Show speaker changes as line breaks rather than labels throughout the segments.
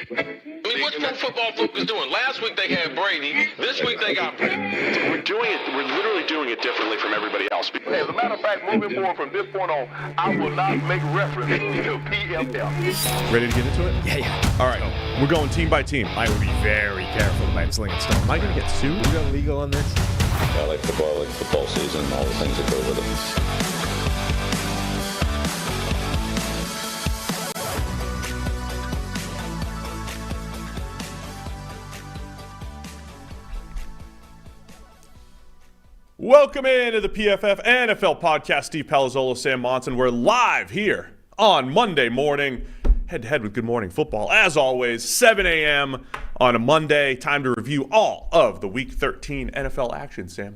I mean, what's Pro Football Focus doing? Last week they had Brady. This week they got Brady.
We're literally doing it differently from everybody else.
As a matter of fact, moving forward from this point on, I will not make reference to PFF.
Ready to get into it?
Yeah.
All right. We're going team by team.
I would be very careful about slinging stone.
Am I going to get sued?
We got legal on this?
I like football season, all the things that go with it.
Welcome into the PFF NFL podcast. Steve Palazzolo, Sam Monson. We're live here on Monday morning, head-to-head with Good Morning Football. As always, 7 a.m. on a Monday. Time to review all of the Week 13 NFL action, Sam.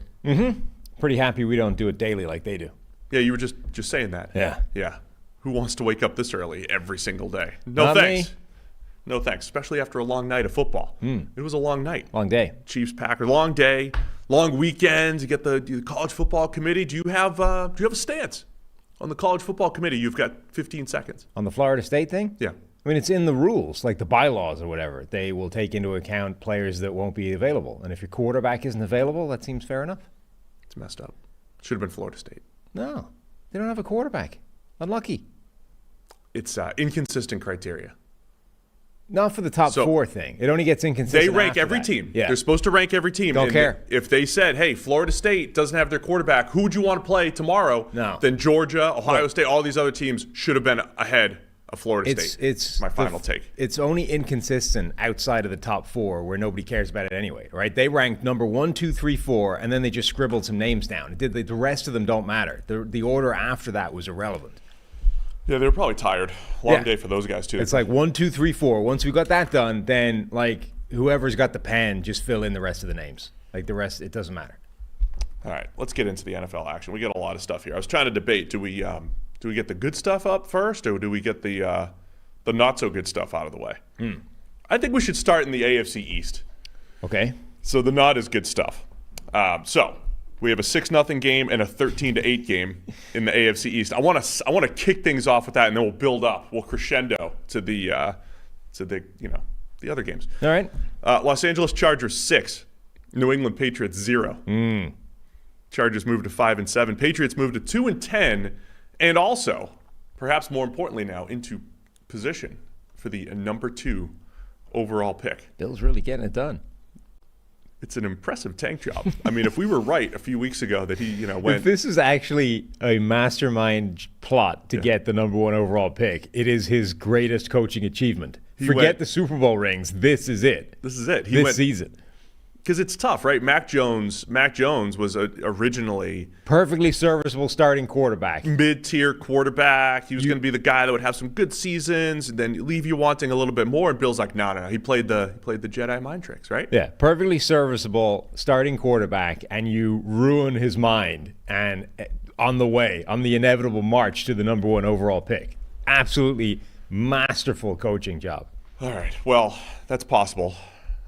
Pretty happy we don't do it daily like they do.
Yeah, you were just saying that.
Yeah.
Who wants to wake up this early every single day? No
Not
thanks.
me.
No thanks, especially after a long night of football. It was a long night.
Long day.
Chiefs, Packers, long day, long weekends. You get the college football committee. Do you have a stance on the college football committee? You've got 15 seconds.
On the Florida State thing?
Yeah.
I mean, it's in the rules, like the bylaws or whatever. They will take into account players that won't be available. And if your quarterback isn't available, that seems fair enough.
It's messed up. Should have been Florida State.
No, they don't have a quarterback. Unlucky.
It's inconsistent criteria.
Not for the top four thing. It only gets inconsistent.
They rank
after
every
that.
team.
Yeah.
They're supposed to rank every team.
Don't care.
If they said, hey, Florida State doesn't have their quarterback, who would you want to play tomorrow?
No.
Then Georgia, Ohio State, all these other teams should have been ahead of Florida State.
It's
my final take.
It's only inconsistent outside of the top four where nobody cares about it anyway, right? They ranked number 1, 2, 3, 4, and then they just scribbled some names down. The rest of them don't matter. The order after that was irrelevant.
Yeah, they were probably tired. Long day for those guys, too.
It's like 1, 2, 3, 4. Once we got that done, then like whoever's got the pen, just fill in the rest of the names. Like the rest, it doesn't matter.
All right, let's get into the NFL action. We got a lot of stuff here. I was trying to debate: do we get the good stuff up first, or do we get the not so good stuff out of the way? I think we should start in the AFC East.
Okay.
So the not as good stuff. So we have a 6-0 game and a 13-8 game in the AFC East. I want to kick things off with that, and then we'll build up. We'll crescendo to the other games.
All right.
Los Angeles Chargers 6, New England Patriots 0. Chargers moved to 5-7. Patriots moved to 2-10, and also, perhaps more importantly now, into position for the number 2 overall pick.
Bill's really getting it done.
It's an impressive tank job. I mean, if we were right a few weeks ago that he, went.
If this is actually a mastermind plot to get the number 1 overall pick, it is his greatest coaching achievement. Forget the Super Bowl rings. This is it.
This is it.
This season.
Because it's tough, right? Mac Jones was originally
perfectly serviceable starting quarterback,
mid-tier quarterback. He was going to be the guy that would have some good seasons and then leave you wanting a little bit more. And Bill's like, no. He played the Jedi mind tricks, right?
Yeah, perfectly serviceable starting quarterback, and you ruin his mind and on the inevitable march to the number 1 overall pick. Absolutely masterful coaching job.
All right, well, that's possible.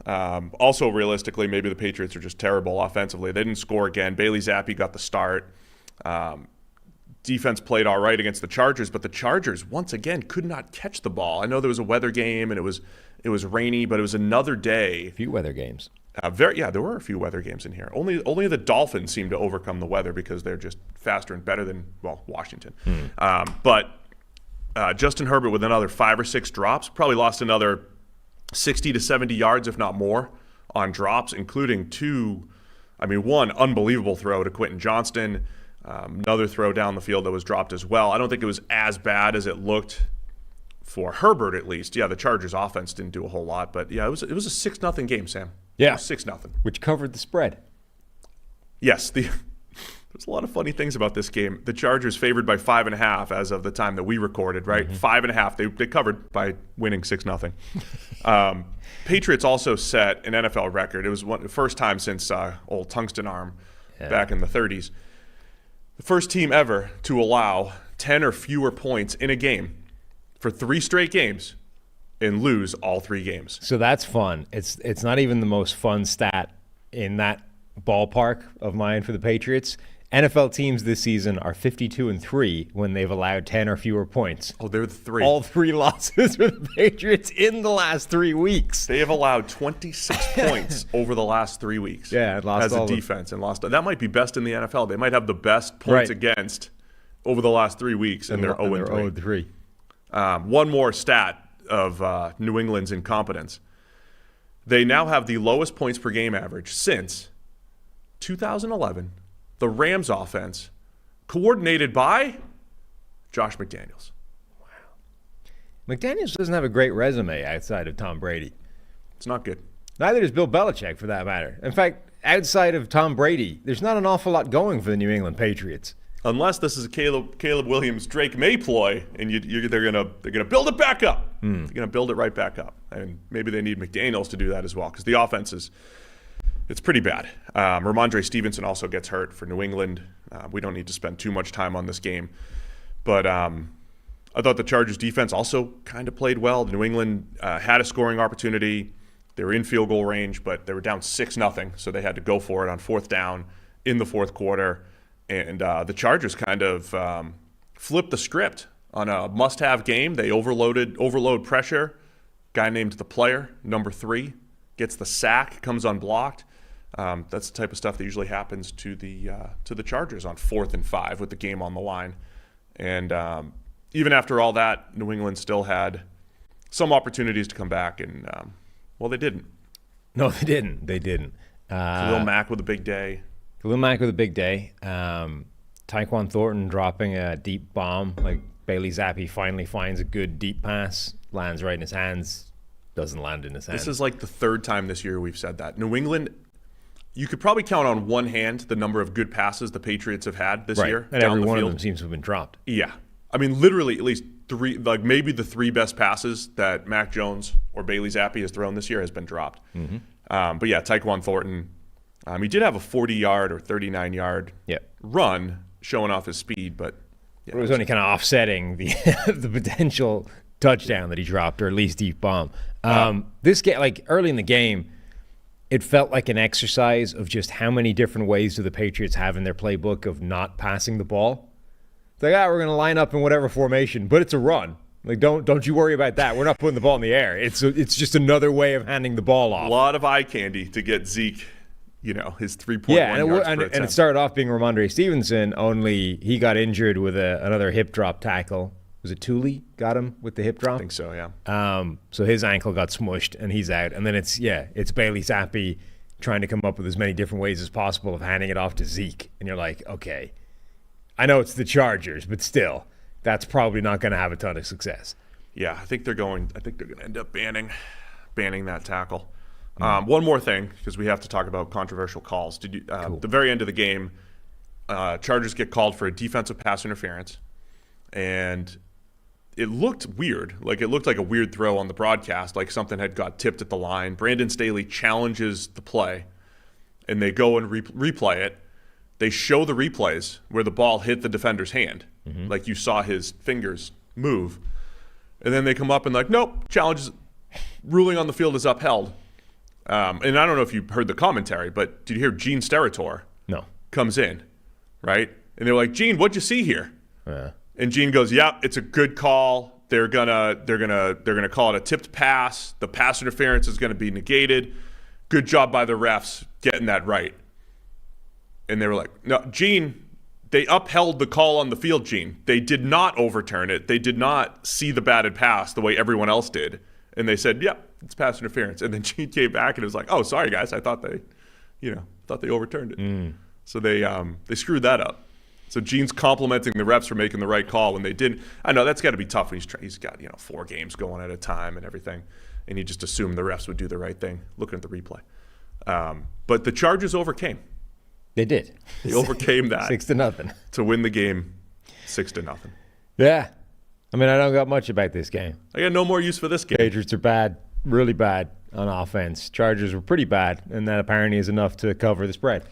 Also, realistically, maybe the Patriots are just terrible offensively. They didn't score again. Bailey Zappi got the start. Defense played all right against the Chargers, but the Chargers, once again, could not catch the ball. I know there was a weather game, and it was rainy, but it was another day.
A few weather games.
There were a few weather games in here. Only the Dolphins seem to overcome the weather because they're just faster and better than, Washington. But Justin Herbert with another 5 or 6 drops, probably lost another 60 to 70 yards, if not more, on drops, including one unbelievable throw to Quentin Johnston, another throw down the field that was dropped as well. I don't think it was as bad as it looked for Herbert, at least. Yeah, the Chargers offense didn't do a whole lot, but yeah, it was a 6-0 game, Sam.
Yeah.
6-0.
Which covered the spread.
Yes, there's a lot of funny things about this game. The Chargers favored by 5.5 as of the time that we recorded, right? 5.5. They covered by winning 6-0. Patriots also set an NFL record. It was the first time since old Tungsten Arm back in the 30s. The first team ever to allow 10 or fewer points in a game for 3 straight games and lose all 3 games.
So that's fun. It's not even the most fun stat in that ballpark of mine for the Patriots. NFL teams this season are 52-3 when they've allowed 10 or fewer points.
Oh, they're the three.
All 3 losses for the Patriots in the last 3 weeks.
They have allowed 26 points over the last 3 weeks.
Yeah, and lost
as a
all
defense and lost. That might be best in the NFL. They might have the best points against over the last 3 weeks, and they're 0-3. One more stat of New England's incompetence. They now have the lowest points per game average since 2011. The Rams offense, coordinated by Josh McDaniels.
Wow. McDaniels doesn't have a great resume outside of Tom Brady.
It's not good.
Neither does Bill Belichick, for that matter. In fact, outside of Tom Brady, there's not an awful lot going for the New England Patriots.
Unless this is a Caleb Williams, Drake May ploy, and they're gonna build it back up. They're gonna build it right back up, and maybe they need McDaniels to do that as well, because the offense it's pretty bad. Ramondre Stevenson also gets hurt for New England. We don't need to spend too much time on this game, but I thought the Chargers defense also kind of played well. New England had a scoring opportunity. They were in field goal range, but they were down 6-0, so they had to go for it on 4th down in the 4th quarter. And the Chargers kind of flipped the script on a must-have game. They overload pressure. Guy named the player, number 3, gets the sack, comes unblocked. That's the type of stuff that usually happens to the Chargers on 4th and 5 with the game on the line. And even after all that, New England still had some opportunities to come back, and they didn't.
No, they didn't. They didn't.
Khalil Mack with a big day.
Khalil Mack with a big day. Tyquan Thornton dropping a deep bomb. Like Bailey Zappi finally finds a good deep pass, lands right in his hands, doesn't land in his hands.
This is like the 3rd time this year we've said that. New England, you could probably count on one hand the number of good passes the Patriots have had this year.
And every one of them seems to have been dropped.
Yeah. I mean, literally at least 3, like maybe the 3 best passes that Mac Jones or Bailey Zappi has thrown this year has been dropped. But yeah, Tyquan Thornton, he did have a 40-yard or 39-yard run showing off his speed, but
it was only kind of offsetting the the potential touchdown that he dropped, or at least deep bomb. This game, like early in the game, it felt like an exercise of just how many different ways do the Patriots have in their playbook of not passing the ball. It's like, we're going to line up in whatever formation, but it's a run. Like, don't you worry about that. We're not putting the ball in the air. It's just another way of handing the ball off.
A lot of eye candy to get Zeke, his 3.1 yards per attempt.
And it started off being Ramondre Stevenson, only he got injured with another hip drop tackle. Was it Thule got him with the hip drop?
I think so, yeah.
So his ankle got smushed and he's out. And then it's Bailey Zappi trying to come up with as many different ways as possible of handing it off to Zeke. And you're like, okay, I know it's the Chargers, but still, that's probably not going to have a ton of success.
Yeah, I think they're going to end up banning that tackle. One more thing, because we have to talk about controversial calls. At the very end of the game, Chargers get called for a defensive pass interference, and it looked weird. Like, it looked like a weird throw on the broadcast, like something had got tipped at the line. Brandon Staley challenges the play, and they go and replay it. They show the replays where the ball hit the defender's hand, like you saw his fingers move. And then they come up and like, nope, ruling on the field is upheld. And I don't know if you heard the commentary, but did you hear Gene Steratore?
No.
Comes in, right? And they're like, Gene, what'd you see here?
Yeah.
And Gene goes, yeah, it's a good call. They're gonna call it a tipped pass. The pass interference is gonna be negated. Good job by the refs getting that right. And they were like, no, Gene, they upheld the call on the field, Gene. They did not overturn it. They did not see the batted pass the way everyone else did. And they said, yep, it's pass interference. And then Gene came back and it was like, oh, sorry, guys. I thought they overturned it. So they screwed that up. So Gene's complimenting the refs for making the right call when they didn't. I know that's got to be tough when he's got 4 games going at a time and everything. And he just assumed the refs would do the right thing, looking at the replay. But the Chargers overcame.
They did.
They overcame that
6-0
to win the game 6-0.
Yeah. I mean, I don't got much about this game.
I got no more use for this game.
Patriots are bad, really bad on offense. Chargers were pretty bad, and that apparently is enough to cover the spread.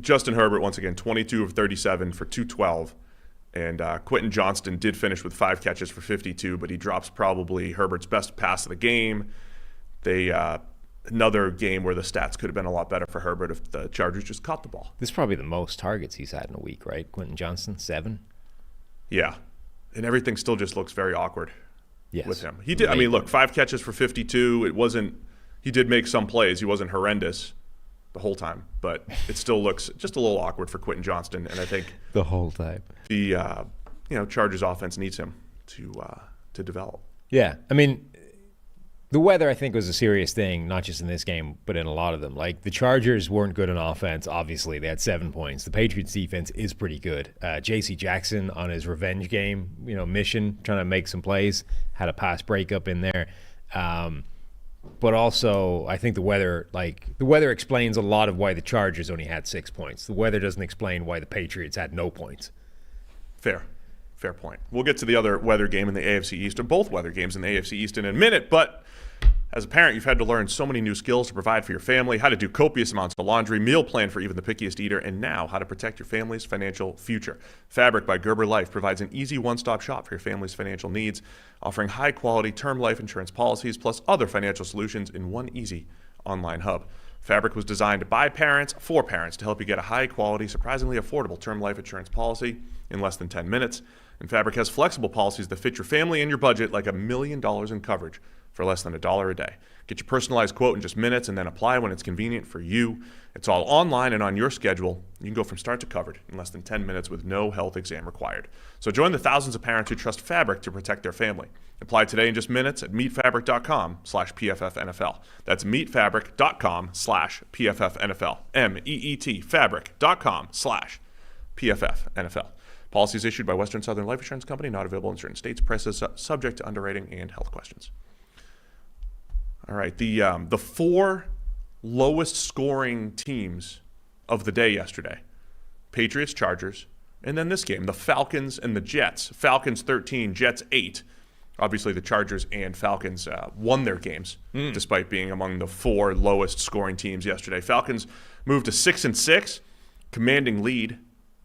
Justin Herbert, once again, 22 of 37 for 212. And Quentin Johnston did finish with 5 catches for 52, but he drops probably Herbert's best pass of the game. They another game where the stats could have been a lot better for Herbert if the Chargers just caught the ball.
This is probably the most targets he's had in a week, right? Quentin Johnston, 7.
Yeah, and everything still just looks very awkward with him. He did. I
Maybe.
mean, look, 5 catches for 52. It wasn't. He did make some plays. He wasn't horrendous the whole time, but it still looks just a little awkward for Quentin Johnston. And I think
The whole time.
the Chargers offense needs him to develop.
Yeah, I mean, the weather, I think, was a serious thing, not just in this game, but in a lot of them. Like, the Chargers weren't good on offense, obviously. They had 7 points. The Patriots' defense is pretty good. J.C. Jackson on his revenge game, mission, trying to make some plays, had a pass breakup in there. But also, I think the weather explains a lot of why the Chargers only had 6 points. The weather doesn't explain why the Patriots had no points.
Fair point. We'll get to the other weather game in the AFC East, or both weather games in the AFC East in a minute, but as a parent, you've had to learn so many new skills to provide for your family, how to do copious amounts of laundry, meal plan for even the pickiest eater, and now how to protect your family's financial future. Fabric by Gerber Life provides an easy one-stop shop for your family's financial needs, offering high-quality term life insurance policies plus other financial solutions in one easy online hub. Fabric was designed by parents for parents to help you get a high-quality, surprisingly affordable term life insurance policy in less than 10 minutes. And Fabric has flexible policies that fit your family and your budget, like $1 million in coverage for less than $1 a day. Get your personalized quote in just minutes and then apply when it's convenient for you. It's all online and on your schedule. You can go from start to covered in less than 10 minutes with no health exam required. So join the thousands of parents who trust Fabric to protect their family. Apply today in just minutes at meetfabric.com/PFFNFL. That's meetfabric.com/PFFNFL. MEET fabric.com/PFFNFL. Policies issued by Western Southern Life Insurance Company, not available in certain states. Prices subject to underwriting and health questions. All right, the 4 lowest scoring teams of the day yesterday: Patriots, Chargers, and then this game, the Falcons and the Jets. Falcons 13, Jets 8. Obviously, the Chargers and Falcons won their games, despite being among the 4 lowest scoring teams yesterday. Falcons moved to 6-6, commanding lead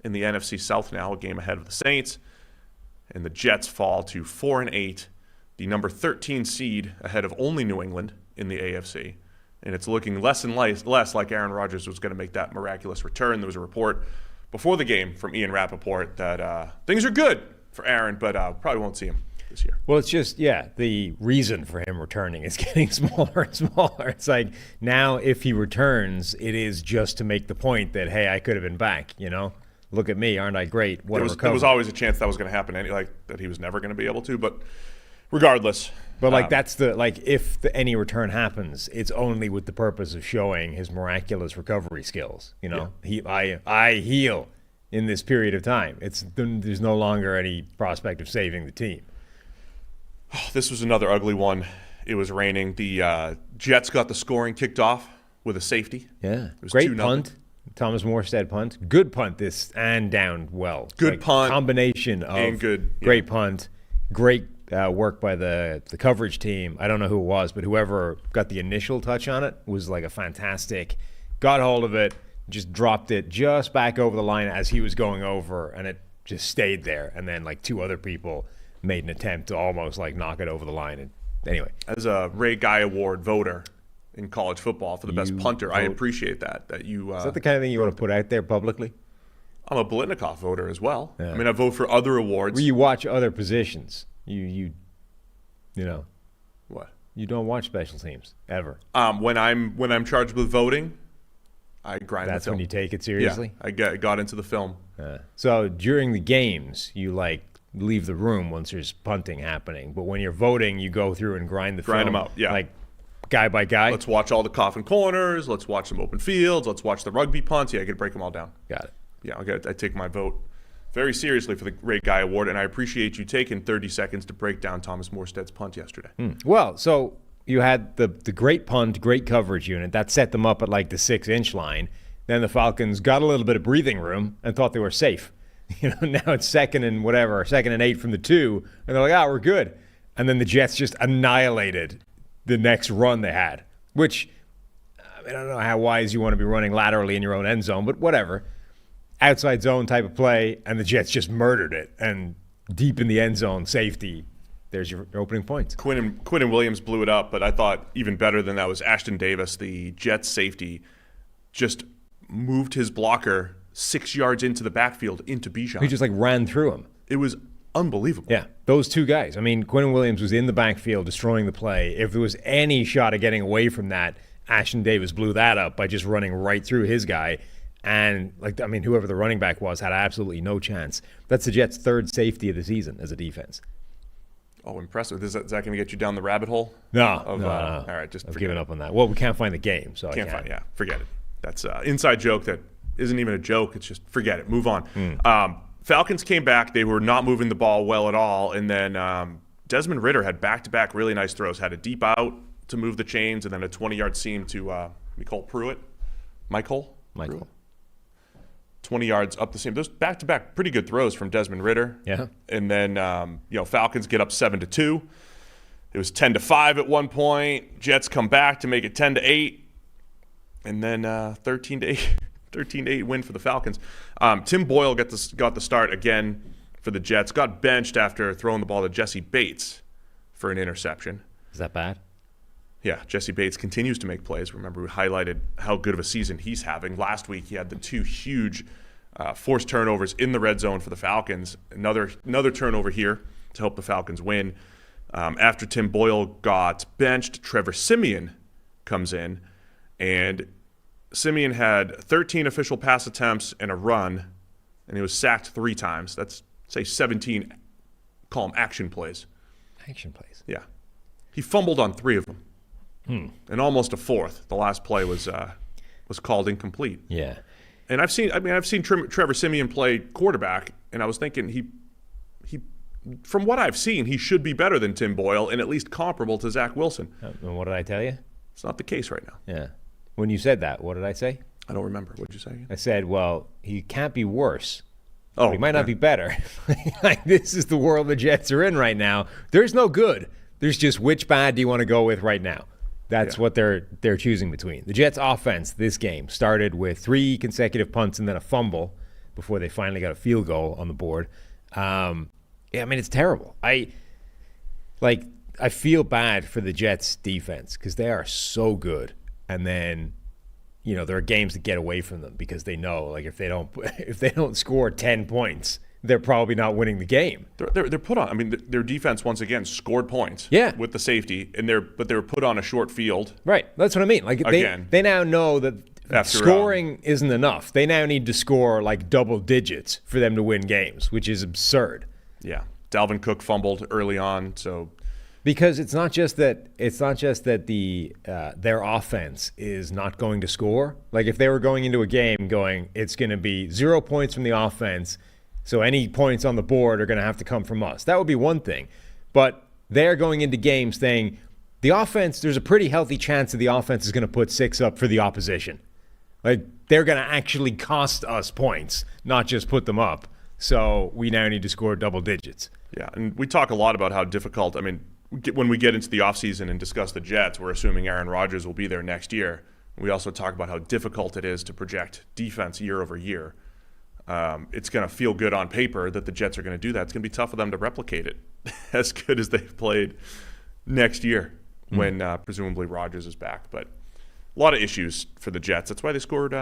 in the NFC South now, a game ahead of the Saints. And the Jets fall to 4-8, the number 13 seed ahead of only New England in the AFC. And it's looking less and less like Aaron Rodgers was going to make that miraculous return. There was a report before the game from Ian Rappaport that things are good for Aaron, but probably won't see him this year.
Well, it's just, the reason for him returning is getting smaller and smaller. It's like, now if he returns, it is just to make the point that, hey, I could have been back, Look at me, aren't I great? What a recovery.
There was always a chance that was going to happen, that he was never going to be able to, but regardless.
But that's if any return happens, it's only with the purpose of showing his miraculous recovery skills. I heal in this period of time. There's no longer any prospect of saving the team.
This was another ugly one. It was raining. The Jets got the scoring kicked off with a safety.
Yeah,
it was
great
2-0.
punt. Thomas Morstead punt. Good punt this, and down well.
Good punt.
Combination of
and good,
great punt, great work by the coverage team. I don't know who it was, but whoever got the initial touch on it was like a fantastic, got hold of it, just dropped it just back over the line as he was going over, and it just stayed there. And then 2 other people made an attempt to almost knock it over the line. And anyway.
As a Ray Guy Award voter in college football for the best punter, I appreciate that you.
Is that the kind of thing you want to put out there publicly?
I'm a Blitnikoff voter as well.
Yeah.
I mean, I vote for other awards.
Where you watch other positions. You know.
What?
You don't watch special teams ever.
When I'm charged with voting, I grind
That's
the film.
when you take it seriously?
Yeah, I got into the film.
So during the games, you leave the room once there's punting happening. But when you're voting, you go through and grind the film.
Grind them out, yeah.
Guy by guy.
Let's watch all the coffin corners. Let's watch some open fields. Let's watch the rugby punts. Yeah, I got to break them all down.
Got it.
Yeah, I take my vote very seriously for the Great Guy Award, and I appreciate you taking 30 seconds to break down Thomas Morstead's punt yesterday.
Well, so you had the great punt, great coverage unit. That set them up at the 6-inch line. Then the Falcons got a little bit of breathing room and thought they were safe. Now it's 2nd and 8 from the 2, and they're like, we're good. And then the Jets just annihilated the next run they had, which, I don't know how wise you want to be running laterally in your own end zone, but whatever. Outside zone type of play, and the Jets just murdered it. And deep in the end zone, safety there's your opening points.
Quinn and Williams blew it up, but I thought even better than that was Ashton Davis, the Jets safety, just moved his blocker 6 yards into the backfield into Bijan.
He just ran through him.
It was unbelievable.
Yeah, those two guys. I mean, Quinn Williams was in the backfield destroying the play. If there was any shot of getting away from that, Ashton Davis blew that up by just running right through his guy. And, whoever the running back was had absolutely no chance. That's the Jets' third safety of the season as a defense.
Oh, impressive. Is that going to get you down the rabbit hole?
No.
All right, just
I've given up on that. Well, we can't find the game, so
can't find. Yeah, forget it. That's an inside joke that isn't even a joke. It's just forget it. Move on. Falcons came back. They were not moving the ball well at all. And then Desmond Ridder had back-to-back really nice throws. Had a deep out to move the chains and then a 20-yard seam to Michael. 20 yards up the seam. Those back-to-back pretty good throws from Desmond Ridder.
Yeah.
And then, Falcons get up 7-2. It was 10-5 at one point. Jets come back to make it 10-8. And then 13-8. 13-8 win for the Falcons. Tim Boyle got the start again for the Jets. Got benched after throwing the ball to Jesse Bates for an interception.
Is that bad?
Yeah, Jesse Bates continues to make plays. Remember, we highlighted how good of a season he's having. Last week, he had the two huge forced turnovers in the red zone for the Falcons. Another turnover here to help the Falcons win. After Tim Boyle got benched, Trevor Siemian comes in, and Siemian had 13 official pass attempts and a run, and he was sacked 3 times. That's, say, 17, call them action plays.
Action plays.
Yeah. He fumbled on 3 of them. And almost a 4th. The last play was called incomplete.
Yeah.
And I've seen Trevor Siemian play quarterback, and I was thinking he from what I've seen, he should be better than Tim Boyle and at least comparable to Zach Wilson.
And what did I tell you?
It's not the case right now.
Yeah. When you said that, what did I say?
I don't remember. What did you say again?
I said, well, he can't be worse.
Oh,
he might not be better. This is the world the Jets are in right now. There's no good. There's just which bad do you want to go with right now? That's what they're choosing between. The Jets' offense this game started with 3 consecutive punts and then a fumble before they finally got a field goal on the board. It's terrible. I feel bad for the Jets' defense because they are so good. And then, there are games that get away from them because they know, if they don't score 10 points, they're probably not winning the game.
They're put on. Their defense once again scored points.
Yeah.
With the safety, but they were put on a short field.
Right. That's what I mean. They now know that scoring isn't enough. They now need to score double digits for them to win games, which is absurd.
Yeah. Dalvin Cook fumbled early on, so
because it's not just that their offense is not going to score. If they were going into a game going, it's going to be 0 points from the offense. So any points on the board are going to have to come from us. That would be one thing. But they're going into games saying the offense, there's a pretty healthy chance that the offense is going to put 6 up for the opposition. They're going to actually cost us points, not just put them up. So we now need to score double digits.
Yeah, and we talk a lot about how difficult, when we get into the offseason and discuss the Jets, we're assuming Aaron Rodgers will be there next year. We also talk about how difficult it is to project defense year over year. It's going to feel good on paper that the Jets are going to do that. It's going to be tough for them to replicate it as good as they've played next year when presumably Rodgers is back. But a lot of issues for the Jets. That's why they scored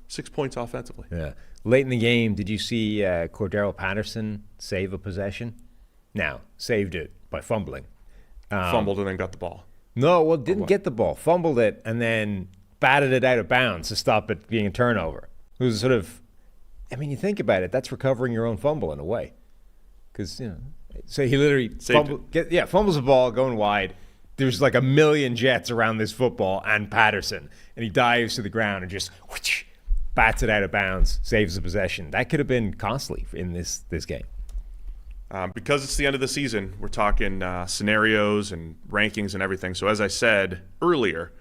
6 points offensively.
Yeah. Late in the game, did you see Cordero Patterson save a possession? Now, saved it by fumbling.
Fumbled and then got the ball.
No, well, didn't get the ball. Fumbled it and then batted it out of bounds to stop it being a turnover. It was sort of... you think about it, that's recovering your own fumble in a way. Because, so he literally fumbles the ball going wide. There's a million Jets around this football and Patterson. And he dives to the ground and just bats it out of bounds, saves the possession. That could have been costly in this game.
Because it's the end of the season, we're talking scenarios and rankings and everything. So as I said earlier,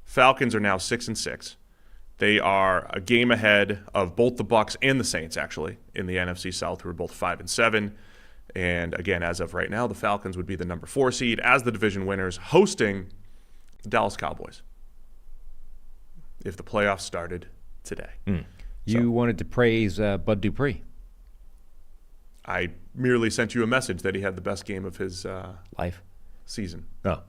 Falcons are now 6-6. They are a game ahead of both the Bucs and the Saints, actually, in the NFC South, who are both 5-7. And again, as of right now, the Falcons would be the number 4 seed as the division winners, hosting the Dallas Cowboys if the playoffs started today.
You wanted to praise Bud Dupree.
I merely sent you a message that he had the best game of his
Life.
season.
Oh.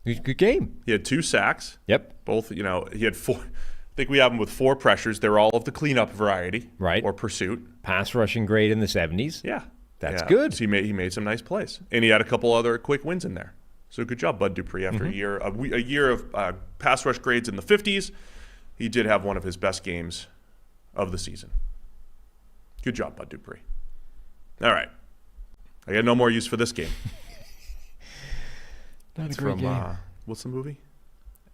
It was a good game.
He had 2 sacks.
Yep.
Both, he had 4. I think we have him with 4 pressures. They're all of the cleanup variety,
Right.
or pursuit.
Pass rushing grade in the 70s.
Yeah,
That's
Yeah.
good.
So he made some nice plays, and he had a couple other quick wins in there. So good job, Bud Dupree. After a year of pass rush grades in the 50s, he did have one of his best games of the season. Good job, Bud Dupree. All right, I got no more use for this game.
Not
It's
a great
from
game.
what's the movie?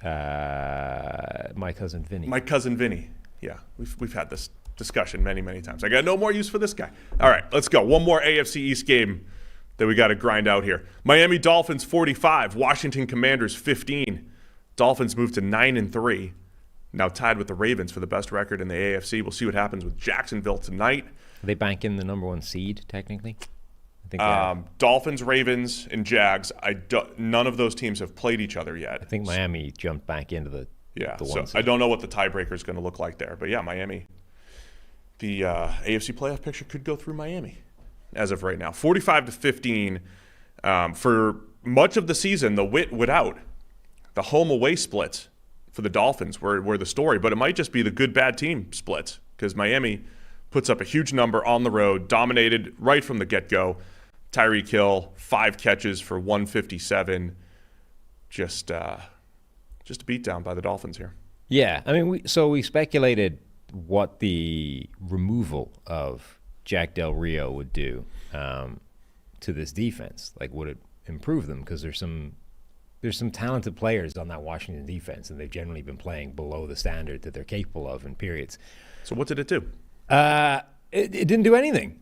My Cousin Vinny.
My Cousin Vinny. Yeah, we've had this discussion many times. I got no more use for this guy. All right, let's go. One more AFC East game that we got to grind out here. Miami Dolphins 45, Washington Commanders 15. Dolphins moved to 9-3, now tied with the Ravens for the best record in the AFC. We'll see what happens with Jacksonville tonight.
Are they banking the number 1 seed, technically? I think they are.
Dolphins, Ravens, and Jags. None of those teams have played each other yet.
I think Miami jumped back into the
Yeah,
the
so
one seed.
I don't know what the tiebreaker is going to look like there. But yeah, Miami. The AFC playoff picture could go through Miami as of right now. 45-15 for much of the season. The without the home-away splits for the Dolphins were the story. But it might just be the good-bad team splits because Miami puts up a huge number on the road, dominated right from the get-go. Tyreek Hill, 5 catches for 157. Just a beatdown by the Dolphins here.
Yeah, I mean, we speculated what the removal of Jack Del Rio would do to this defense. Like, would it improve them? Because there's some talented players on that Washington defense, and they've generally been playing below the standard that they're capable of in periods.
So what did it do?
It didn't do anything.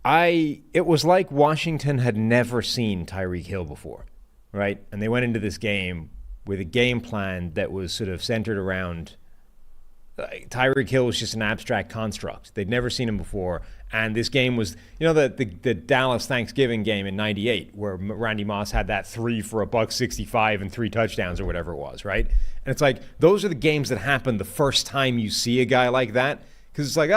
It was like Washington had never seen Tyreek Hill before, right? And they went into this game with a game plan that was sort of centered around Tyreek Hill was just an abstract construct. They'd never seen him before. And this game was, the Dallas Thanksgiving game in '98, where Randy Moss had that 3 for $165 and 3 touchdowns or whatever it was, right? And it's like, those are the games that happen the first time you see a guy like that. Because it's like,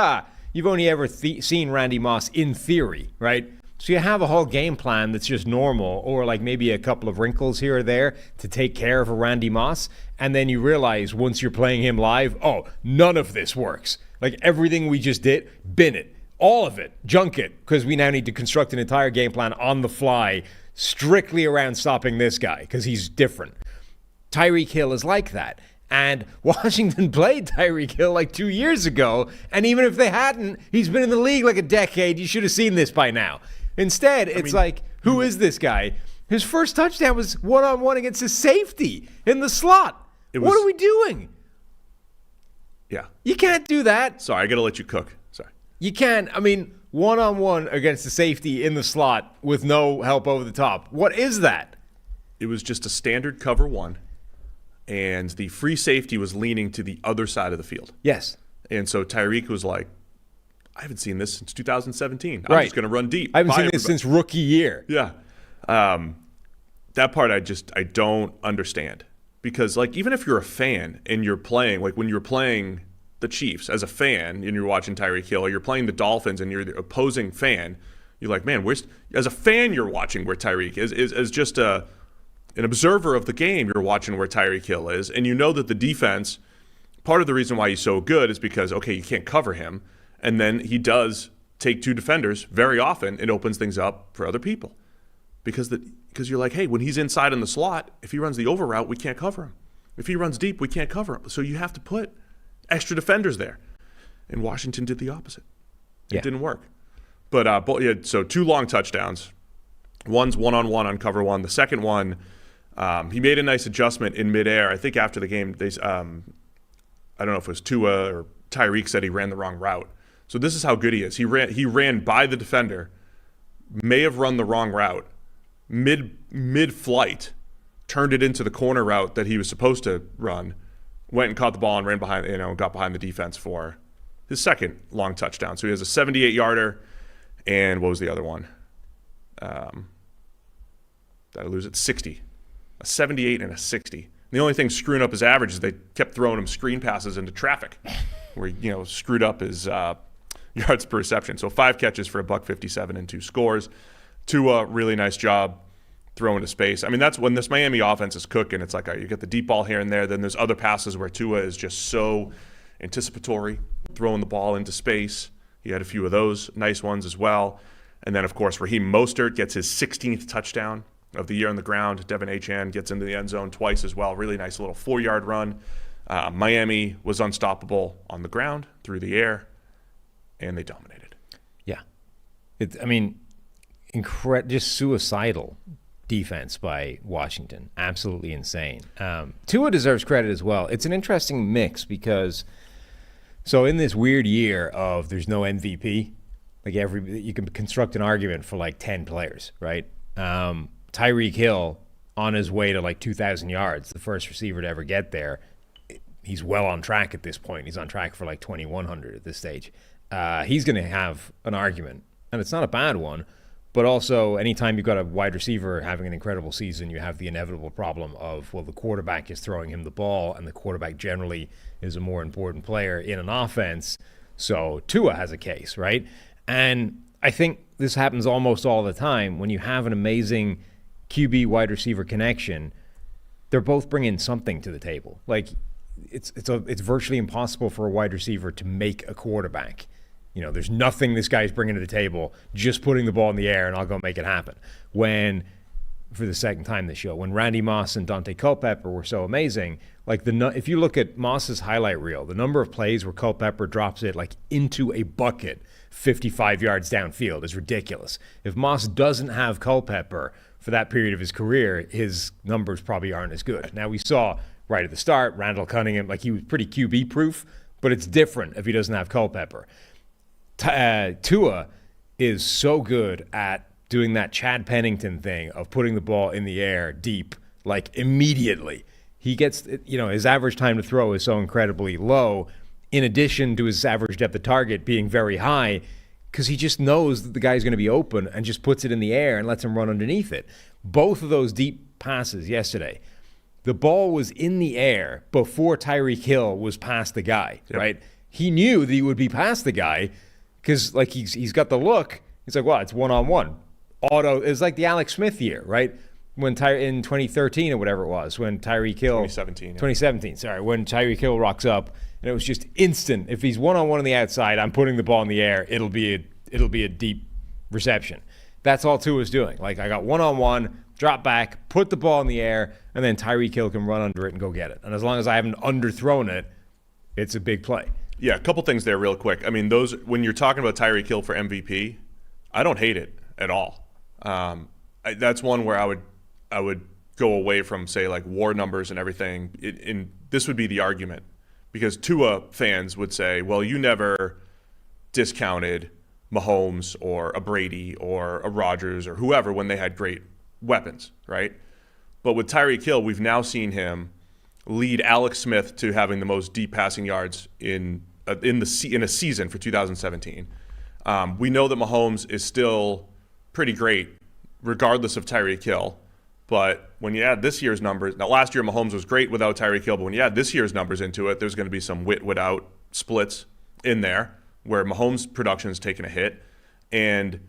you've only ever seen Randy Moss in theory, right? So you have a whole game plan that's just normal, or like maybe a couple of wrinkles here or there to take care of a Randy Moss. And then you realize once you're playing him live, none of this works. Like everything we just did, bin it. All of it, junk it, because we now need to construct an entire game plan on the fly strictly around stopping this guy because he's different. Tyreek Hill is like that. And Washington played Tyreek Hill like 2 years ago, and even if they hadn't, he's been in the league like a decade. You should have seen this by now. Instead, it's like, who is this guy? His first touchdown was one-on-one against his safety in the slot. What are we doing?
Yeah.
You can't do that.
Sorry, I got to let you cook. Sorry.
You can. I mean, one-on-one against the safety in the slot with no help over the top. What is that?
It was just a standard cover 1, and the free safety was leaning to the other side of the field.
Yes.
And so Tyreek was like, I haven't seen this since 2017. I'm
Right.
just going to run deep.
I haven't
Bye,
seen this
everybody.
since rookie year.
Yeah. That part I don't understand. Because, like, even if you're a fan and you're playing, like when you're playing the Chiefs as a fan and you're watching Tyreek Hill, or you're playing the Dolphins and you're the opposing fan, you're like, man, as a fan you're watching where Tyreek is. As just an observer of the game, you're watching where Tyreek Hill is. And you know that the defense, part of the reason why he's so good is because, okay, you can't cover him. And then he does take 2 defenders very often. It opens things up for other people. Because you're like, hey, when he's inside in the slot, if he runs the over route, we can't cover him. If he runs deep, we can't cover him. So you have to put extra defenders there. And Washington did the opposite. It didn't work. But so 2 long touchdowns. One's one-on-one on cover 1. The second one, he made a nice adjustment in midair. I think after the game, I don't know if it was Tua or Tyreek said he ran the wrong route. So this is how good he is. He ran by the defender, may have run the wrong route, mid-flight, turned it into the corner route that he was supposed to run, went and caught the ball and ran behind, got behind the defense for his second long touchdown. So he has a 78-yarder, and what was the other one? Did I lose it? 60. A 78 and a 60. The only thing screwing up his average is they kept throwing him screen passes into traffic, where he, screwed up his yards per reception. So 5 catches for $157 and 2 scores. Tua, really nice job throwing to space. I mean, that's when this Miami offense is cooking. It's like, you get the deep ball here and there. Then there's other passes where Tua is just so anticipatory, throwing the ball into space. He had a few of those nice ones as well. And then, of course, Raheem Mostert gets his 16th touchdown of the year on the ground. Devin Achane gets into the end zone twice as well. Really nice little 4-yard run. Miami was unstoppable on the ground, through the air, and they dominated.
Yeah. Just suicidal defense by Washington. Absolutely insane. Tua deserves credit as well. It's an interesting mix because, so in this weird year of there's no MVP, like you can construct an argument for like 10 players, right? Tyreek Hill on his way to like 2,000 yards, the first receiver to ever get there. He's well on track at this point. He's on track for like 2,100 at this stage. He's going to have an argument, and it's not a bad one. But also, anytime you've got a wide receiver having an incredible season, you have the inevitable problem of, well, the quarterback is throwing him the ball, and the quarterback generally is a more important player in an offense. So Tua has a case, right? And I think this happens almost all the time. When you have an amazing QB wide receiver connection, they're both bringing something to the table. Like, it's virtually impossible for a wide receiver to make a quarterback. You know, there's nothing this guy's bringing to the table, just putting the ball in the air and I'll go make it happen. For the second time this show, when Randy Moss and Dante Culpepper were so amazing, like if you look at Moss's highlight reel, the number of plays where Culpepper drops it like into a bucket 55 yards downfield is ridiculous. If Moss doesn't have Culpepper for that period of his career, his numbers probably aren't as good. Now, we saw right at the start, Randall Cunningham, like he was pretty QB-proof, but it's different if he doesn't have Culpepper. Tua is so good at doing that Chad Pennington thing of putting the ball in the air deep, like immediately. He gets, his average time to throw is so incredibly low, in addition to his average depth of target being very high, because he just knows that the guy's going to be open and just puts it in the air and lets him run underneath it. Both of those deep passes yesterday, the ball was in the air before Tyreek Hill was past the guy, right? He knew that he would be past the guy, because like he's got the look. He's like, well, it's one-on-one. It's like the Alex Smith year, right? In 2013 or whatever it was, when Tyreek Hill...
2017.
2017, sorry. When Tyreek Hill rocks up, and it was just instant. If he's one-on-one on the outside, I'm putting the ball in the air, it'll be a deep reception. That's all Tua's doing. Like, I got one-on-one, drop back, put the ball in the air, and then Tyreek Hill can run under it and go get it. And as long as I haven't underthrown it, it's a big play.
Yeah, a couple things there real quick. I mean, when you're talking about Tyreek Hill for MVP, I don't hate it at all. That's one where I would go away from, say, like WAR numbers and everything. This would be the argument, because Tua fans would say, well, you never discounted Mahomes or a Brady or a Rodgers or whoever when they had great weapons, right? But with Tyreek Hill, we've now seen him lead Alex Smith to having the most deep passing yards in a season for 2017. We know that Mahomes is still pretty great, regardless of Tyreek Hill. But when you add this year's numbers, now last year Mahomes was great without Tyreek Hill, but when you add this year's numbers into it, there's going to be some without splits in there where Mahomes' production is taking a hit. And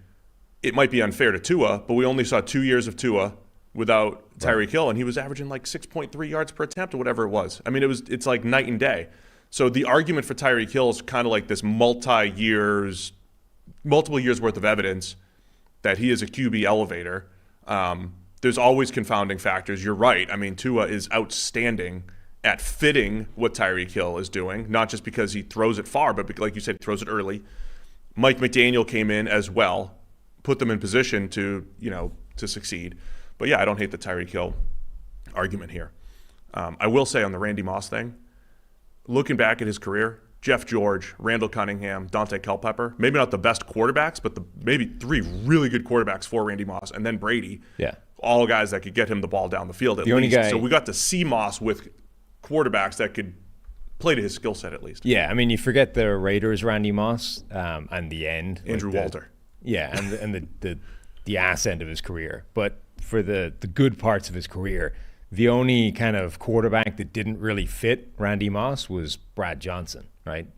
it might be unfair to Tua, but we only saw 2 years of Tua without Tyreek Hill, and he was averaging like 6.3 yards per attempt or whatever it was. I mean, it's like night and day. So the argument for Tyreek Hill is kind of like this multiple years worth of evidence that he is a QB elevator. There's always confounding factors. You're right. I mean, Tua is outstanding at fitting what Tyreek Hill is doing, not just because he throws it far, but like you said, he throws it early. Mike McDaniel came in as well, put them in position to succeed. But yeah, I don't hate the Tyreek Hill argument here. I will say on the Randy Moss thing, looking back at his career, Jeff George, Randall Cunningham, Dante Culpepper, maybe not the best quarterbacks, but maybe 3 really good quarterbacks for Randy Moss, and then Brady. Yeah. All guys that could get him the ball down the field at least. So we got to see Moss with quarterbacks that could play to his skill set at least.
Yeah, I mean, you forget the Raiders, Randy Moss, and the end.
Andrew Walter.
Yeah, and the ass end of his career. But for the good parts of his career, the only kind of quarterback that didn't really fit Randy Moss was Brad Johnson, right?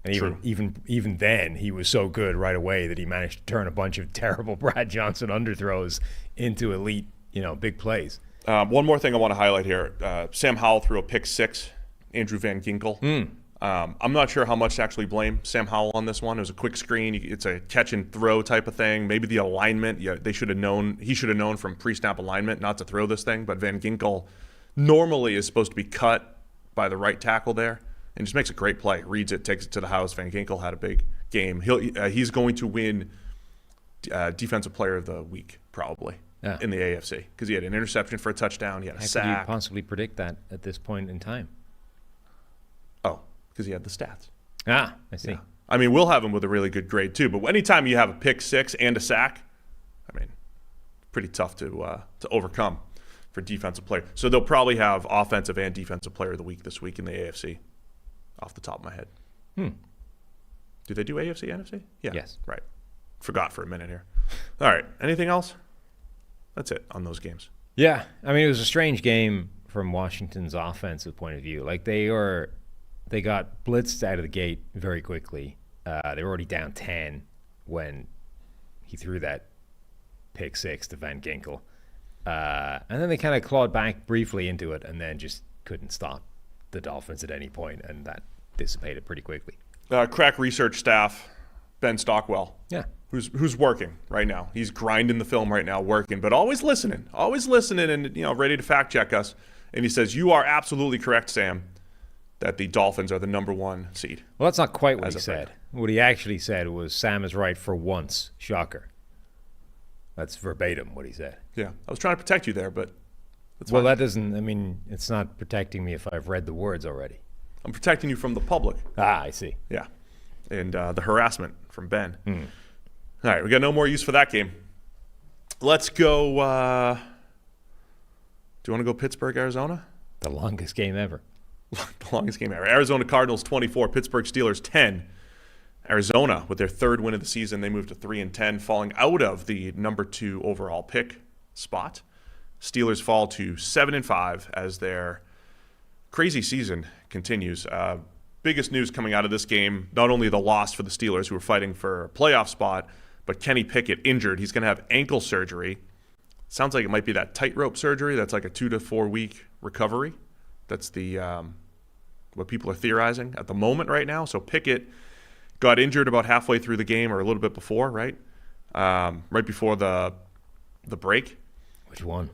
And even then, he was so good right away that he managed to turn a bunch of terrible Brad Johnson underthrows into elite, big plays.
One more thing I want to highlight here. Sam Howell threw a pick six. Andrew Van Ginkel. I'm not sure how much to actually blame Sam Howell on this one. It was a quick screen. It's a catch and throw type of thing. Maybe the alignment. Yeah, he should have known from pre-snap alignment not to throw this thing. But Van Ginkel normally is supposed to be cut by the right tackle there, and just makes a great play. Reads it, takes it to the house. Van Ginkel had a big game. He's going to win Defensive Player of the Week probably in the AFC because he had an interception for a touchdown. He had a sack.
How could you possibly predict that at this point in time?
Oh, because he had the stats.
I see.
Yeah. I mean, we'll have him with a really good grade too. But anytime you have a pick six and a sack, I mean, pretty tough to overcome for defensive player. So they'll probably have offensive and defensive player of the week this week in the AFC, off the top of my head. Do they do AFC, NFC? Yeah.
Yes.
Right. Forgot for a minute here. All right. Anything else? That's it on those games.
Yeah. I mean, it was a strange game from Washington's offensive point of view. Like they got blitzed out of the gate very quickly. They were already down 10 when he threw that pick six to Van Ginkel. And then they kind of clawed back briefly into it and then just couldn't stop the Dolphins at any point, and that dissipated pretty quickly.
Crack research staff, Ben Stockwell.
Yeah.
Who's working right now. He's grinding the film right now, working, but always listening and ready to fact check us. And he says, you are absolutely correct, Sam, that the Dolphins are the number one seed.
Well, that's not quite what he said. What he actually said was Sam is right for once. Shocker. That's verbatim what he said.
Yeah. I was trying to protect you there, but that's
well,
fine.
that doesn't, I mean, it's not protecting me if I've read the words already.
I'm protecting you from the public.
I see.
Yeah. And the harassment from Ben. All right. We got no more use for that game. Let's go. Do you want to go Pittsburgh, Arizona?
The longest game ever.
The longest game ever. Arizona Cardinals 24, Pittsburgh Steelers 10. Arizona, with their third win of the season, they moved to 3-10, falling out of the number 2 overall pick spot. Steelers fall to 7-5 as their crazy season continues. Biggest news coming out of this game, not only the loss for the Steelers, who were fighting for a playoff spot, but Kenny Pickett injured. He's going to have ankle surgery. Sounds like it might be that tightrope surgery. That's like a 2 to 4 week recovery. That's the what people are theorizing at the moment right now. So Pickett got injured about halfway through the game, or a little bit before, right? Right before the break.
Which one?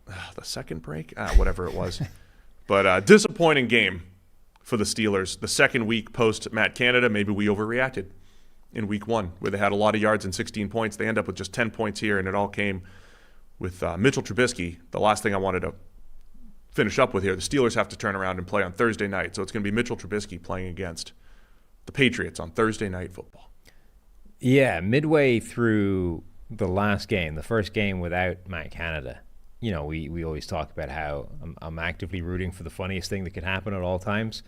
The second break? Whatever it was. But disappointing game for the Steelers. The second week post Matt Canada, maybe we overreacted in week 1, where they had a lot of yards and 16 points. They end up with just 10 points here, and it all came with Mitchell Trubisky. The last thing I wanted to finish up with here, the Steelers have to turn around and play on Thursday night. So it's going to be Mitchell Trubisky playing against the Patriots on Thursday Night Football.
Yeah, midway through the last game, the first game without Matt Canada, we always talk about how I'm actively rooting for the funniest thing that could happen at all times.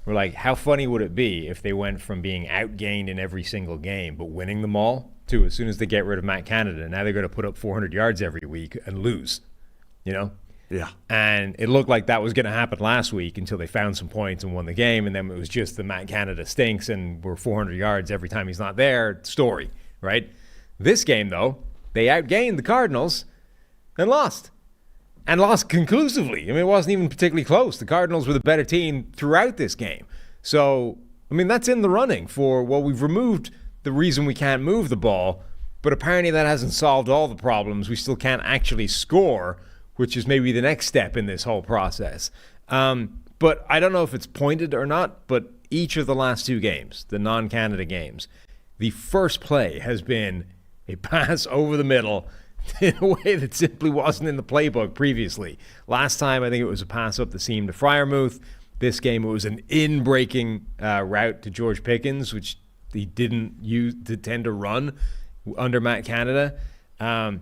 We're like, how funny would it be if they went from being outgained in every single game but winning them all to, as soon as they get rid of Matt Canada, now they're going to put up 400 yards every week and lose, Yeah. And it looked like that was going to happen last week until they found some points and won the game, and then it was just the Matt Canada stinks and we're 400 yards every time he's not there story, right? This game, though, they outgained the Cardinals and lost. And lost conclusively. I mean, it wasn't even particularly close. The Cardinals were the better team throughout this game. So, I mean, that's in the running for, well, we've removed the reason we can't move the ball, but apparently that hasn't solved all the problems. We still can't actually score, which is maybe the next step in this whole process. But I don't know if it's pointed or not, but each of the last 2 games, the non-Canada games, the first play has been a pass over the middle in a way that simply wasn't in the playbook previously. Last time, I think it was a pass up the seam to Freiermuth. This game, it was an in-breaking route to George Pickens, which he didn't tend to run under Matt Canada.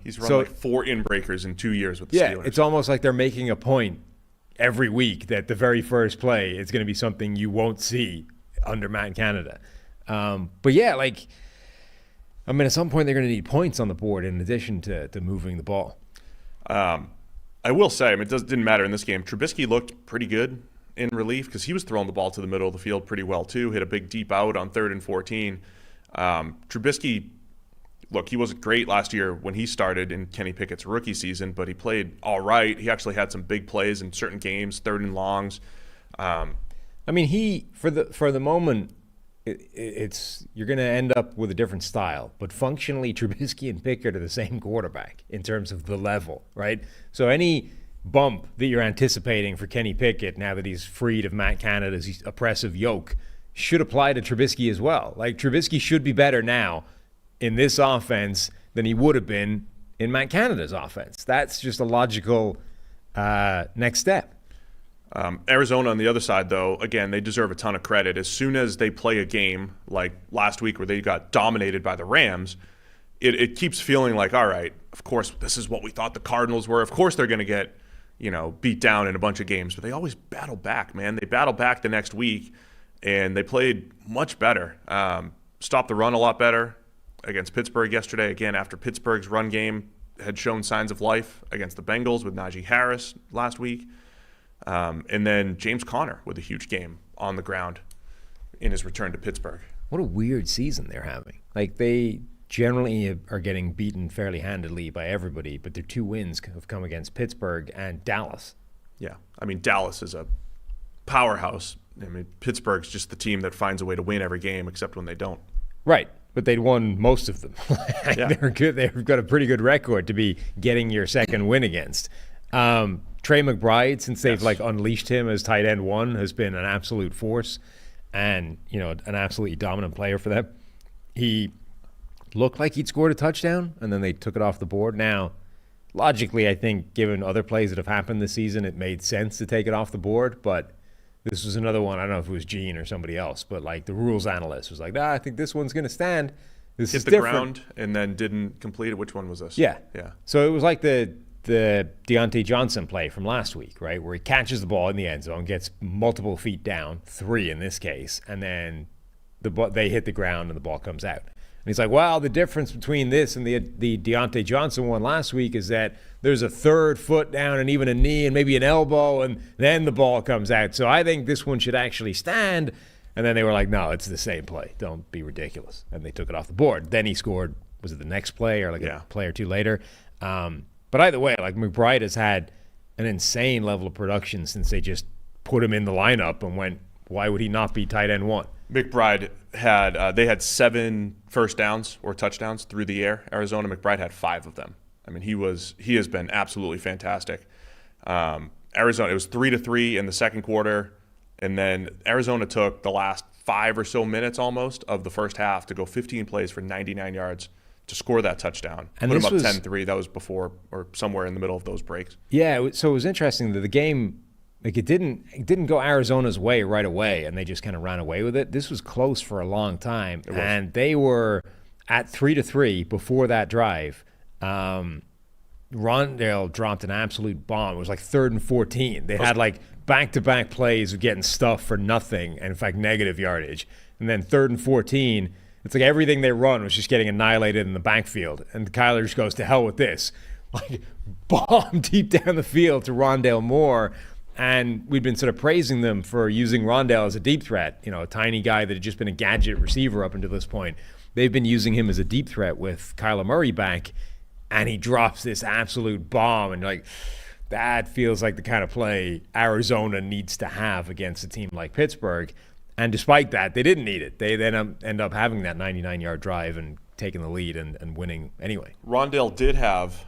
He's run like 4 in-breakers in 2 years with the Steelers.
Yeah, it's almost like they're making a point every week that the very first play is going to be something you won't see under Matt Canada. But yeah, at some point they're going to need points on the board in addition to moving the ball.
I will say, it didn't matter in this game. Trubisky looked pretty good in relief because he was throwing the ball to the middle of the field pretty well too. Hit a big deep out on 3rd and 14. Trubisky, look, he wasn't great last year when he started in Kenny Pickett's rookie season, but he played all right. He actually had some big plays in certain games, 3rd and longs.
I mean, he for the moment, it's you're going to end up with a different style, but functionally, Trubisky and Pickett are the same quarterback in terms of the level, right? So any bump that you're anticipating for Kenny Pickett now that he's freed of Matt Canada's oppressive yoke should apply to Trubisky as well. Like, Trubisky should be better now in this offense than he would have been in Matt Canada's offense. That's just a logical next step.
Arizona on the other side, though, again, they deserve a ton of credit. As soon as they play a game like last week where they got dominated by the Rams, it keeps feeling like, all right, of course, this is what we thought the Cardinals were. Of course they're going to get, beat down in a bunch of games, but they always battle back, man. They battle back the next week, and they played much better. Stopped the run a lot better against Pittsburgh yesterday. Again, after Pittsburgh's run game had shown signs of life against the Bengals with Najee Harris last week. And then James Conner with a huge game on the ground in his return to Pittsburgh.
What a weird season they're having. Like, they generally are getting beaten fairly handedly by everybody, but their 2 wins have come against Pittsburgh and Dallas.
Yeah. I mean, Dallas is a powerhouse. I mean, Pittsburgh's just the team that finds a way to win every game except when they don't.
Right. But they'd won most of them.
Yeah.
They're good. They've got a pretty good record to be getting your second win against. Trey McBride, since they've unleashed him as tight end 1, has been an absolute force and, an absolutely dominant player for them. He looked like he'd scored a touchdown, and then they took it off the board. Now, logically, I think, given other plays that have happened this season, it made sense to take it off the board, but this was another one. I don't know if it was Gene or somebody else, but the rules analyst was like, I think this one's going to stand. This is different.
Ground and then didn't complete it. Which one was this?
Yeah.
Yeah.
So it was like the Deontay Johnson play from last week, right, where he catches the ball in the end zone, gets multiple feet down, 3 in this case, and then they hit the ground and the ball comes out. And he's like, well, the difference between this and the Deontay Johnson one last week is that there's a 3rd foot down and even a knee and maybe an elbow, and then the ball comes out. So I think this one should actually stand. And then they were like, no, it's the same play. Don't be ridiculous. And they took it off the board. Then he scored, was it the next play or a play or 2 later? But either way, McBride has had an insane level of production since they just put him in the lineup and went, why would he not be tight end 1?
McBride had 7 first downs or touchdowns through the air. Arizona, McBride had 5 of them. I mean, he has been absolutely fantastic. Arizona, it was 3-3 in the second quarter, and then Arizona took the last 5 or so minutes almost of the first half to go 15 plays for 99 yards to score that touchdown.
And
put them up 10-3. That was before or somewhere in the middle of those breaks.
Yeah, so it was interesting that the game, it didn't go Arizona's way right away, and they just kind of ran away with it. This was close for a long time, and they were at 3-3 before that drive. Rondale dropped an absolute bomb. It was 3rd and 14. They had back-to-back plays of getting stuff for nothing, and in fact negative yardage. And then 3rd and 14, it's everything they run was just getting annihilated in the backfield. And Kyler just goes, to hell with this. Bomb deep down the field to Rondale Moore. And we'd been sort of praising them for using Rondale as a deep threat, a tiny guy that had just been a gadget receiver up until this point. They've been using him as a deep threat with Kyler Murray back, and he drops this absolute bomb. And that feels like the kind of play Arizona needs to have against a team like Pittsburgh. And despite that, they didn't need it. They then end up having that 99-yard drive and taking the lead and winning anyway.
Rondale did have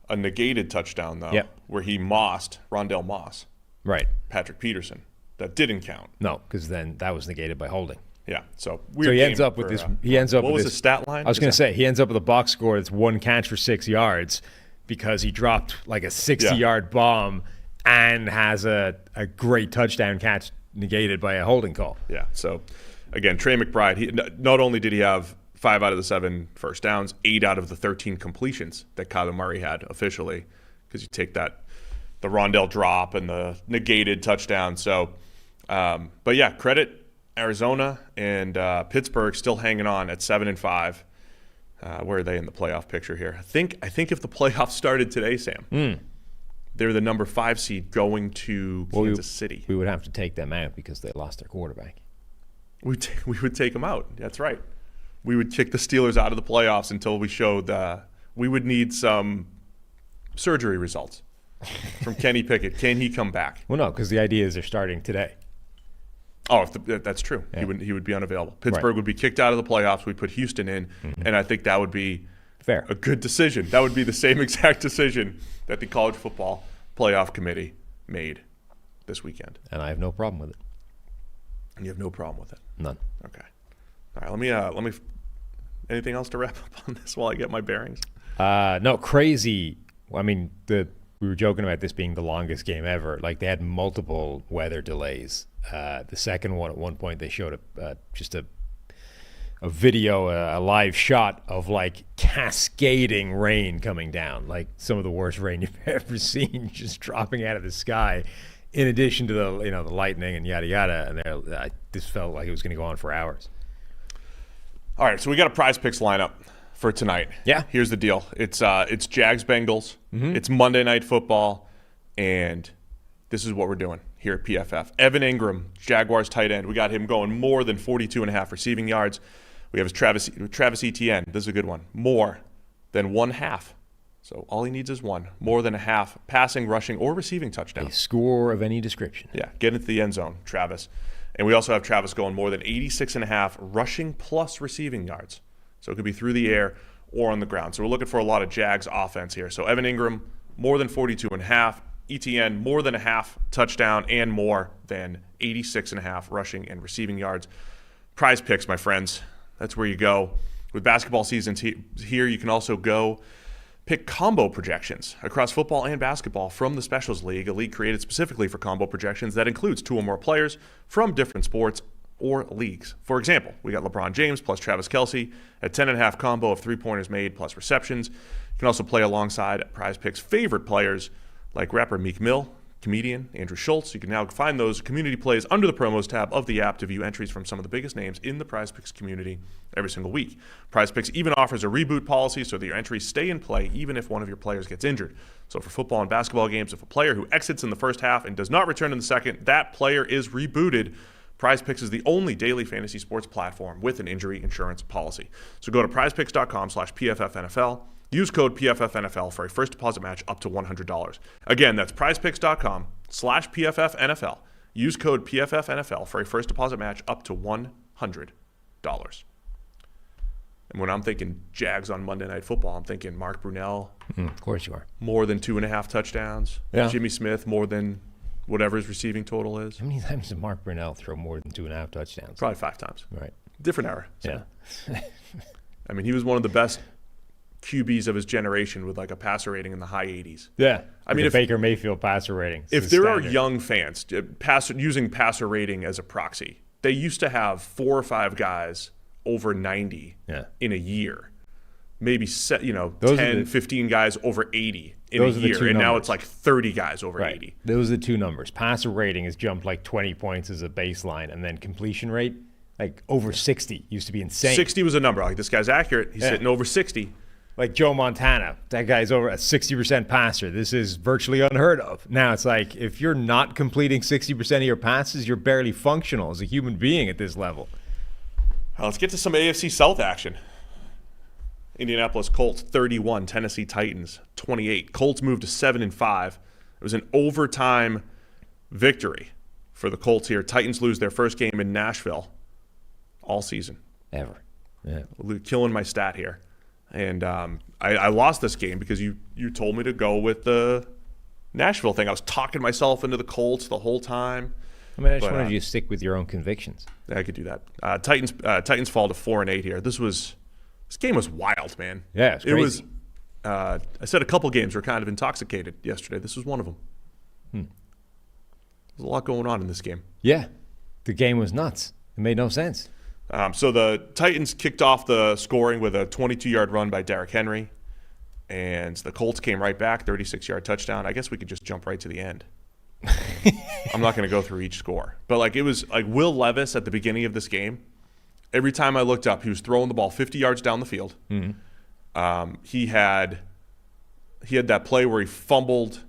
a negated touchdown, though, where he Rondale Moss.
Right.
Patrick Peterson. That didn't count.
No, because then that was negated by holding.
Yeah. So
he ends up with this. What
was the stat line?
I was going to say he ends up with a box score that's 1 catch for 6 yards because he dropped a 60-yard bomb and has a great touchdown catch negated by a holding call.
Yeah. So again, Trey McBride. Not only did he have 5 out of the 7 first downs, 8 out of the 13 completions that Kyler Murray had officially, because you take the Rondale drop and the negated touchdown. So, but yeah, credit Arizona and Pittsburgh still hanging on at 7-5. Where are they in the playoff picture here? I think if the playoffs started today, Sam, They're the number 5 seed going to Kansas City.
We would have to take them out because they lost their quarterback.
We would take them out. That's right. We would kick the Steelers out of the playoffs until we showed we would need some surgery results from Kenny Pickett. Can he come back?
Well, no, because the idea is they're starting today.
Oh, that's true. Yeah. He would be unavailable. Pittsburgh would be kicked out of the playoffs. We'd put Houston in, and I think that would be
fair.
A good decision. That would be the same exact decision that the College Football Playoff Committee made this weekend.
And I have no problem with it.
And you have no problem with it?
None.
Okay. All right. Let me. Anything else to wrap up on this while I get my bearings?
No, crazy. I mean, we were joking about this being the longest game ever. Like, they had multiple weather delays. The second one, at one point, they showed just a video, a live shot of like cascading rain coming down, like some of the worst rain you've ever seen, just dropping out of the sky. In addition to the the lightning and yada yada, and this felt like it was going to go on for hours.
All right, so we got a Prize Picks lineup for tonight.
Yeah. Here's
the deal. It's Jags Bengals. Mm-hmm. It's Monday Night Football, and this is what we're doing here at PFF. Evan Ingram, Jaguars tight end. We got him going more than 42.5 receiving yards. We have Travis Etienne. This is a good one. More than 1/2. So all he needs is one. More than a half passing, rushing, or receiving touchdown.
A score of any description.
Yeah, get into the end zone, Travis. And we also have Travis going more than 86.5 rushing plus receiving yards. So it could be through the air or on the ground. So we're looking for a lot of Jags offense here. So Evan Ingram, more than 42.5. ETN, more than a half touchdown and more than 86.5 rushing and receiving yards. Prize Picks, my friends. That's where you go. With basketball seasons here, you can also go pick combo projections across football and basketball from the Specials League, a league created specifically for combo projections that includes 2 or more players from different sports or leagues. For example, we got LeBron James plus Travis Kelce at 10.5 combo of 3-pointers made plus receptions. You can also play alongside Prize Picks' favorite players like rapper Meek Mill, comedian Andrew Schultz. You can now find those community plays under the promos tab of the app to view entries from some of the biggest names in the Prize Picks community every single week. Prize Picks even offers a reboot policy so that your entries stay in play even if one of your players gets injured. So for football and basketball games, if a player who exits in the first half and does not return in the second, that player is rebooted. Prize Picks is the only daily fantasy sports platform with an injury insurance policy. So go to prizepicks.com/PFFNFL. Use code PFFNFL for a first deposit match up to $100. Again, that's prizepicks.com/PFFNFL. Use code PFFNFL for a first deposit match up to $100. And when I'm thinking Jags on Monday Night Football, I'm thinking Mark Brunell.
Of course you are.
More than 2.5 touchdowns.
Yeah.
Jimmy Smith, more than whatever his receiving total is.
How many times did Mark Brunell throw more than 2.5 touchdowns?
Probably 5 times.
Right.
Different era. So.
Yeah.
I mean, he was one of the best QBs of his generation with like a passer rating in the high 80s.
Yeah.
I mean, if
Baker Mayfield passer rating.
If there are young fans using passer rating as a proxy, they used to have 4 or 5 guys over 90 in a year. Maybe 10, 15 guys over 80 in a year. And now it's like 30 guys over 80.
Those are the two numbers. Passer rating has jumped like 20 points as a baseline, and then completion rate, like over 60 used to be insane.
60 was a number. Like, this guy's accurate. He's hitting over 60.
Like Joe Montana, that guy's over a 60% passer. This is virtually unheard of. Now it's like, if you're not completing 60% of your passes, you're barely functional as a human being at this level.
Let's get to some AFC South action. Indianapolis Colts 31, Tennessee Titans 28. Colts moved to 7-5. It was an overtime victory for the Colts here. Titans lose their first game in Nashville all season.
Ever. Yeah.
Killing my stat here. And I lost this game because you told me to go with the Nashville thing. I was talking myself into the Colts the whole time.
I mean, I just wanted you to stick with your own convictions.
I could do that. Titans fall to 4-8 here. This game was wild, man.
Yeah, it's crazy.
I said a couple games were kind of intoxicated yesterday. This was one of them. There's a lot going on in this game.
Yeah, the game was nuts. It made no sense.
So the Titans kicked off the scoring with a 22-yard run by Derrick Henry, and the Colts came right back, 36-yard touchdown. I guess we could just jump right to the end. I'm not going to go through each score. But like, it was like Will Levis at the beginning of this game. Every time I looked up, he was throwing the ball 50 yards down the field. Mm-hmm. He had that play where he fumbled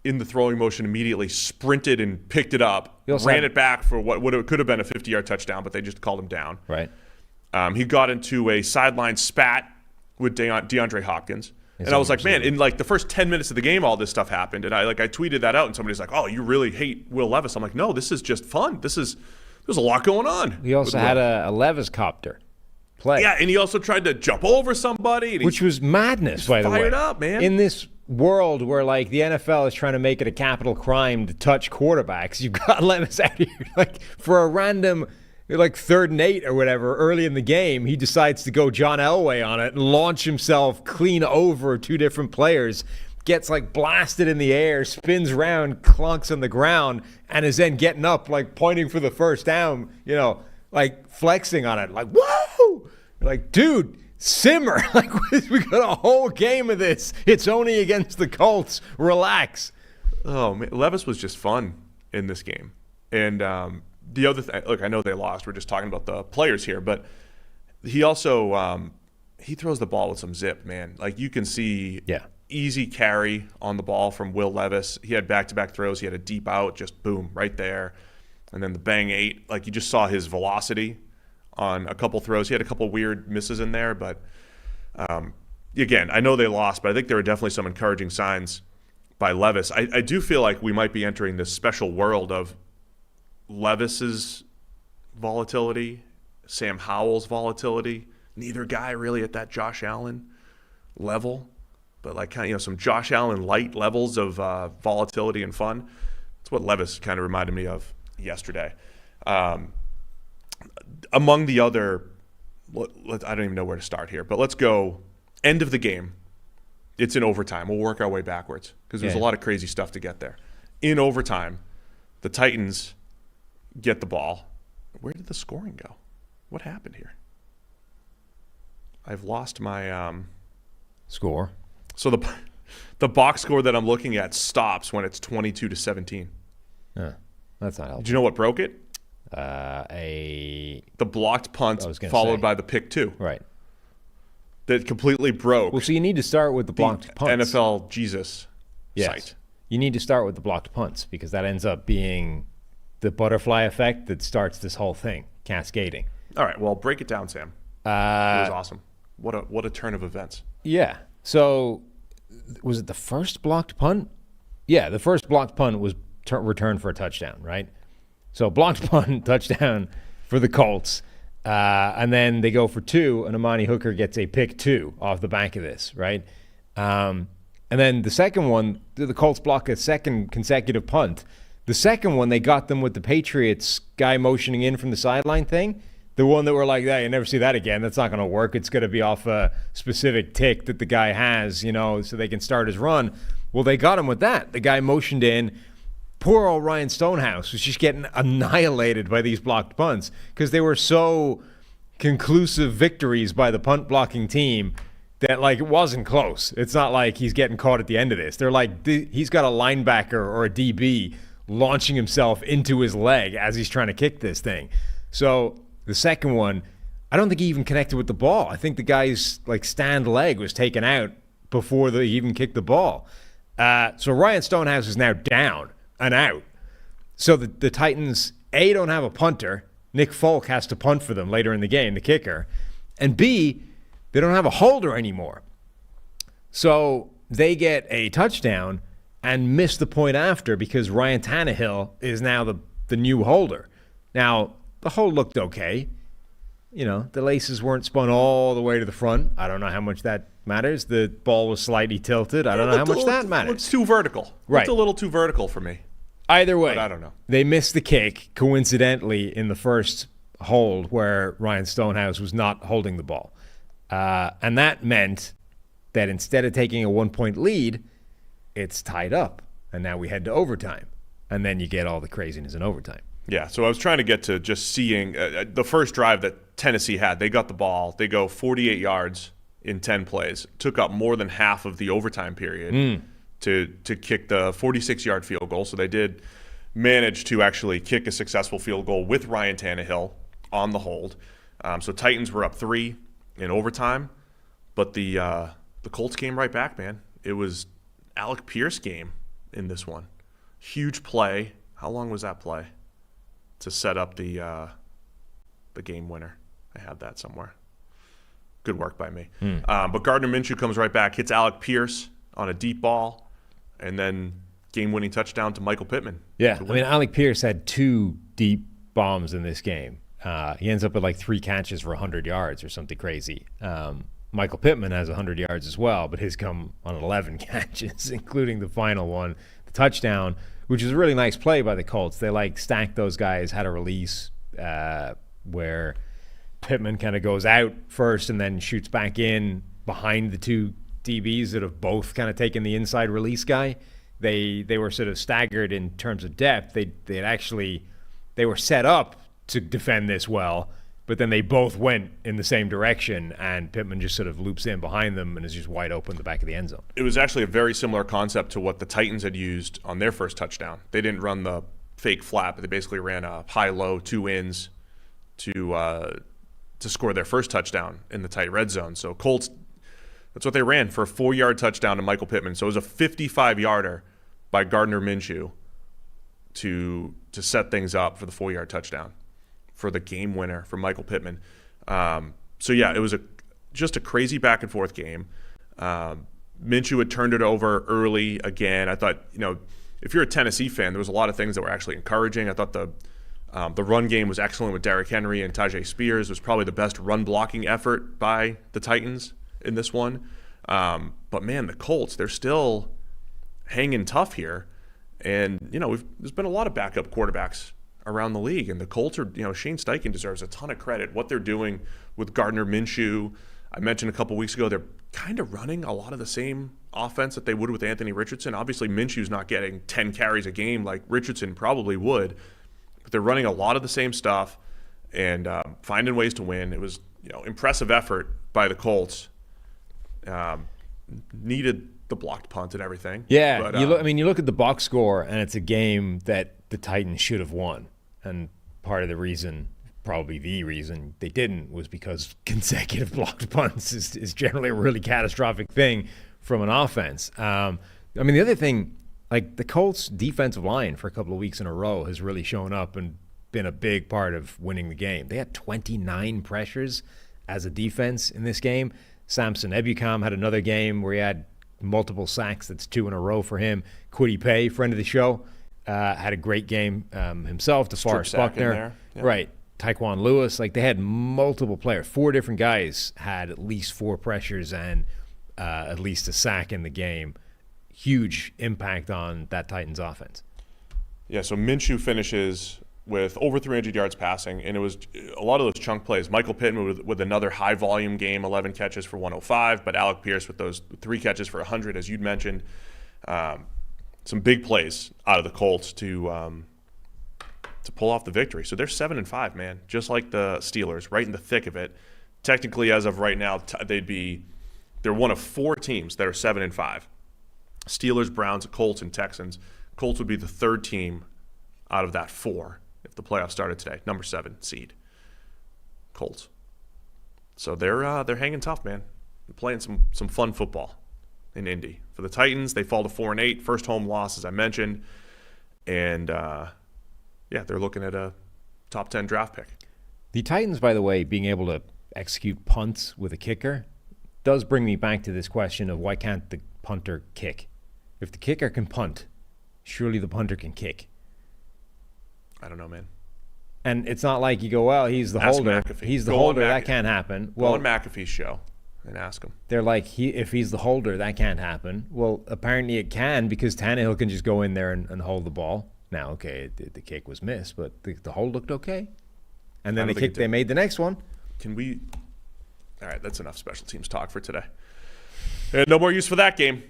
in the throwing motion immediately sprinted and picked it up, ran it back for what could have been a 50-yard touchdown, but they just called him down.
Right.
He got into a sideline spat with DeAndre Hopkins. And I was like, man, in like the first 10 minutes of the game, all this stuff happened. And I tweeted that out, and somebody's like, oh, you really hate Will Levis. I'm like, no, this is just fun. There's a lot going on.
He also had a Levis copter play.
Yeah, and he also tried to jump over somebody. And
which was madness, by the way.
Fired up, man.
In this world where, like, the NFL is trying to make it a capital crime to touch quarterbacks, you've got Levis out here, like, for a random, like, 3rd and 8 or whatever, early in the game, he decides to go John Elway on it and launch himself clean over 2 different players, gets, like, blasted in the air, spins around, clunks on the ground, and is then getting up, like, pointing for the first down, you know, like, flexing on it, like, whoa! Like, dude, simmer. Like, we got a whole game of this. It's only against the Colts. Relax.
Oh, man. Levis was just fun in this game. And the other thing, look, I know they lost. We're just talking about the players here, but he also he throws the ball with some zip, man. Like, you can see easy carry on the ball from Will Levis. He had back-to-back throws. He had a deep out, just boom, right there. And then the bang 8. Like, you just saw his velocity on a couple throws. He had a couple weird misses in there, but again, I know they lost, but I think there were definitely some encouraging signs by Levis. I do feel like we might be entering this special world of Levis's volatility, Sam Howell's volatility. Neither guy really at that Josh Allen level, but like kind of some Josh Allen light levels of volatility and fun. That's what Levis kind of reminded me of yesterday. Among the other, I don't even know where to start here, but let's go end of the game. It's in overtime. We'll work our way backwards because there's a lot of crazy stuff to get there. In overtime, the Titans get the ball. Where did the scoring go? What happened here? I've lost my
score.
So the box score that I'm looking at stops when it's 22-17.
That's not helpful.
Did you know what broke it?
The
blocked punt followed by the pick 2.
Right.
That completely broke.
Well, so you need to start with the blocked punts.
NFL Jesus site.
You need to start with the blocked punts because that ends up being the butterfly effect that starts this whole thing, cascading.
All right, well, break it down, Sam. It was awesome. What a turn of events.
Yeah. So was it the first blocked punt? Yeah, the first blocked punt was returned for a touchdown, right? So blocked punt, touchdown for the Colts. And then they go for 2, and Amani Hooker gets a pick 2 off the back of this, right? And then the second one, the Colts block a second consecutive punt. The second one, they got them with the Patriots guy motioning in from the sideline thing. The one that we're like, hey, you never see that again. That's not going to work. It's going to be off a specific tick that the guy has, you know, so they can start his run. Well, they got him with that. The guy motioned in. Poor old Ryan Stonehouse was just getting annihilated by these blocked punts because they were so conclusive victories by the punt blocking team that, like, it wasn't close. It's not like he's getting caught at the end of this. They're like, he's got a linebacker or a DB launching himself into his leg as he's trying to kick this thing. So the second one, I don't think he even connected with the ball. I think the guy's, like, stand leg was taken out before they even kicked the ball. So Ryan Stonehouse is now down and out. So the Titans, A, don't have a punter. Nick Folk has to punt for them later in the game, the kicker. And B, they don't have a holder anymore. So they get a touchdown and miss the point after because Ryan Tannehill is now the new holder. Now, the hold looked okay. You know, the laces weren't spun all the way to the front. I don't know how much that matters. The ball was slightly tilted. I don't know how much that matters.
It's too vertical.
Right.
It's a little too vertical for me.
Either way,
but I don't know.
They missed the kick, coincidentally, in the first hold where Ryan Stonehouse was not holding the ball. And that meant that instead of taking a 1-point lead, it's tied up. And now we head to overtime. And then you get all the craziness in overtime.
Yeah, so I was trying to get to just seeing the first drive that Tennessee had. They got the ball. They go 48 yards in 10 plays. Took up more than half of the overtime period to kick the 46-yard field goal. So they did manage to actually kick a successful field goal with Ryan Tannehill on the hold. So Titans were up 3 in overtime. But the Colts came right back, man. It was Alec Pierce game in this one. Huge play. How long was that play to set up the game winner? I had that somewhere. Good work by me. But Gardner Minshew comes right back, hits Alec Pierce on a deep ball, and then game-winning touchdown to Michael Pittman.
Yeah, I mean, Alec Pierce had 2 deep bombs in this game. He ends up with like 3 catches for 100 yards or something crazy. Michael Pittman has 100 yards as well, but his come on 11 catches, including the final one, the touchdown, which is a really nice play by the Colts. They like stacked those guys, had a release where Pittman kind of goes out first and then shoots back in behind the 2 DBs that have both kind of taken the inside release guy. They were sort of staggered in terms of depth. They were set up to defend this well, but then they both went in the same direction, and Pittman just sort of loops in behind them and is just wide open at the back of the end zone.
It was actually a very similar concept to what the Titans had used on their first touchdown. They didn't run the fake flap, but they basically ran a high-low 2 ins to score their first touchdown in the tight red zone. So Colts, that's what they ran for a 4-yard touchdown to Michael Pittman. So it was a 55-yarder by Gardner Minshew to set things up for the 4-yard touchdown for the game winner for Michael Pittman. So yeah, it was just a crazy back and forth game. Minshew had turned it over early again. I thought, if you're a Tennessee fan, there was a lot of things that were actually encouraging. I thought the run game was excellent with Derrick Henry and Tajay Spears. It was probably the best run blocking effort by the Titans in this one. But man, the Colts, they're still hanging tough here. And, there's been a lot of backup quarterbacks around the league. And the Colts are, Shane Steichen deserves a ton of credit. What they're doing with Gardner Minshew, I mentioned a couple weeks ago, they're kind of running a lot of the same offense that they would with Anthony Richardson. Obviously, Minshew's not getting 10 carries a game like Richardson probably would. But they're running a lot of the same stuff and finding ways to win. It was, impressive effort by the Colts. Needed the blocked punt and everything.
Yeah,
but,
you look at the box score, and it's a game that the Titans should have won. And part of the reason, probably the reason they didn't, was because consecutive blocked punts is generally a really catastrophic thing from an offense. The other thing, like the Colts' defensive line for a couple of weeks in a row has really shown up and been a big part of winning the game. They had 29 pressures as a defense in this game. Samson Ebukam had another game where he had multiple sacks. That's 2 in a row for him. Kwity Paye, friend of the show, had a great game himself. DeForest Buckner.
Yeah.
Right. Tyquan Lewis. Like, they had multiple players. 4 different guys had at least 4 pressures and at least a sack in the game. Huge impact on that Titans offense.
Yeah, so Minshew finishes with over 300 yards passing, and it was a lot of those chunk plays. Michael Pittman with another high-volume game, 11 catches for 105, but Alec Pierce with those 3 catches for 100, as you'd mentioned. Some big plays out of the Colts to pull off the victory. So they're 7-5, man, just like the Steelers, right in the thick of it. Technically, as of right now, they're one of 4 teams that are 7-5. Steelers, Browns, Colts, and Texans. Colts would be the 3rd team out of that 4 if the playoffs started today. Number 7 seed. Colts. So they're hanging tough, man. They're playing some fun football in Indy. For the Titans, they fall to 4-8. First home loss, as I mentioned. And, they're looking at a top 10 draft pick.
The Titans, by the way, being able to execute punts with a kicker does bring me back to this question of why can't the punter kick? If the kicker can punt, surely the punter can kick.
I don't know, man.
And it's not like you go, well, he's the
Ask
holder.
McAfee.
He's the
Go
holder.
on
That can't happen.
Go on McAfee's show and ask him.
They're like, if he's the holder, that can't happen. Well, apparently it can, because Tannehill can just go in there and hold the ball. Now, okay, the kick was missed, but the hold looked okay. And then they made the next one.
Can we? All right, that's enough special teams talk for today. No more use for that game.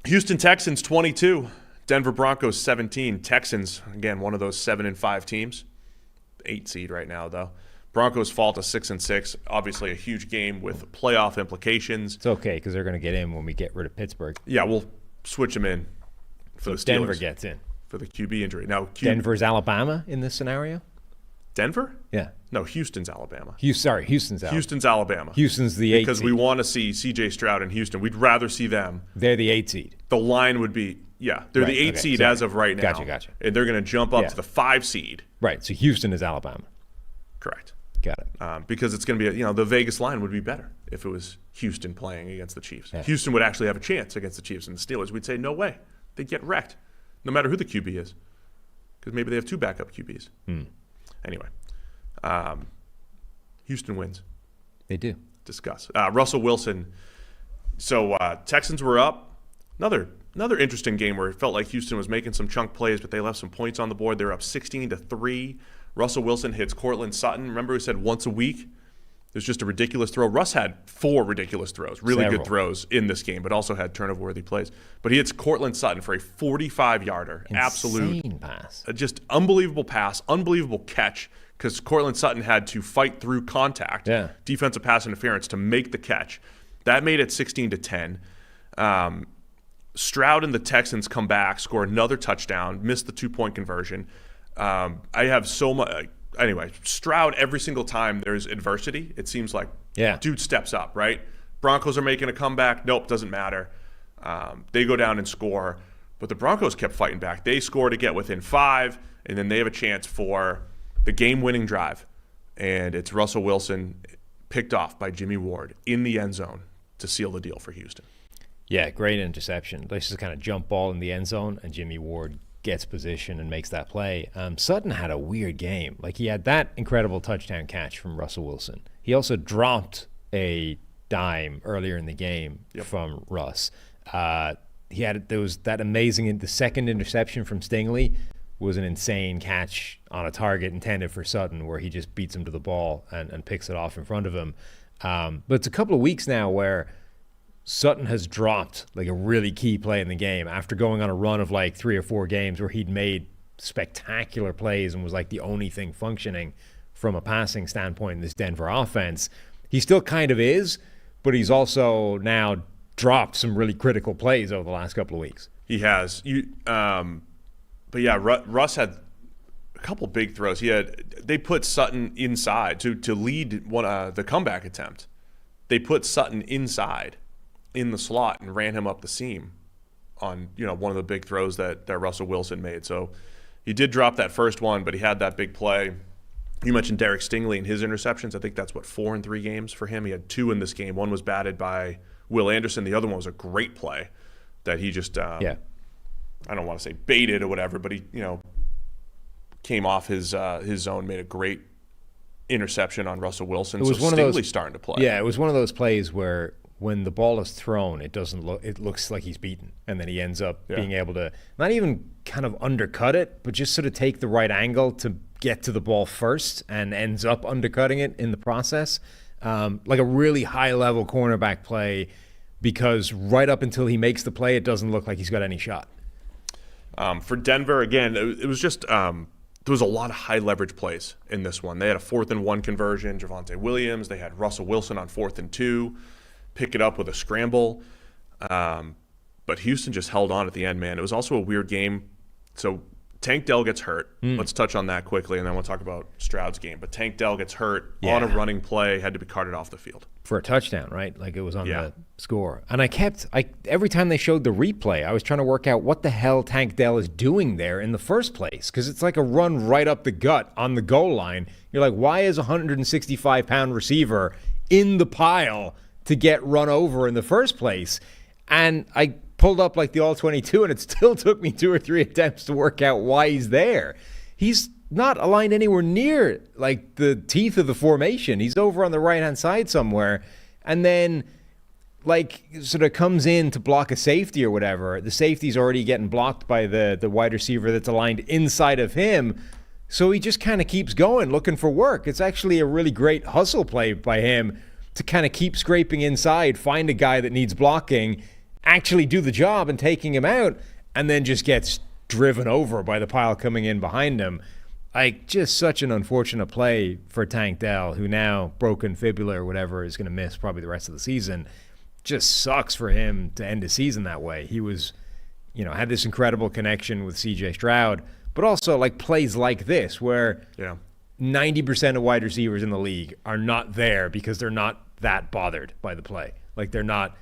Houston Texans 22, Denver Broncos 17. Texans, again, one of those 7-5 teams. 8 seed right now, though. Broncos fall to 6-6. Obviously, a huge game with playoff implications.
It's okay, because they're going to get in when we get rid of Pittsburgh.
Yeah, we'll switch them in for the Steelers.
Denver gets in.
For the QB injury. Now,
Denver's Alabama in this scenario?
Denver?
Yeah.
No, Houston's Alabama.
Houston's out.
Houston's Alabama.
Houston's the 8
because
seed.
we want to see C.J. Stroud in Houston. We'd rather see them.
They're the 8 seed.
The line would be, they're
Right,
the 8
okay,
seed
sorry.
as of right now.
Gotcha.
And they're going to jump up to the 5 seed.
Right, so Houston is Alabama.
Correct.
Got it.
Because it's going to be, the Vegas line would be better if it was Houston playing against the Chiefs.
Yeah.
Houston would actually have a chance against the Chiefs, and the Steelers, we'd say, no way. They'd get wrecked, no matter who the QB is. Because maybe they have 2 backup QBs. Anyway, Houston wins.
They do.
Discuss. Russell Wilson. So Texans were up. Another interesting game where it felt like Houston was making some chunk plays, but they left some points on the board. They were up 16-3. Russell Wilson hits Cortland Sutton. Remember we said once a week? There's just a ridiculous throw. Russ had 4 ridiculous throws, really good throws in this game, but also had turnover-worthy plays. But he hits Cortland Sutton for a 45-yarder.
Insane pass.
Just unbelievable pass, unbelievable catch, because Cortland Sutton had to fight through contact, defensive pass interference to make the catch. That made it 16-10. Stroud and the Texans come back, score another touchdown, miss the 2-point conversion. I have so much. Anyway, Stroud, every single time there's adversity, it seems like dude steps up, right? Broncos are making a comeback. Nope, doesn't matter. They go down and score. But the Broncos kept fighting back. They score to get within 5, and then they have a chance for the game-winning drive. And it's Russell Wilson picked off by Jimmy Ward in the end zone to seal the deal for Houston.
Yeah, great interception. They just kind of jump ball in the end zone, and Jimmy Ward gets position and makes that play. Sutton had a weird game. Like, he had that incredible touchdown catch from Russell Wilson. He also dropped a dime earlier in the game from Russ. There was that amazing, the second interception from Stingley was an insane catch on a target intended for Sutton, where he just beats him to the ball and picks it off in front of him. But it's a couple of weeks now where Sutton has dropped like a really key play in the game after going on a run of like 3 or 4 games where he'd made spectacular plays and was like the only thing functioning from a passing standpoint in this Denver offense. He still kind of is, but he's also now dropped some really critical plays over the last couple of weeks.
He has. But yeah, Russ had a couple big throws. They put Sutton inside to lead the comeback attempt. They put Sutton inside in the slot and ran him up the seam on one of the big throws that Russell Wilson made. So he did drop that first one, but he had that big play. You mentioned Derek Stingley and his interceptions. I think that's 4 in 3 games for him. He had 2 in this game. One was batted by Will Anderson. The other one was a great play that he just I don't want to say baited or whatever, but he came off his zone, made a great interception on Russell Wilson.
It was one
Stingley's
of those,
starting to play.
Yeah, it was one of those plays where when the ball is thrown, it looks like he's beaten, and then he ends up being able to not even kind of undercut it, but just sort of take the right angle to get to the ball first, and ends up undercutting it in the process. Like a really high-level cornerback play, because right up until he makes the play, it doesn't look like he's got any shot.
For Denver, again, it was just there was a lot of high-leverage plays in this one. They had a 4th and 1 conversion, Javonte Williams. They had Russell Wilson on 4th and 2, pick it up with a scramble. But Houston just held on at the end, man. It was also a weird game. So Tank Dell gets hurt. Let's touch on that quickly, and then we'll talk about Stroud's game. But Tank Dell gets hurt on a running play, had to be carted off the field.
For a touchdown, right? Like it was on the score. And every time they showed the replay, I was trying to work out what the hell Tank Dell is doing there in the first place, because it's like a run right up the gut on the goal line. You're like, why is a 165-pound receiver in the pile to get run over in the first place? And I pulled up like the all-22, and it still took me 2 or 3 attempts to work out why he's there. He's not aligned anywhere near like the teeth of the formation. He's over on the right-hand side somewhere, and then like sort of comes in to block a safety or whatever. The safety's already getting blocked by the wide receiver that's aligned inside of him. So he just kind of keeps going, looking for work. It's actually a really great hustle play by him to kind of keep scraping inside, find a guy that needs blocking, actually do the job and taking him out, and then just gets driven over by the pile coming in behind him. Like, just such an unfortunate play for Tank Dell, who now, broken fibula or whatever, is going to miss probably the rest of the season. Just sucks for him to end the season that way. He was, had this incredible connection with C.J. Stroud, but also like plays like this where 90% of wide receivers in the league are not there because they're not that bothered by the play. Like they're not,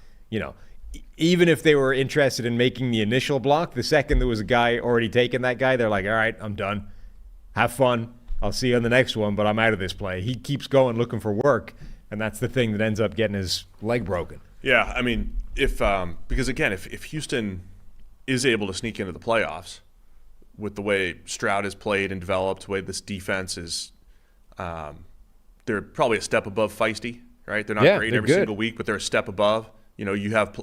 even if they were interested in making the initial block, the second there was a guy already taking that guy, they're like, all right, I'm done. Have fun. I'll see you on the next one, but I'm out of this play. He keeps going looking for work, and that's the thing that ends up getting his leg broken.
Yeah, I mean, because again, if Houston is able to sneak into the playoffs with the way Stroud has played and developed, the way this defense is, they're probably a step above feisty, right? They're not great every single week, but they're a step above. You have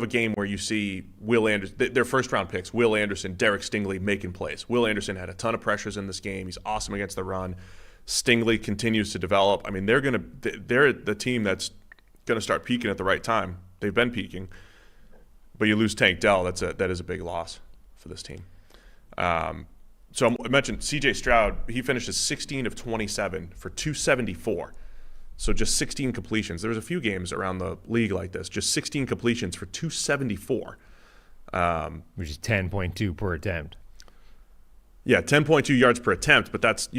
a game where you see Will Anderson, their first-round picks, Will Anderson, Derek Stingley making plays. Will Anderson had a ton of pressures in this game. He's awesome against the run. Stingley continues to develop. I mean, they're the team that's going to start peaking at the right time. They've been peaking, but you lose Tank Dell. That is a big loss for this team. So I mentioned C.J. Stroud. He finishes 16 of 27 for 274. So just 16 completions. There was a few games around the league like this. Just 16 completions for 274.
Which is 10.2 per attempt.
Yeah, 10.2 yards per attempt, but that's,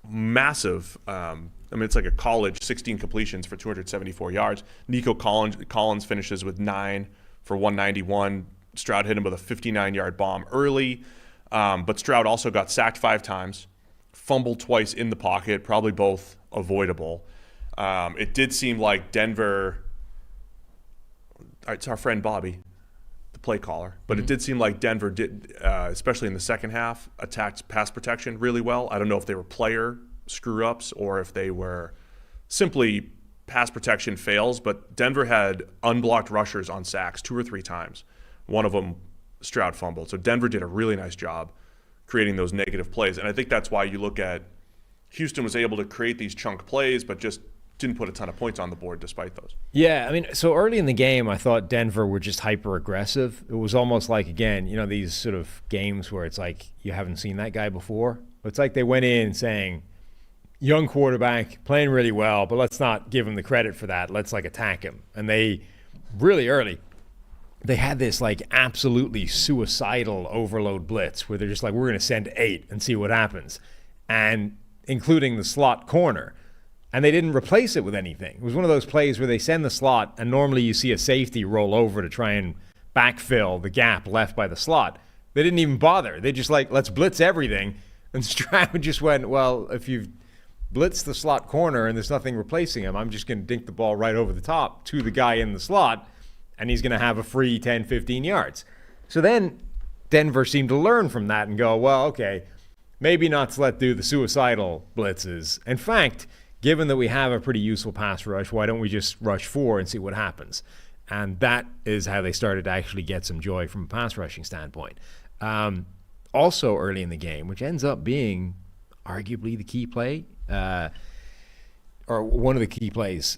massive. I mean, it's like a college, 16 completions for 274 yards. Nico Collins finishes with 9 for 191. Stroud hit him with a 59-yard bomb early. But Stroud also got sacked 5 times, fumbled twice in the pocket, probably both avoidable. It did seem like Denver, it's our friend Bobby, the play caller, but it did seem like Denver did, especially in the second half, attacked pass protection really well. I don't know if they were player screw-ups or if they were simply pass protection fails, but Denver had unblocked rushers on sacks 2 or 3 times. One of them, Stroud fumbled. So Denver did a really nice job creating those negative plays. And I think that's why you look at Houston was able to create these chunk plays, but just didn't put a ton of points on the board despite those.
Yeah, I mean, so early in the game, I thought Denver were just hyper-aggressive. It was almost like, again, these sort of games where it's like you haven't seen that guy before. It's like they went in saying, young quarterback, playing really well, but let's not give him the credit for that. Let's, attack him. And they, really early, they had this, absolutely suicidal overload blitz where they're just like, we're going to send 8 and see what happens. And including the slot corner. And they didn't replace it with anything. It was one of those plays where they send the slot, and normally you see a safety roll over to try and backfill the gap left by the slot. They didn't even bother. They just let's blitz everything. And Stroud just went, well, if you've blitzed the slot corner and there's nothing replacing him, I'm just going to dink the ball right over the top to the guy in the slot, and he's going to have a free 10, 15 yards. So then Denver seemed to learn from that and go, well, okay, maybe not to let do the suicidal blitzes. In fact, given that we have a pretty useful pass rush, why don't we just rush 4 and see what happens? And that is how they started to actually get some joy from a pass rushing standpoint. Also early in the game, which ends up being arguably the key play, or one of the key plays,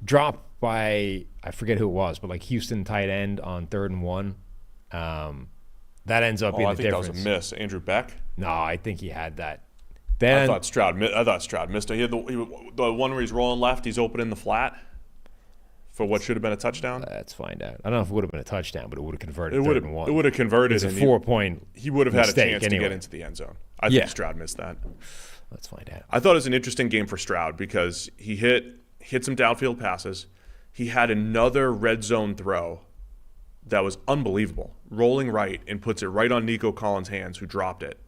dropped by, I forget who it was, but Houston tight end on 3rd and 1. That ends up being the difference.
I think that was a miss. Andrew Beck?
No, I think he had that.
I thought Stroud missed it. He had the one where he's rolling left, he's open in the flat for what should have been a touchdown.
Let's find out. I don't know if it would have been a touchdown, but it would have converted.
It would have converted.
It was a 4-point.
He would have had a chance to get into the end zone. I think Stroud missed that.
Let's find out.
I thought it was an interesting game for Stroud because he hit some downfield passes. He had another red zone throw that was unbelievable, rolling right and puts it right on Nico Collins' hands, who dropped it.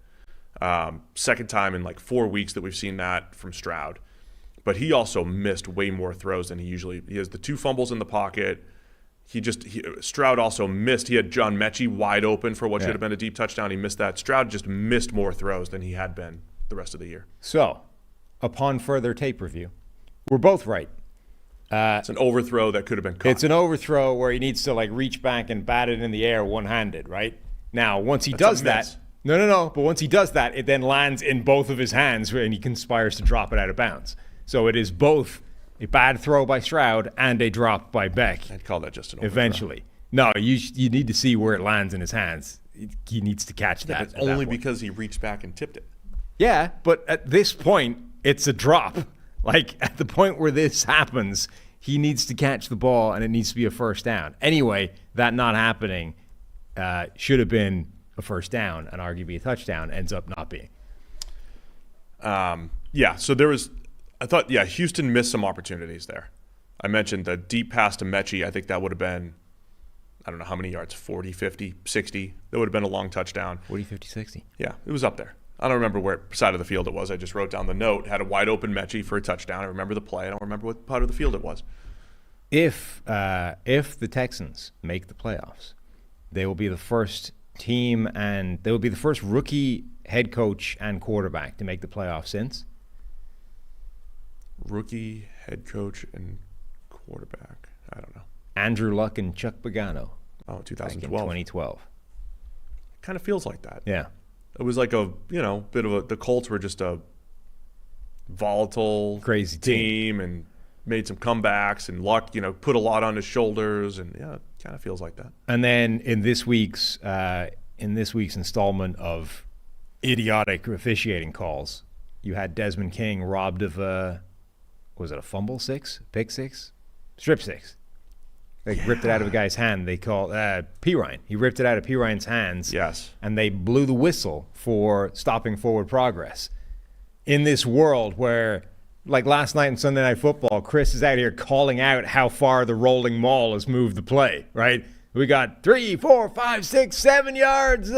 Second time in 4 weeks that we've seen that from Stroud. But he also missed way more throws than he usually. He has the 2 fumbles in the pocket. Stroud also missed. He had John Mechie wide open for what should have been a deep touchdown. He missed that. Stroud just missed more throws than he had been the rest of the year.
So, upon further tape review, we're both right.
It's an overthrow that could have been caught.
It's an overthrow where he needs to reach back and bat it in the air one-handed, right? Now, once he does that, no. But once he does that, it then lands in both of his hands, and he conspires to drop it out of bounds. So it is both a bad throw by Stroud and a drop by Beck.
I'd call that just an overthrow.
Eventually. No, you need to see where it lands in his hands. He needs to catch that.
But only because he reached back and tipped it.
Yeah, but at this point, it's a drop. At the point where this happens, he needs to catch the ball, and it needs to be a first down. Anyway, that not happening should have been a first down and arguably a touchdown, ends up not being.
So Houston missed some opportunities there. I mentioned the deep pass to Mechie. I think that would have been, I don't know how many yards, 40, 50, 60. That would have been a long touchdown.
40, 50, 60.
Yeah, it was up there. I don't remember where side of the field it was. I just wrote down the note, had a wide open Mechie for a touchdown. I remember the play. I don't remember what part of the field it was.
If the Texans make the playoffs, they will be the first team and they will be the first rookie head coach and quarterback to make the playoffs since.
Rookie head coach and quarterback. I don't know.
Andrew Luck and Chuck Pagano.
Oh, 2012.
Back in 2012.
Kind of feels like that.
Yeah.
It was like the Colts were just a volatile,
crazy
team and made some comebacks, and Luck, put a lot on his shoulders, and it kind of feels like that.
And then in this week's installment of idiotic officiating calls, you had Desmond King robbed of was it a fumble six, pick six, strip six? Ripped it out of a guy's hand. They called P. Ryan. He ripped it out of P. Ryan's hands.
Yes.
And they blew the whistle for stopping forward progress. In this world where, like last night in Sunday Night Football, Chris is out here calling out how far the rolling maul has moved the play, right? We got 3, 4, 5, 6, 7 yards.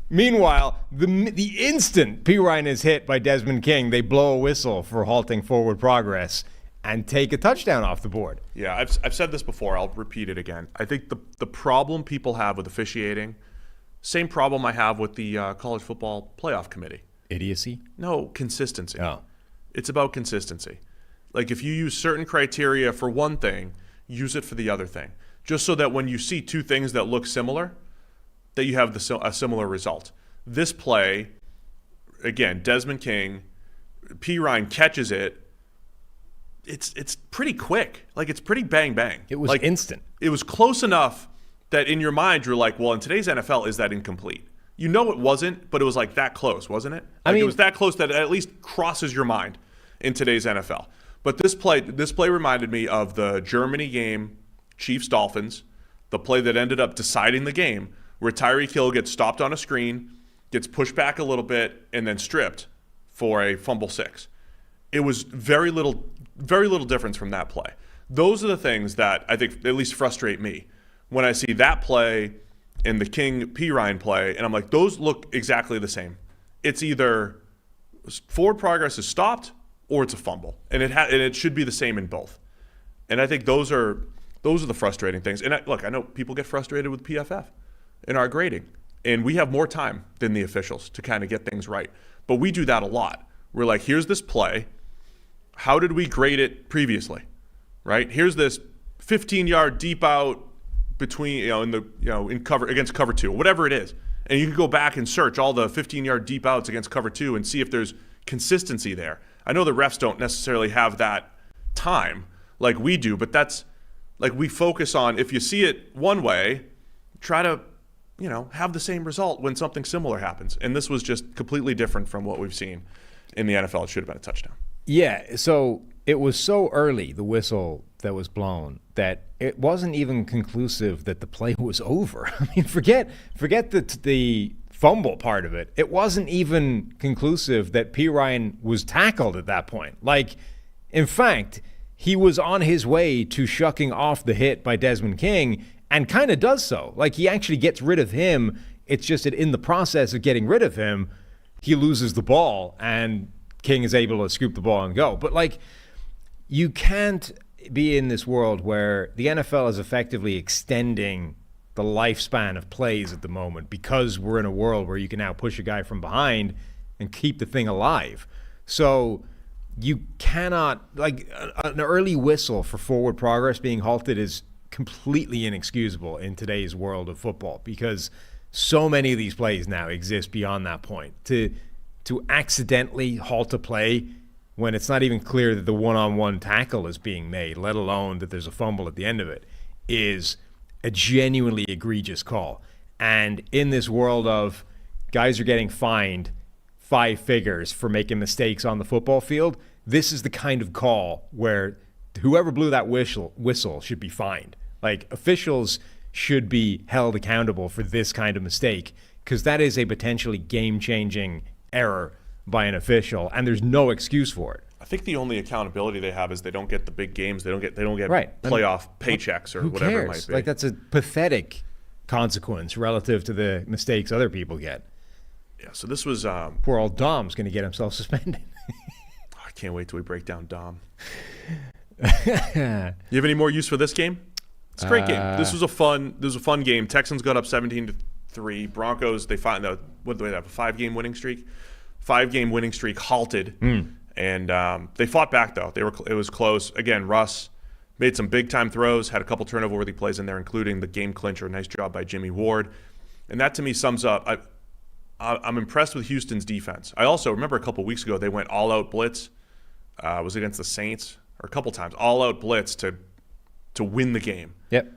Meanwhile, the instant P. Ryan is hit by Desmond King, they blow a whistle for halting forward progress and take a touchdown off the board.
Yeah, I've said this before. I'll repeat it again. I think the problem people have with officiating, same problem I have with the college football playoff committee.
Idiocy?
No, consistency.
Oh.
It's about consistency. Like if you use certain criteria for one thing, use it for the other thing. Just so that when you see two things that look similar, that you have a similar result. This play, again, Desmond King, P. Ryan catches it. It's pretty quick. Like it's pretty bang bang.
It was instant.
It was close enough that in your mind you're like, well, in today's NFL, is that incomplete? You know it wasn't, but it was like that close, wasn't it? It was that close that it at least crosses your mind in today's NFL. But this play reminded me of the Germany game, Chiefs-Dolphins, the play that ended up deciding the game, where Tyreek Hill gets stopped on a screen, gets pushed back a little bit, and then stripped for a fumble six. It was very little difference from that play. Those are the things that I think at least frustrate me when I see that play and the King P. Ryan play, and I'm like, those look exactly the same. It's either forward progress is stopped or it's a fumble, and it should be the same in both. And I think those are the frustrating things. And I know people get frustrated with PFF in our grading, and we have more time than the officials to kind of get things right. But we do that a lot. We're like, here's this play. How did we grade it previously? Right? Here's this 15-yard deep out between in cover against cover two, whatever it is. And you can go back and search all the 15-yard deep outs against cover two and see if there's consistency there. I know the refs don't necessarily have that time like we do, but that's like we focus on, if you see it one way, try to have the same result when something similar happens. And this was just completely different from what we've seen in the NFL. It should have been a touchdown.
Yeah, so it was so early, the whistle that was blown, that it wasn't even conclusive that the play was over. I mean, forget the fumble part of it. It wasn't even conclusive that P. Ryan was tackled at that point. Like, in fact, he was on his way to shucking off the hit by Desmond King and kind of does so. Like, he actually gets rid of him. It's just that in the process of getting rid of him, he loses the ball and King is able to scoop the ball and go. But, like, you can't be in this world where the NFL is effectively extending the lifespan of plays at the moment because we're in a world where you can now push a guy from behind and keep the thing alive. So you cannot, like, an early whistle for forward progress being halted is completely inexcusable in today's world of football because so many of these plays now exist beyond that point. To accidentally halt a play when it's not even clear that the one-on-one tackle is being made, let alone that there's a fumble at the end of it, is a genuinely egregious call. And in this world of guys are getting fined 5 figures for making mistakes on the football field, this is the kind of call where whoever blew that whistle should be fined. Like, officials should be held accountable for this kind of mistake because that is a potentially game-changing error by an official, and there's no excuse for it.
I think the only accountability they have is they don't get the big games. They don't get
Right.
playoff paychecks or
Who
whatever
cares?
it might be.
Like, that's a pathetic consequence relative to the mistakes other people get.
Yeah, so this was
Poor old Dom's going to get himself suspended.
I can't wait till we break down Dom. You have any more use for this game? It's a great game. This was a fun game. Texans got up 17-3. Broncos, they find out what do they have? A 5-game winning streak. 5-game winning streak halted, and they fought back though. It was close. Again, Russ made some big time throws, had a couple turnover-worthy plays in there, including the game clincher. Nice job by Jimmy Ward, and that to me sums up. I'm impressed with Houston's defense. I also remember a couple weeks ago they went all-out blitz. Was against the Saints, or a couple times all-out blitz to win the game.
Yep.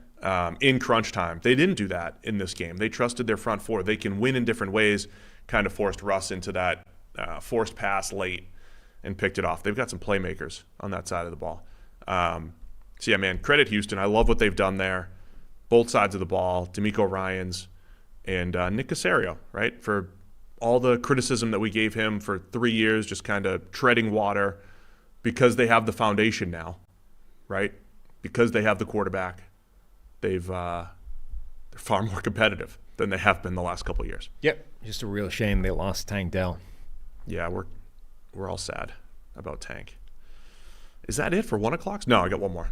In crunch time. They didn't do that in this game. They trusted their front four. They can win in different ways. Kind of forced Russ into that forced pass late and picked it off. They've got some playmakers on that side of the ball. So, yeah, man, credit Houston. I love what they've done there. Both sides of the ball, D'Amico Ryans and Nick Caserio, right? For all the criticism that we gave him for 3 years, just kind of treading water because they have the foundation now, right? Because they have the quarterback, they're far more competitive than they have been the last couple of years.
Yep. Just a real shame they lost Tank Dell.
Yeah, we're all sad about Tank. Is that it for 1 o'clock? No, I got one more.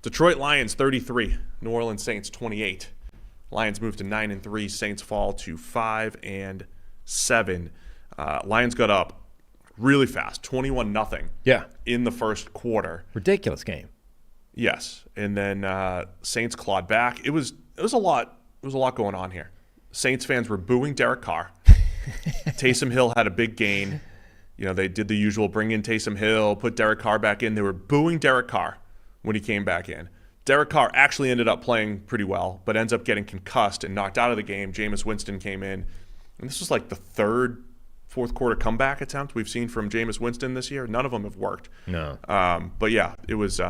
Detroit Lions 33, New Orleans Saints 28. Lions move to 9-3. Saints fall to 5-7. Lions got up really fast, 21-0.
Yeah.
In the first quarter.
Ridiculous game.
Yes, and then Saints clawed back. It was a lot. There was a lot going on here. Saints fans were booing Derek Carr. Taysom Hill had a big gain. You know, they did the usual bring in Taysom Hill, put Derek Carr back in. They were booing Derek Carr when he came back in. Derek Carr actually ended up playing pretty well, but ends up getting concussed and knocked out of the game. Jameis Winston came in. And this was like the fourth quarter comeback attempt we've seen from Jameis Winston this year. None of them have worked.
No.
But yeah, it was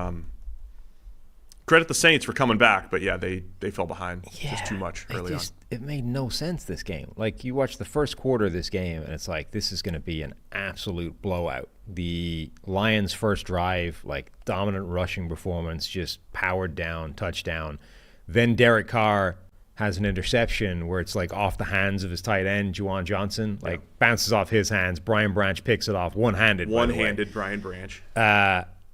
credit the Saints for coming back, but yeah, they fell behind just too much early on.
It made no sense, this game. Like, you watch the first quarter of this game, and it's like, this is going to be an absolute blowout. The Lions' first drive, like, dominant rushing performance, just powered down, touchdown. Then Derek Carr has an interception where it's like off the hands of his tight end, Juwan Johnson, like bounces off his hands. Brian Branch picks it off one-handed.
One-handed Brian Branch.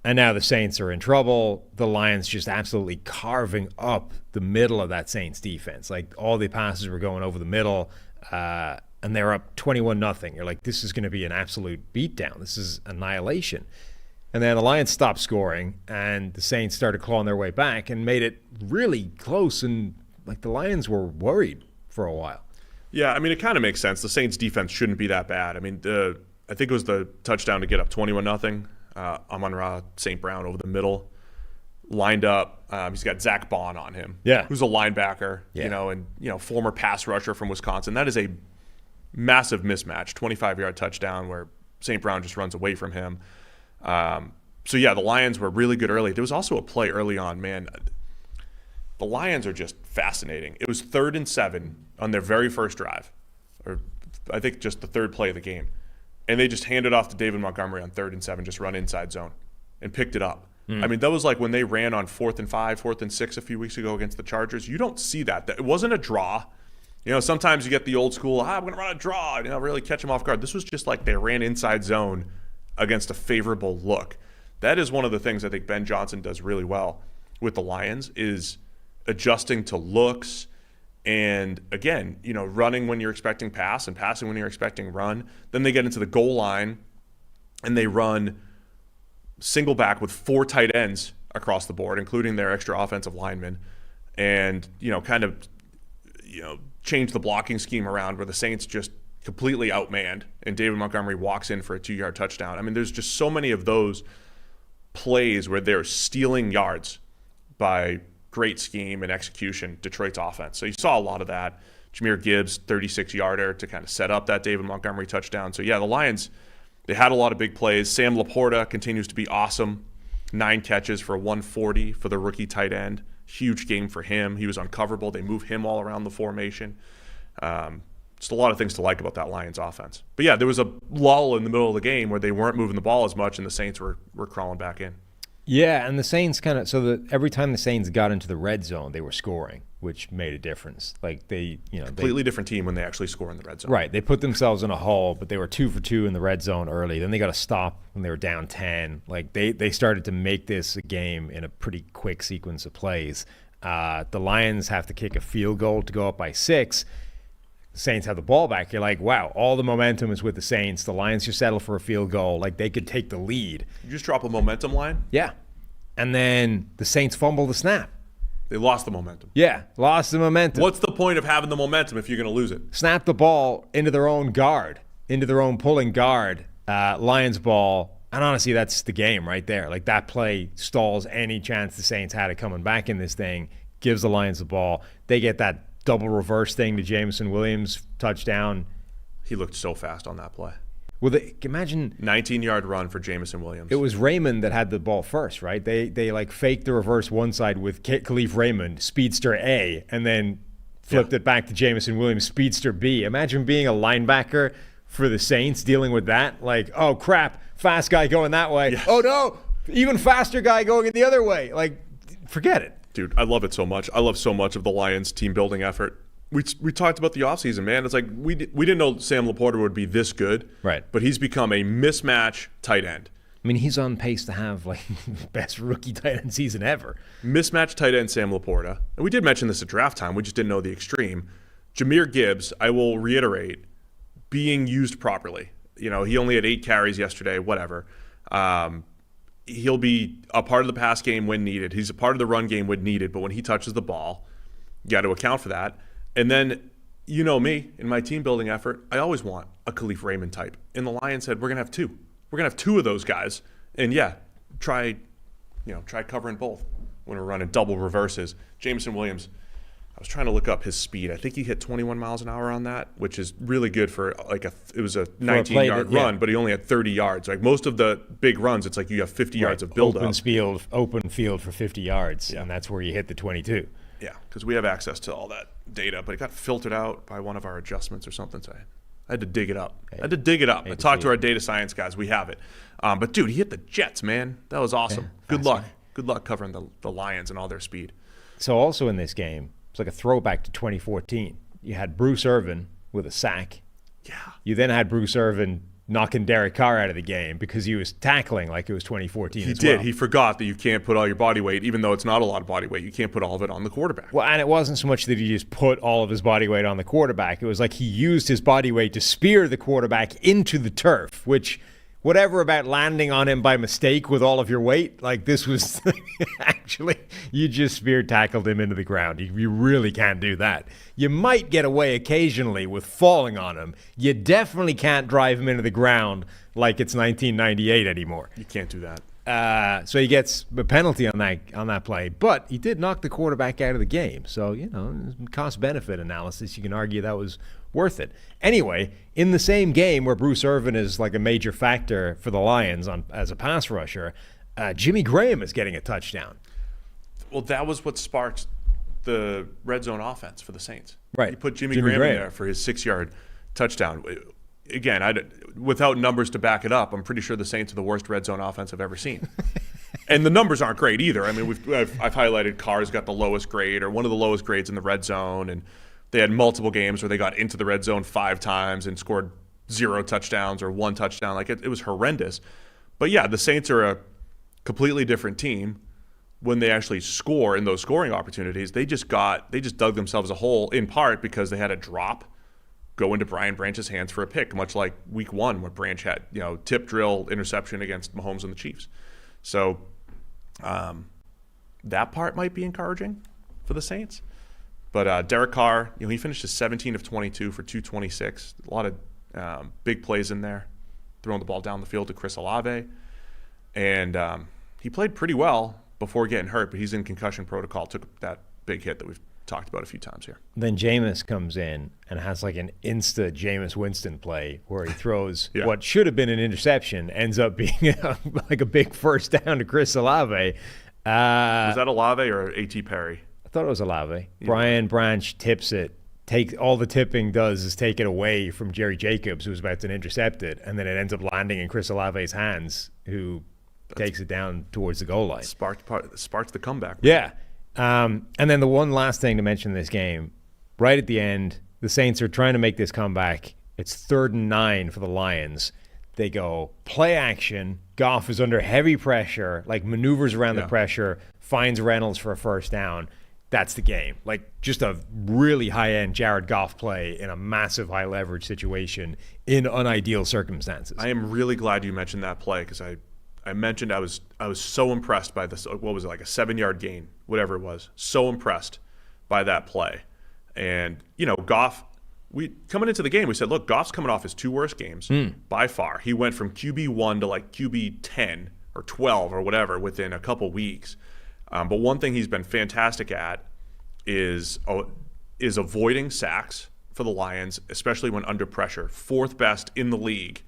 And now the Saints are in trouble. The Lions just absolutely carving up the middle of that Saints defense. Like, all the passes were going over the middle, and they're up 21-0. You're like, this is going to be an absolute beatdown. This is annihilation. And then the Lions stopped scoring, and the Saints started clawing their way back and made it really close. And like, the Lions were worried for a while.
Yeah, I mean, it kind of makes sense. The Saints defense shouldn't be that bad. I mean, I think it was the touchdown to get up 21-0. Amon-Ra St. Brown over the middle, lined up. He's got Zach Bond on him, who's a linebacker, and former pass rusher from Wisconsin. That is a massive mismatch, 25-yard touchdown where St. Brown just runs away from him. So yeah, the Lions were really good early. There was also a play early on, man. The Lions are just fascinating. It was 3rd and 7 on their very first drive, or I think just the third play of the game. And they just handed off to David Montgomery on 3rd and 7, just run inside zone, and picked it up. I mean, that was like when they ran on 4th and 5, 4th and 6 a few weeks ago against the Chargers. You don't see that. It wasn't a draw. You know, sometimes you get the old school, I'm going to run a draw, really catch them off guard. This was just like they ran inside zone against a favorable look. That is one of the things I think Ben Johnson does really well with the Lions, is adjusting to looks. And again, running when you're expecting pass and passing when you're expecting run. Then they get into the goal line and they run single back with 4 tight ends across the board, including their extra offensive linemen, and change the blocking scheme around where the Saints just completely outmanned and David Montgomery walks in for a 2-yard touchdown. I mean, there's just so many of those plays where they're stealing yards by great scheme and execution, Detroit's offense. So you saw a lot of that. Jahmyr Gibbs, 36-yarder to kind of set up that David Montgomery touchdown. So yeah, the Lions, they had a lot of big plays. Sam Laporta continues to be awesome. 9 catches for 140 for the rookie tight end. Huge game for him. He was uncoverable. They move him all around the formation. So just a lot of things to like about that Lions offense. But yeah, there was a lull in the middle of the game where they weren't moving the ball as much, and the Saints were crawling back in.
Yeah, and the Saints every time the Saints got into the red zone, they were scoring, which made a difference. Like
Completely different team when they actually score in the red zone.
Right, they put themselves in a hole, but they were 2 for 2 in the red zone early. Then they got to stop when they were down 10. Like they started to make this a game in a pretty quick sequence of plays. The Lions have to kick a field goal to go up by 6. Saints have the ball back. You're like, wow, all the momentum is with the Saints. The Lions just settle for a field goal. Like, they could take the lead.
You just drop a momentum line?
Yeah. And then the Saints fumble the snap.
They lost the momentum.
Yeah, lost the momentum.
What's the point of having the momentum if you're going to lose it?
Snap the ball into their own guard, into their own pulling guard. Lions ball. And honestly, that's the game right there. Like, that play stalls any chance the Saints had of coming back in this thing, gives the Lions the ball. They get that double reverse thing to Jameson Williams, touchdown.
He looked so fast on that play.
Well, imagine
19-yard run for Jameson Williams.
It was Raymond that had the ball first, right? They like faked the reverse one side with Khalif Raymond, speedster A, and then flipped it back to Jameson Williams, speedster B. Imagine being a linebacker for the Saints dealing with that. Like, oh crap, fast guy going that way. Yes. Oh no, even faster guy going in the other way. Like, forget it.
Dude, I love it so much. I love so much of the Lions team building effort. We talked about the offseason, man. It's like we didn't know Sam Laporta would be this good.
Right.
But he's become a mismatch tight end.
I mean, he's on pace to have like the best rookie tight end season ever.
Mismatch tight end Sam Laporta. And we did mention this at draft time. We just didn't know the extreme. Jahmyr Gibbs, I will reiterate, being used properly. He only had 8 carries yesterday, whatever. He'll be a part of the pass game when needed. He's a part of the run game when needed, but when he touches the ball, you got to account for that. And then, you know me, in my team building effort, I always want a Khalif Raymond type. And the Lions said, we're going to have 2. We're going to have 2 of those guys. And yeah, try covering both when we're running double reverses. Jameson Williams, I was trying to look up his speed. I think he hit 21 miles an hour on that, which is really good for it was a 19-yard run, but he only had 30 yards. Like most of the big runs, it's like you have 50 yards of build-up.
Open field for 50 yards, and that's where you hit the 22.
Yeah, because we have access to all that data, but it got filtered out by one of our adjustments or something, so I had to dig it up. I talked to our data science guys. We have it. But, dude, he hit the Jets, man. That was awesome. Good luck. Good luck covering the Lions and all their speed.
So also in this game, it's like a throwback to 2014. You had Bruce Irvin with a sack.
Yeah.
You then had Bruce Irvin knocking Derek Carr out of the game because he was tackling like it was 2014
He did. He forgot that you can't put all your body weight, even though it's not a lot of body weight, you can't put all of it on the quarterback.
Well, and it wasn't so much that he just put all of his body weight on the quarterback. It was like he used his body weight to spear the quarterback into the turf, which whatever about landing on him by mistake with all of your weight, like this was actually, you just spear tackled him into the ground. You really can't do that. You might get away occasionally with falling on him. You definitely can't drive him into the ground like it's 1998 anymore.
You can't do that.
So he gets a penalty on that play, but he did knock the quarterback out of the game. So, cost-benefit analysis, you can argue that was worth it. Anyway, in the same game where Bruce Irvin is like a major factor for the Lions as a pass rusher, Jimmy Graham is getting a touchdown.
Well, that was what sparked the red zone offense for the Saints.
Right.
He put Jimmy Graham in there for his 6-yard touchdown. Again, without numbers to back it up, I'm pretty sure the Saints are the worst red zone offense I've ever seen. And the numbers aren't great either. I mean, I've highlighted Carr's got the lowest grade or one of the lowest grades in the red zone, and they had multiple games where they got into the red zone 5 times and scored 0 touchdowns or 1 touchdown. Like it was horrendous. But yeah, the Saints are a completely different team. When they actually score in those scoring opportunities, they just dug themselves a hole, in part because they had a drop go into Brian Branch's hands for a pick, much like week 1 where Branch had, tip drill interception against Mahomes and the Chiefs. So that part might be encouraging for the Saints. But Derek Carr, he finished 17 of 22 for 226. A lot of big plays in there, throwing the ball down the field to Chris Olave. And he played pretty well before getting hurt, but he's in concussion protocol, took that big hit that we've talked about a few times here.
Then Jameis comes in and has like an insta Jameis Winston play where he throws what should have been an interception, ends up being like a big first down to Chris Olave.
Was that Olave or A.T. Perry?
I thought it was Olave. Brian Branch tips it all the tipping does is take it away from Jerry Jacobs, who's about to intercept it, and then it ends up landing in Chris Olave's hands, who takes it down towards the goal line.
Sparked the comeback.
Yeah. And then the one last thing to mention in this game, right at the end, the Saints are trying to make this comeback. It's 3rd and 9 for the Lions. They go play action. Goff is under heavy pressure, like maneuvers around the pressure, finds Reynolds for a first down. That's the game. Like, just a really high-end Jared Goff play in a massive high-leverage situation in unideal circumstances.
I am really glad you mentioned that play, because I mentioned I was so impressed by this. What was it, like a 7-yard gain, whatever it was. So impressed by that play. And, Goff, coming into the game, we said, look, Goff's coming off his 2 worst games by far. He went from QB1 to like QB 10 or 12 or whatever within a couple weeks. But one thing he's been fantastic at is avoiding sacks for the Lions, especially when under pressure. 4th best in the league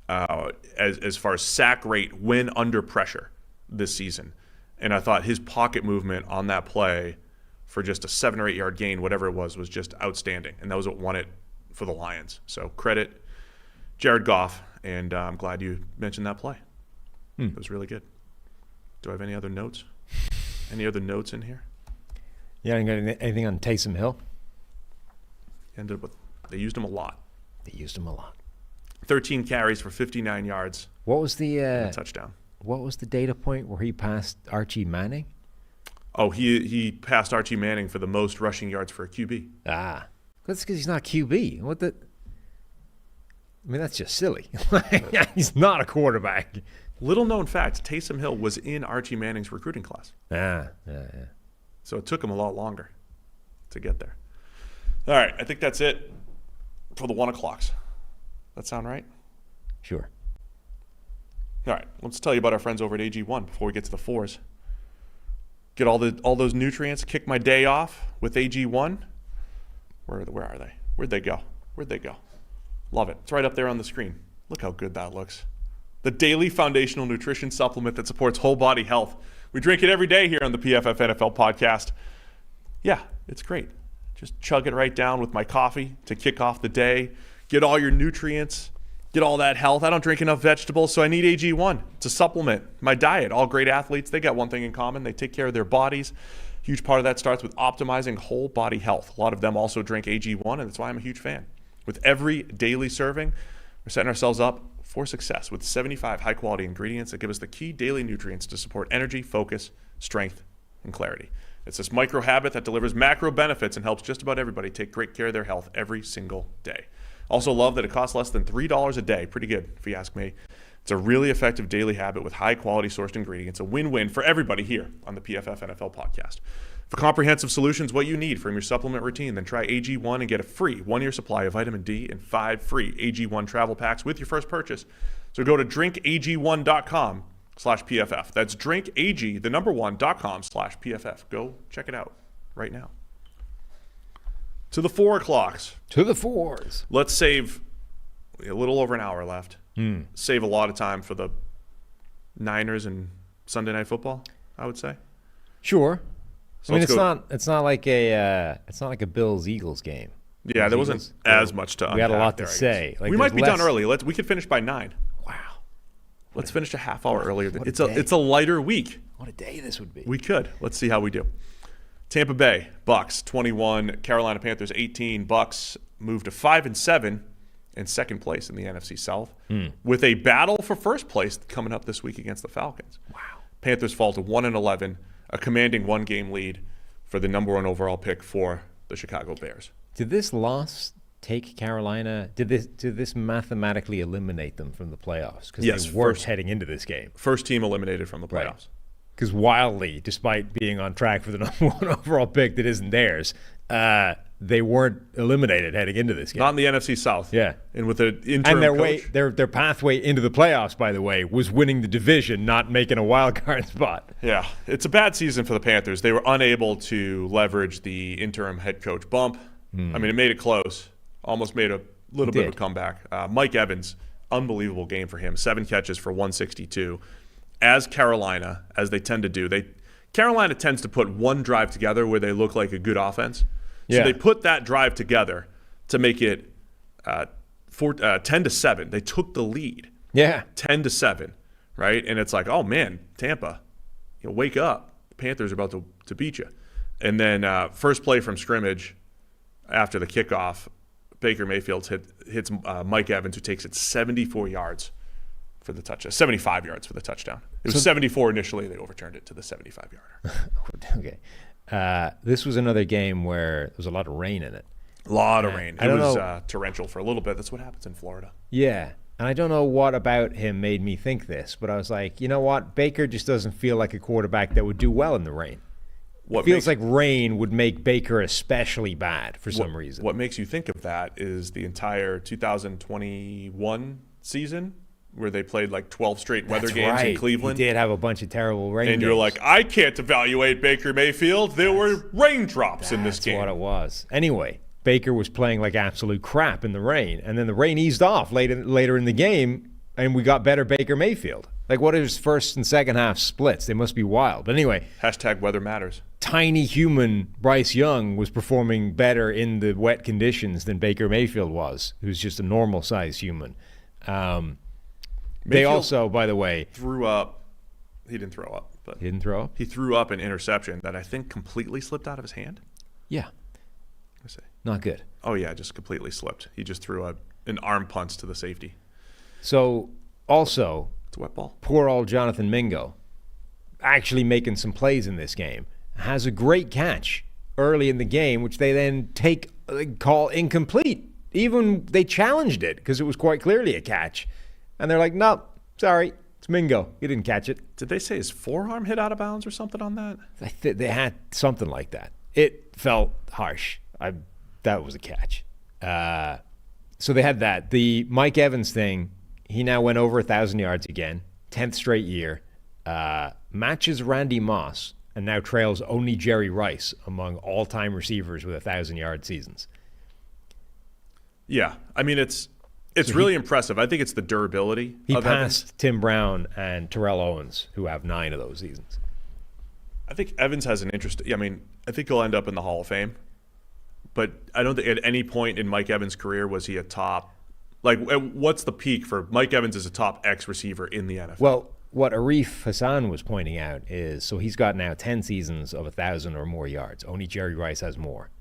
as far as sack rate when under pressure this season. And I thought his pocket movement on that play for just a 7 or 8 yard gain, whatever it was just outstanding. And that was what won it for the Lions. So credit Jared Goff, and I'm glad you mentioned that play. It was really good. Do I have any other notes? Any other notes in here?
Yeah, anything on Taysom Hill?
They used him a lot. 13 carries for 59 yards.
What was the
touchdown?
What was the data point where he passed Archie Manning?
Oh, he passed Archie Manning for the most rushing yards for a QB.
Ah, that's because he's not QB. That's just silly. He's not a quarterback.
Little known fact, Taysom Hill was in Archie Manning's recruiting class.
Yeah.
So it took him a lot longer to get there. All right, I think that's it for the 1 o'clocks. That sound right?
Sure.
All right, let's tell you about our friends over at AG1 before we get to the 4s. Get all those nutrients, kick my day off with AG1. Where are they? Where'd they go? Love it. It's right up there on the screen. Look how good that looks. The daily foundational nutrition supplement that supports whole body health. We drink it every day here on the PFF NFL podcast. Yeah, it's great. Just chug it right down with my coffee to kick off the day. Get all your nutrients. Get all that health. I don't drink enough vegetables, so I need AG1 to supplement my diet. All great athletes, they got one thing in common. They take care of their bodies. Huge part of that starts with optimizing whole body health. A lot of them also drink AG1, and that's why I'm a huge fan. With every daily serving, we're setting ourselves up for success with 75 high-quality ingredients that give us the key daily nutrients to support energy, focus, strength, and clarity. It's this micro habit that delivers macro benefits and helps just about everybody take great care of their health every single day. Also love that it costs less than $3 a day. Pretty good, if you ask me. It's a really effective daily habit with high-quality sourced ingredients. A win-win for everybody here on the PFF NFL podcast. For comprehensive solutions, what you need from your supplement routine, then try AG1 and get a free 1-year supply of vitamin D and 5 free AG1 travel packs with your first purchase. So go to drinkag1.com/PFF. That's drinkag1.com/PFF. Go check it out right now. To the 4 o'clocks.
To the 4s.
Let's save a little over an hour left. Save a lot of time for the Niners and Sunday Night Football, I would say.
Sure.
So
it's not like a Bills-Eagles game.
Yeah, there wasn't as much to unpack.
We had a lot to
there,
say.
We might be done early. We could finish by 9.
Wow.
Let's finish a half hour earlier. It's a lighter week.
What a day this would be.
We could. Let's see how we do. Tampa Bay Bucks 21, Carolina Panthers 18. Bucks move to 5-7 and second place in the NFC South with a battle for first place coming up this week against the Falcons.
Wow.
Panthers fall to 1-11, a commanding 1-game lead for the number 1 overall pick for the Chicago Bears.
Did this loss take Carolina? Did this mathematically eliminate them from the playoffs? Because they weren't heading into this game.
First team eliminated from the playoffs. Right.
Because wildly, despite being on track for the number 1 overall pick that isn't theirs, they weren't eliminated heading into this game.
Not in the NFC South.
Yeah.
And with the interim coach.
Their pathway into the playoffs, by the way, was winning the division, not making a wild card spot.
Yeah. It's a bad season for the Panthers. They were unable to leverage the interim head coach bump. I mean, it made it close. Almost made a little bit of a comeback. Mike Evans, unbelievable game for him. 7 catches for 162. As Carolina, as they tend to do, Carolina tends to put one drive together where they look like a good offense. So they put that drive together to make it 10-7. They took the lead.
Yeah.
10-7, right? And it's like, oh man, Tampa, wake up. The Panthers are about to beat you. And then first play from scrimmage after the kickoff, Baker Mayfield hits Mike Evans, who takes it 74 yards for the touchdown, 75 yards for the touchdown. It was 74 initially. They overturned it to the 75-yarder.
Okay. This was another game where there was a lot of rain in it.
A lot of rain. It was torrential for a little bit. That's what happens in Florida.
Yeah. And I don't know what about him made me think this, but I was like, you know what? Baker just doesn't feel like a quarterback that would do well in the rain. It feels like rain would make Baker especially bad for some reason.
What makes you think of that is the entire 2021 season where they played like 12 straight weather games in Cleveland.
He did have a bunch of terrible rain games.
You're like, I can't evaluate Baker Mayfield. There were raindrops in this game.
That's what it was. Anyway, Baker was playing like absolute crap in the rain, and then the rain eased off later in the game, and we got better Baker Mayfield. Like, what are his first and second half splits? They must be wild. But anyway.
#weather matters.
Tiny human Bryce Young was performing better in the wet conditions than Baker Mayfield was, who's just a normal-sized human. They also, by the way,
threw up. He didn't throw up. But
he didn't throw up?
He threw up an interception that I think completely slipped out of his hand.
Yeah. Not good.
Oh, yeah, just completely slipped. He just threw an arm punch to the safety.
So, also,
it's a wet ball.
Poor old Jonathan Mingo, actually making some plays in this game, has a great catch early in the game, which they then call incomplete. Even they challenged it because it was quite clearly a catch. And they're like, no, sorry, it's Mingo. You didn't catch it.
Did they say his forearm hit out of bounds or something on that?
They had something like that. It felt harsh. That was a catch. So they had that. The Mike Evans thing, he now went over 1,000 yards again, 10th straight year, matches Randy Moss, and now trails only Jerry Rice among all-time receivers with 1,000-yard seasons.
Yeah, I mean, it's really impressive. I think it's the durability.
He
of
passed
Evans.
Tim Brown and Terrell Owens, who have 9 of those seasons.
I think Evans has an interest. I mean, I think he'll end up in the Hall of Fame. But I don't think at any point in Mike Evans' career was he a top. Like, what's the peak for Mike Evans as a top X receiver in the NFL?
Well, what Arif Hassan was pointing out is, so he's got now 10 seasons of 1,000 or more yards. Only Jerry Rice has more.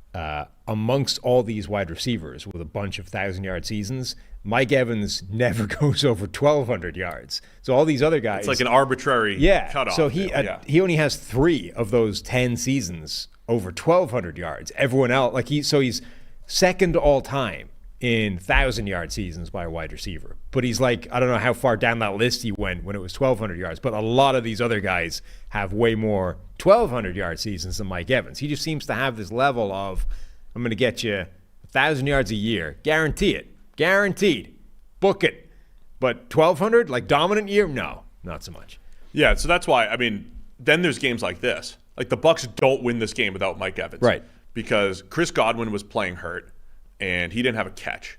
Amongst all these wide receivers with a bunch of 1,000-yard seasons, Mike Evans never goes over 1,200 yards. So all these other guys,
it's like an arbitrary cutoff.
So he only has 3 of those 10 seasons over 1,200 yards. Everyone else, he's second all time in 1,000-yard seasons by a wide receiver. But he's like, I don't know how far down that list he went when it was 1,200 yards. But a lot of these other guys have way more 1,200-yard seasons than Mike Evans. He just seems to have this level of, I'm going to get you 1,000 yards a year. Guarantee it. Guaranteed. Book it. But 1,200, like dominant year? No, not so much.
Yeah, so that's why, I mean, then there's games like this. Like the Bucs don't win this game without Mike Evans.
Right.
Because Chris Godwin was playing hurt, and he didn't have a catch.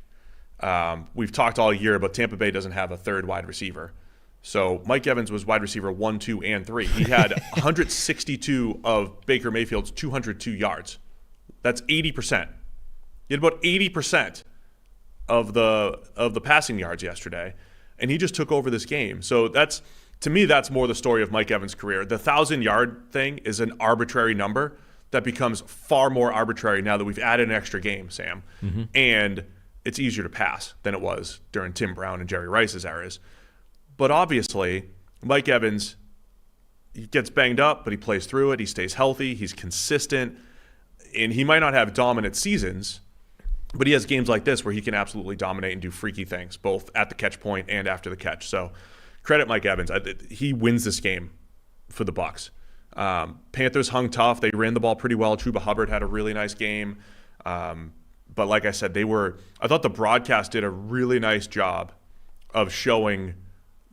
We've talked all year about Tampa Bay doesn't have a third wide receiver. So Mike Evans was wide receiver 1, 2, and 3. He had 162 of Baker Mayfield's 202 yards. That's 80%. He had about 80% of the passing yards yesterday, and he just took over this game. So that's, to me, that's more the story of Mike Evans' career. The 1,000-yard thing is an arbitrary number that becomes far more arbitrary now that we've added an extra game, Sam. Mm-hmm. And it's easier to pass than it was during Tim Brown and Jerry Rice's eras. But obviously, Mike Evans, he gets banged up, but he plays through it. He stays healthy. He's consistent. And he might not have dominant seasons, but he has games like this where he can absolutely dominate and do freaky things, both at the catch point and after the catch. So credit Mike Evans. He wins this game for the Bucs. Panthers hung tough. They ran the ball pretty well. Chuba Hubbard had a really nice game. But like I said, I thought the broadcast did a really nice job of showing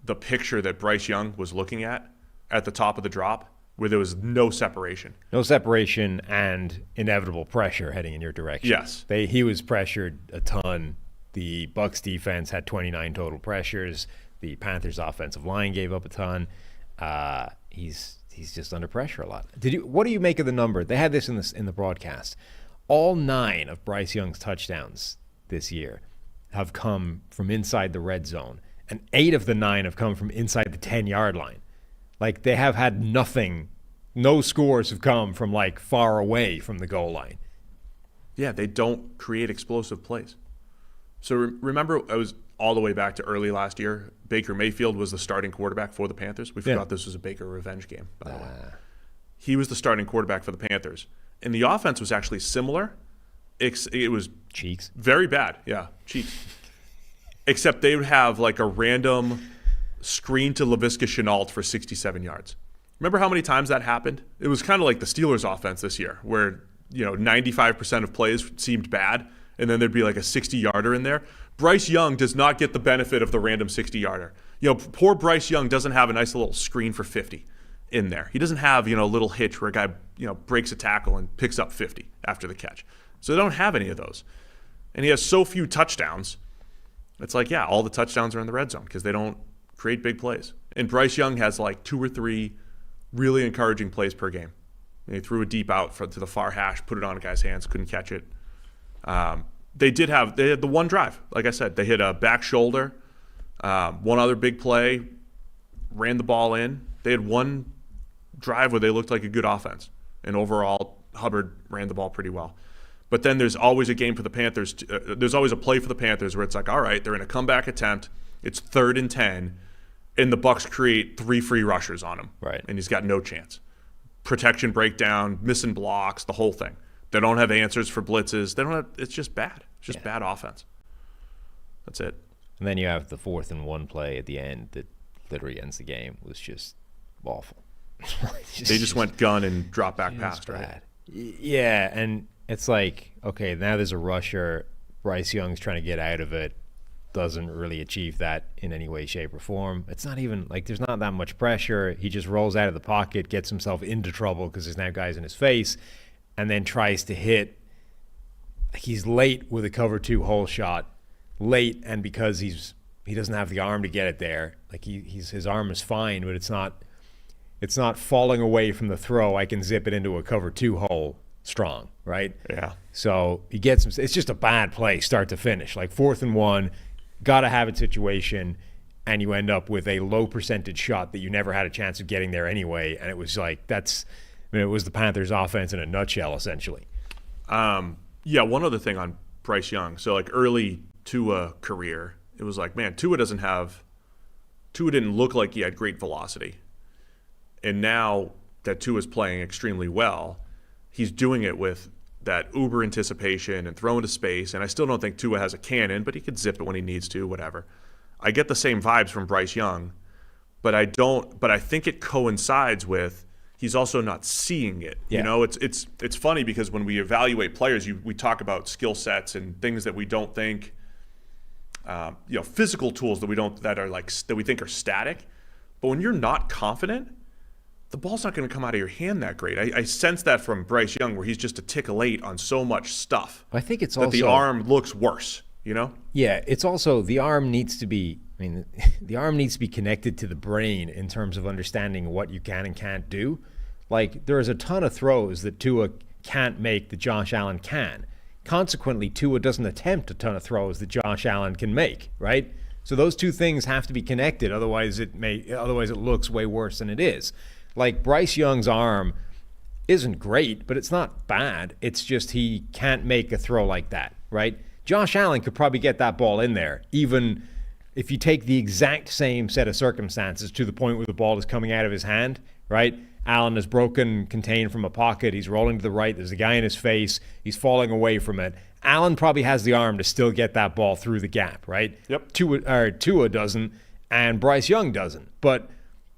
the picture that Bryce Young was looking at the top of the drop, where there was no separation.
No separation and inevitable pressure heading in your direction.
Yes.
He was pressured a ton. The Bucs defense had 29 total pressures. The Panthers offensive line gave up a ton. He's just under pressure a lot. What do you make of the number? They had this in the broadcast All 9 of Bryce Young's touchdowns this year have come from inside the red zone, and 8 of the 9 have come from inside the 10-yard line. Like, they have had nothing. No scores have come from, like, far away from the goal line.
Yeah, they don't create explosive plays. So remember, I was all the way back to early last year. Baker Mayfield was the starting quarterback for the Panthers. We forgot this was a Baker revenge game, by the way. He was the starting quarterback for the Panthers. And the offense was actually similar. It was
cheeks.
Very bad. Yeah, cheeks. Except they would have like a random screen to Laviska Shenault for 67 yards. Remember how many times that happened? It was kind of like the Steelers' offense this year, where 95% of plays seemed bad, and then there'd be like a 60-yarder in there. Bryce Young does not get the benefit of the random 60-yarder. Poor Bryce Young doesn't have a nice little screen for 50 in there. He doesn't have a little hitch where a guy breaks a tackle and picks up 50 after the catch. So they don't have any of those. And he has so few touchdowns. It's like, yeah, all the touchdowns are in the red zone because they don't create big plays. And Bryce Young has like 2 or 3 really encouraging plays per game. And he threw a deep out to the far hash, put it on a guy's hands, couldn't catch it. They had the one drive. Like I said, they hit a back shoulder, one other big play, ran the ball in. They had one drive where they looked like a good offense. And overall, Hubbard ran the ball pretty well. But then there's always a game for the Panthers. There's always a play for the Panthers where it's like, all right, they're in a comeback attempt. It's 3rd and 10, and the Bucs create 3 free rushers on him.
Right.
And he's got no chance. Protection breakdown, missing blocks, the whole thing. They don't have answers for blitzes. It's just bad. It's just bad offense. That's it.
And then you have the 4th and 1 play at the end that literally ends the game. It was just awful.
They just went gun and drop back pass, right?
Yeah, and it's like, okay, now there's a rusher. Bryce Young's trying to get out of it. Doesn't really achieve that in any way, shape, or form. It's not even like there's not that much pressure. He just rolls out of the pocket, gets himself into trouble because there's now guys in his face, and then tries to hit. He's late with a cover 2 hole shot. Late, and because he doesn't have the arm to get it there. Like his arm is fine, but it's not falling away from the throw. I can zip it into a cover 2 hole strong, right?
Yeah.
So he gets him. It's just a bad play, start to finish. Like 4th and 1, gotta have it situation, and you end up with a low percentage shot that you never had a chance of getting there anyway. And it was like it was the Panthers' offense in a nutshell, essentially.
Yeah. One other thing on Bryce Young. So like early Tua career, it was like, man, Tua didn't look like he had great velocity. And now that Tua's playing extremely well, he's doing it with that uber anticipation and throwing to space. And I still don't think Tua has a cannon, but he could zip it when he needs to, whatever. I get the same vibes from Bryce Young, but I think it coincides with he's also not seeing it.
Yeah.
It's funny because when we evaluate players, we talk about skill sets and things that we don't think, physical tools that we think are static. But when you're not confident, the ball's not going to come out of your hand that great. I sense that from Bryce Young, where he's just a tick late on so much stuff.
I think it's
that
also
the arm looks worse.
Yeah, it's also the arm needs to be. I mean, the arm needs to be connected to the brain in terms of understanding what you can and can't do. Like there's a ton of throws that Tua can't make that Josh Allen can. Consequently, Tua doesn't attempt a ton of throws that Josh Allen can make. Right. So those two things have to be connected. Otherwise, it looks way worse than it is. Like Bryce Young's arm isn't great, but it's not bad. It's just he can't make a throw like that, right? Josh Allen could probably get that ball in there, even if you take the exact same set of circumstances to the point where the ball is coming out of his hand, right? Allen is broken, contained from a pocket. He's rolling to the right. There's a guy in his face. He's falling away from it. Allen probably has the arm to still get that ball through the gap, right?
Yep.
Tua doesn't, and Bryce Young doesn't. But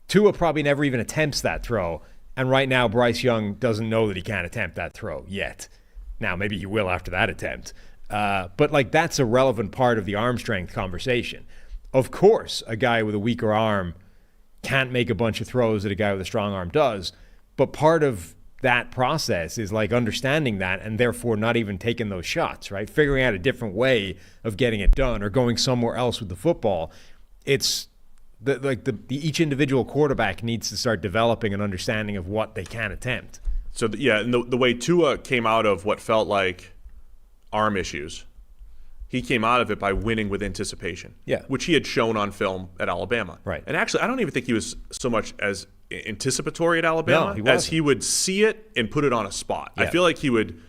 Tua probably never even attempts that throw. And right now, Bryce Young doesn't know that he can't attempt that throw yet. Now, maybe he will after that attempt. But like that's a relevant part of the arm strength conversation. Of course, a guy with a weaker arm can't make a bunch of throws that a guy with a strong arm does. But part of that process is like understanding that and therefore not even taking those shots, right? Figuring out a different way of getting it done or going somewhere else with the football. It's each individual quarterback needs to start developing an understanding of what they can attempt.
So, and the way Tua came out of what felt like arm issues, he came out of it by winning with anticipation, which he had shown on film at Alabama.
Right.
And actually, I don't even think he was so much as anticipatory at Alabama as he would see it and put it on a spot. I feel like he would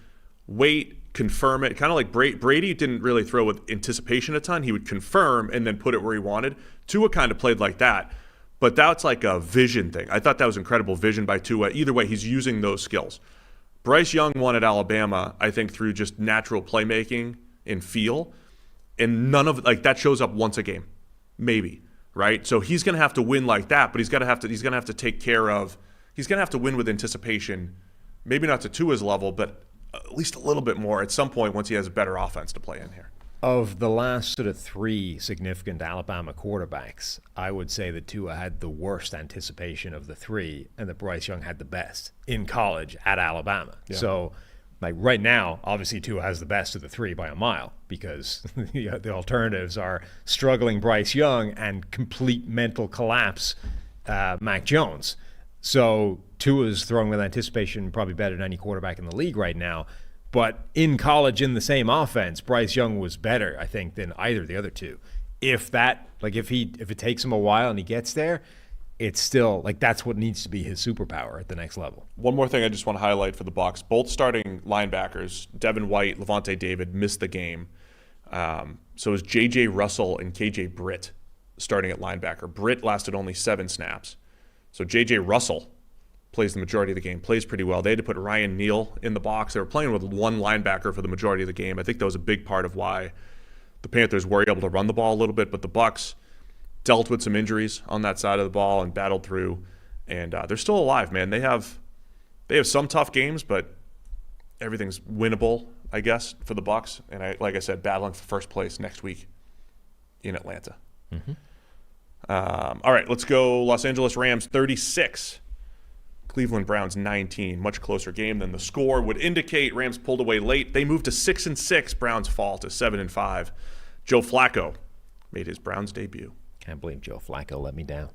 wait, confirm it, kind of like Brady didn't really throw with anticipation a ton. He would confirm and then put it where he wanted. Tua kind of played like that. But that's like a vision thing. I thought that was incredible vision by Tua. Either way, he's using those skills. Bryce Young won at Alabama, I think, through just natural playmaking and feel. And none of that shows up once a game, maybe, right? So he's going to have to win like that, but he's going to have to take care of. He's going to have to win with anticipation, maybe not to Tua's level, but at least a little bit more at some point once he has a better offense to play in here.
Of the last sort of 3 significant Alabama quarterbacks, I would say that Tua had the worst anticipation of the 3 and that Bryce Young had the best in college at Alabama. Yeah. So, like right now, obviously Tua has the best of the 3 by a mile because the alternatives are struggling Bryce Young and complete mental collapse Mac Jones. So Tua's throwing with anticipation probably better than any quarterback in the league right now. But in college, in the same offense, Bryce Young was better, I think, than either of the other 2. If it takes him a while and he gets there, it's still that's what needs to be his superpower at the next level.
One more thing I just want to highlight for the Bucs: both starting linebackers, Devin White, Levante David, missed the game. So is J.J. Russell and K.J. Britt starting at linebacker. Britt lasted only 7 snaps. So J.J. Russell plays the majority of the game, plays pretty well. They had to put Ryan Neal in the box. They were playing with one linebacker for the majority of the game. I think that was a big part of why the Panthers were able to run the ball a little bit, but the Bucs dealt with some injuries on that side of the ball and battled through, and they're still alive, man. They have some tough games, but everything's winnable, I guess, for the Bucs. And like I said, battling for first place next week in Atlanta. Mm-hmm. All right, let's go. Los Angeles Rams 36. Cleveland Browns 19, much closer game than the score would indicate. Rams pulled away late. They moved to 6-6. Browns fall to 7-5. Joe Flacco made his Browns debut.
Can't believe Joe Flacco let me down.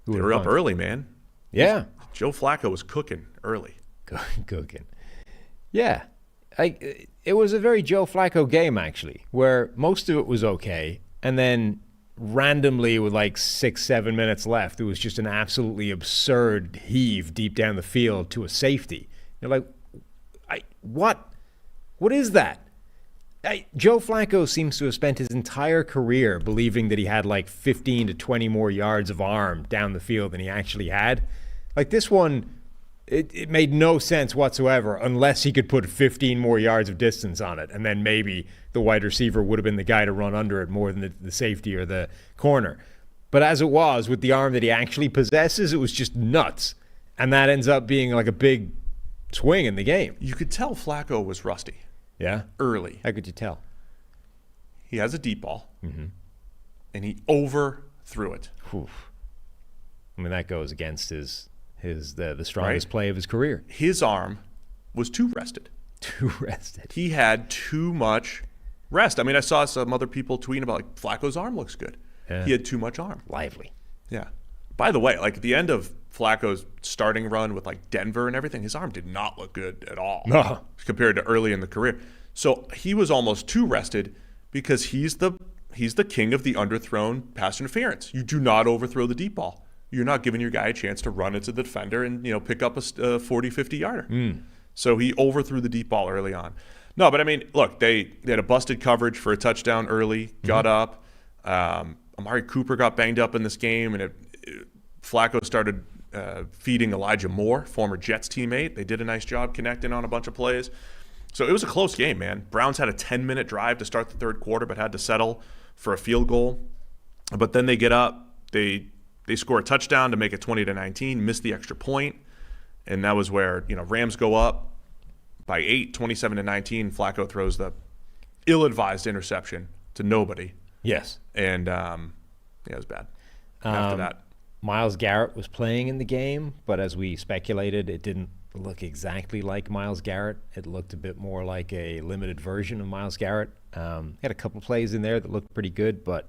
They were up early, man.
Yeah.
Joe Flacco was cooking early.
Cooking. Yeah. It was a very Joe Flacco game, actually, where most of it was okay, and then randomly with 6-7 minutes left, it was just an absolutely absurd heave deep down the field to a safety. You're like, what is that? Joe Flacco seems to have spent his entire career believing that he had 15 to 20 more yards of arm down the field than he actually had. This one, it made no sense whatsoever unless he could put 15 more yards of distance on it, and then maybe the wide receiver would have been the guy to run under it more than the safety or the corner. But as it was, with the arm that he actually possesses, it was just nuts. And that ends up being a big swing in the game.
You could tell Flacco was rusty.
Yeah?
Early.
How could you tell?
He has a deep ball, and he overthrew it.
Oof. I mean, that goes against the strongest play of his career.
His arm was too rested.
Too rested.
He had too much rest. I mean, I saw some other people tweeting about Flacco's arm looks good. Yeah. He had too much arm.
Lively.
Yeah. By the way, at the end of Flacco's starting run with Denver and everything, his arm did not look good at all compared to early in the career. So he was almost too rested because he's the king of the underthrown pass interference. You do not overthrow the deep ball. You're not giving your guy a chance to run into the defender and pick up a 40, 50-yarder. So he overthrew the deep ball early on. No, but I mean, look, they had a busted coverage for a touchdown early, got up. Amari Cooper got banged up in this game, and Flacco started feeding Elijah Moore, former Jets teammate. They did a nice job connecting on a bunch of plays. So it was a close game, man. Browns had a 10-minute drive to start the third quarter, but had to settle for a field goal. But then they get up. They score a touchdown to make it 20-19, miss the extra point. And that was where, Rams go up by 8, 27-19. Flacco throws the ill-advised interception to nobody.
Yes.
And, it was bad after that.
Myles Garrett was playing in the game, but as we speculated, it didn't look exactly like Myles Garrett. It looked a bit more like a limited version of Myles Garrett. Had a couple plays in there that looked pretty good, but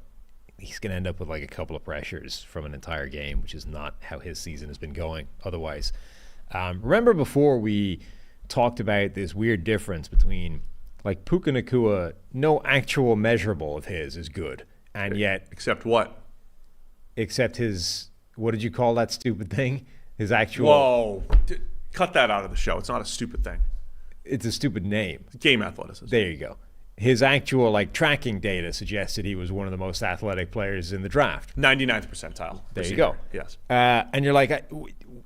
he's going to end up with a couple of pressures from an entire game, which is not how his season has been going otherwise. Remember before we talked about this weird difference between, like, Puka Nacua, no actual measurable of his is good. And yet...
Except what?
Except his... What did you call that stupid thing? His actual...
Whoa. Cut that out of the show. It's not a stupid thing.
It's a stupid name.
Game athleticism.
There you go. His actual, like, tracking data suggested he was one of the most athletic players in the draft.
99th percentile.
There you go.
Yes.
And you're like,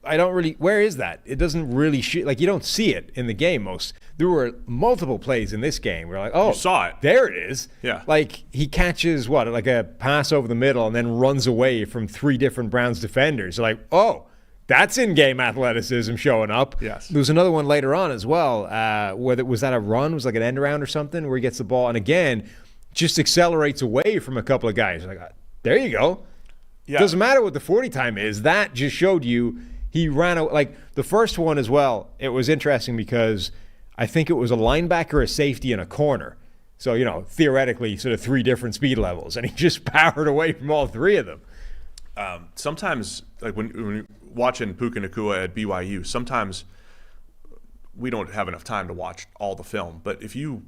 I don't really... Where is that? It doesn't really... Like, you don't see it in the game most. There were multiple plays in this game where, like, oh...
You saw it.
There it is.
Yeah.
Like, he catches, like a pass over the middle and then runs away from 3 different Browns defenders. You're like, oh... That's in-game athleticism showing up.
Yes.
There was another one later on as well. Was that a run? It was like an end around or something where he gets the ball and again just accelerates away from a couple of guys. Like, there you go. Yeah. Doesn't matter what the 40 time is. That just showed you he ran out. Like the first one as well. It was interesting because I think it was a linebacker, a safety, and a corner. So theoretically, sort of 3 different speed levels, and he just powered away from all 3 of them.
Sometimes, like when you're watching Puka Nacua at BYU, sometimes we don't have enough time to watch all the film. But if you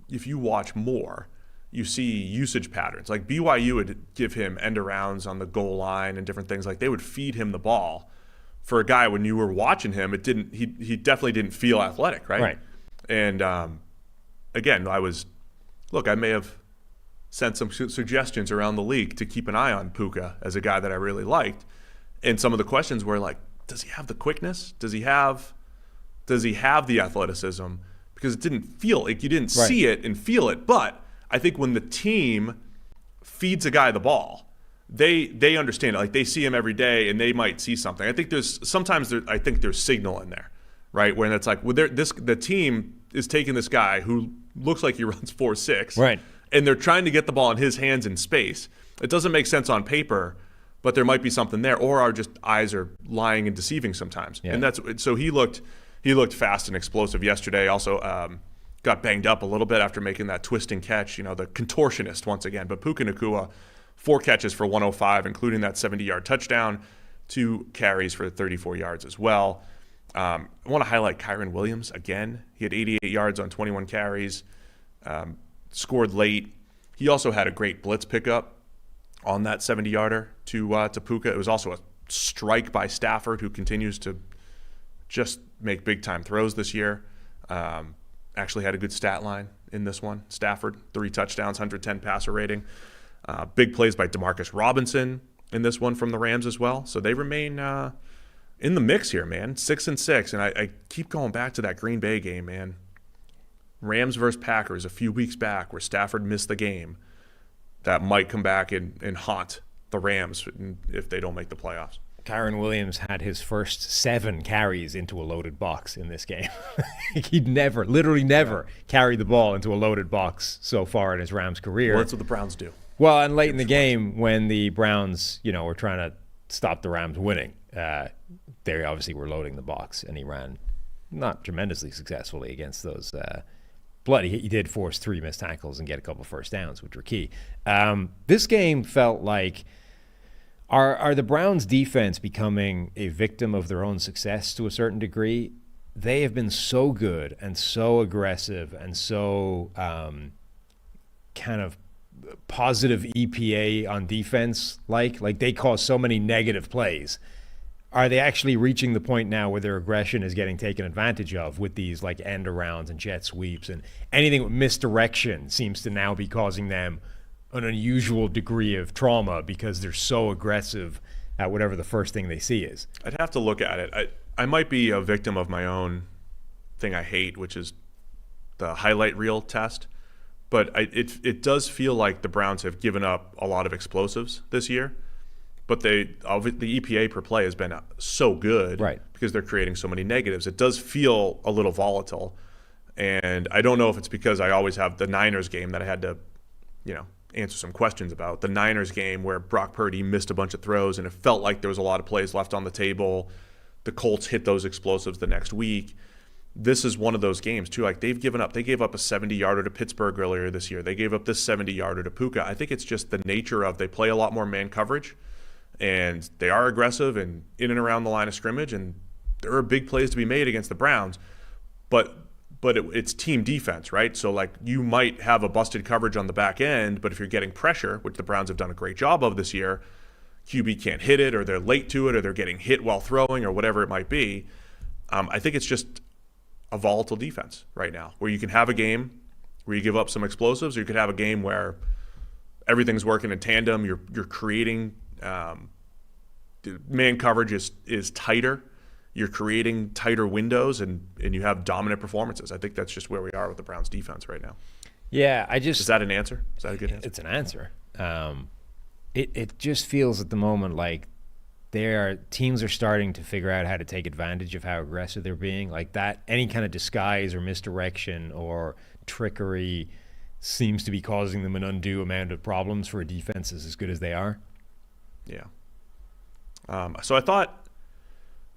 watch more, you see usage patterns. Like BYU would give him end arounds on the goal line and different things. Like they would feed him the ball. For a guy, when you were watching him, he definitely didn't feel athletic, right?
Right.
And again, I may have sent some suggestions around the league to keep an eye on Puka as a guy that I really liked. And some of the questions were like, does he have the quickness? Does he have the athleticism? Because it didn't feel like you didn't see it and feel it. But I think when the team feeds a guy the ball, they understand it. Like they see him every day and they might see something. I think there's signal in there, right? When it's like, the team is taking this guy who looks like he runs 4.6,
right? And
they're trying to get the ball in his hands in space. It doesn't make sense on paper, but there might be something there, or our just eyes are lying and deceiving sometimes. Yeah. And so he looked fast and explosive yesterday. Also got banged up a little bit after making that twisting catch. The contortionist once again. But Puka Nacua, 4 catches for 105, including that 70-yard touchdown, 2 carries for 34 yards as well. I want to highlight Kyren Williams again. He had 88 yards on 21 carries. Scored late. He also had a great blitz pickup on that 70-yarder to Puka. It was also a strike by Stafford, who continues to just make big-time throws this year. Actually had a good stat line in this one. Stafford, 3 touchdowns, 110 passer rating. Big plays by Demarcus Robinson in this one from the Rams as well. So they remain in the mix here, man. 6-6. And I keep going back to that Green Bay game, man. Rams versus Packers a few weeks back where Stafford missed the game. That might come back and haunt the Rams if they don't make the playoffs.
Kyren Williams had his first 7 carries into a loaded box in this game. He'd literally never carried the ball into a loaded box so far in his Rams career.
Well, that's what the Browns do.
Well, and late in the game when the Browns, were trying to stop the Rams winning, they obviously were loading the box, and he ran not tremendously successfully against those he did force 3 missed tackles and get a couple first downs, which were key. This game felt like, are the Browns' defense becoming a victim of their own success to a certain degree? They have been so good and so aggressive and so kind of positive EPA on defense. Like they cause so many negative plays. Are they actually reaching the point now where their aggression is getting taken advantage of with these like end arounds and jet sweeps, and anything with misdirection seems to now be causing them an unusual degree of trauma because they're so aggressive at whatever the first thing they see is?
I'd have to look at it. I might be a victim of my own thing I hate, which is the highlight reel test. But it does feel like the Browns have given up a lot of explosives this year. But the EPA per play has been so good,
right?
Because they're creating so many negatives. It does feel a little volatile, and I don't know if it's because I always have the Niners game that I had to, answer some questions about. The Niners game where Brock Purdy missed a bunch of throws, and it felt like there was a lot of plays left on the table. The Colts hit those explosives the next week. This is one of those games too. Like they've given up. They gave up a 70-yarder to Pittsburgh earlier this year. They gave up this 70-yarder to Puka. I think it's just the nature of they play a lot more man coverage. And they are aggressive and in and around the line of scrimmage, and there are big plays to be made against the Browns, but it's team defense, right? So like you might have a busted coverage on the back end, but if you're getting pressure, which the Browns have done a great job of this year, QB can't hit it, or they're late to it, or they're getting hit while throwing, or whatever it might be. I think it's just a volatile defense right now, where you can have a game where you give up some explosives, or you could have a game where everything's working in tandem. You're creating man coverage is tighter. You're creating tighter windows, and you have dominant performances. I think that's just where we are with the Browns defense right now.
Yeah,
Is that an answer? Is that a good answer?
It's an answer. It just feels at the moment like teams are starting to figure out how to take advantage of how aggressive they're being. Like that, any kind of disguise or misdirection or trickery seems to be causing them an undue amount of problems for a defense as good as they are.
Yeah. So I thought,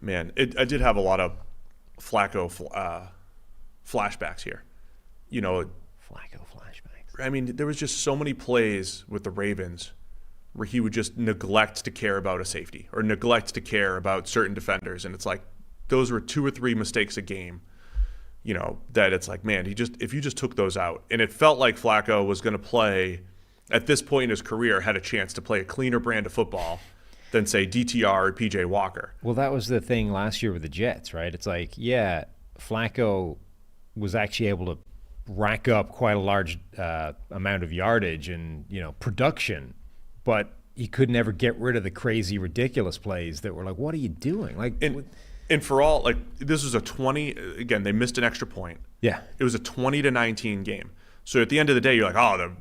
man, I did have a lot of Flacco flashbacks here.
Flacco flashbacks.
I mean, there was just so many plays with the Ravens where he would just neglect to care about a safety or neglect to care about certain defenders. And it's like those were 2 or 3 mistakes a game, that it's like, man, if you just took those out. And it felt like Flacco was going to play, at this point in his career, had a chance to play a cleaner brand of football than, say, DTR or PJ Walker.
Well, that was the thing last year with the Jets, right? It's like, yeah, Flacco was actually able to rack up quite a large amount of yardage and, production, but he could never get rid of the crazy, ridiculous plays that were like, what are you doing? Like,
and for all, like, this was a 20, again, they missed an extra point.
Yeah.
It was a 20-19 game. So at the end of the day, you're like, oh,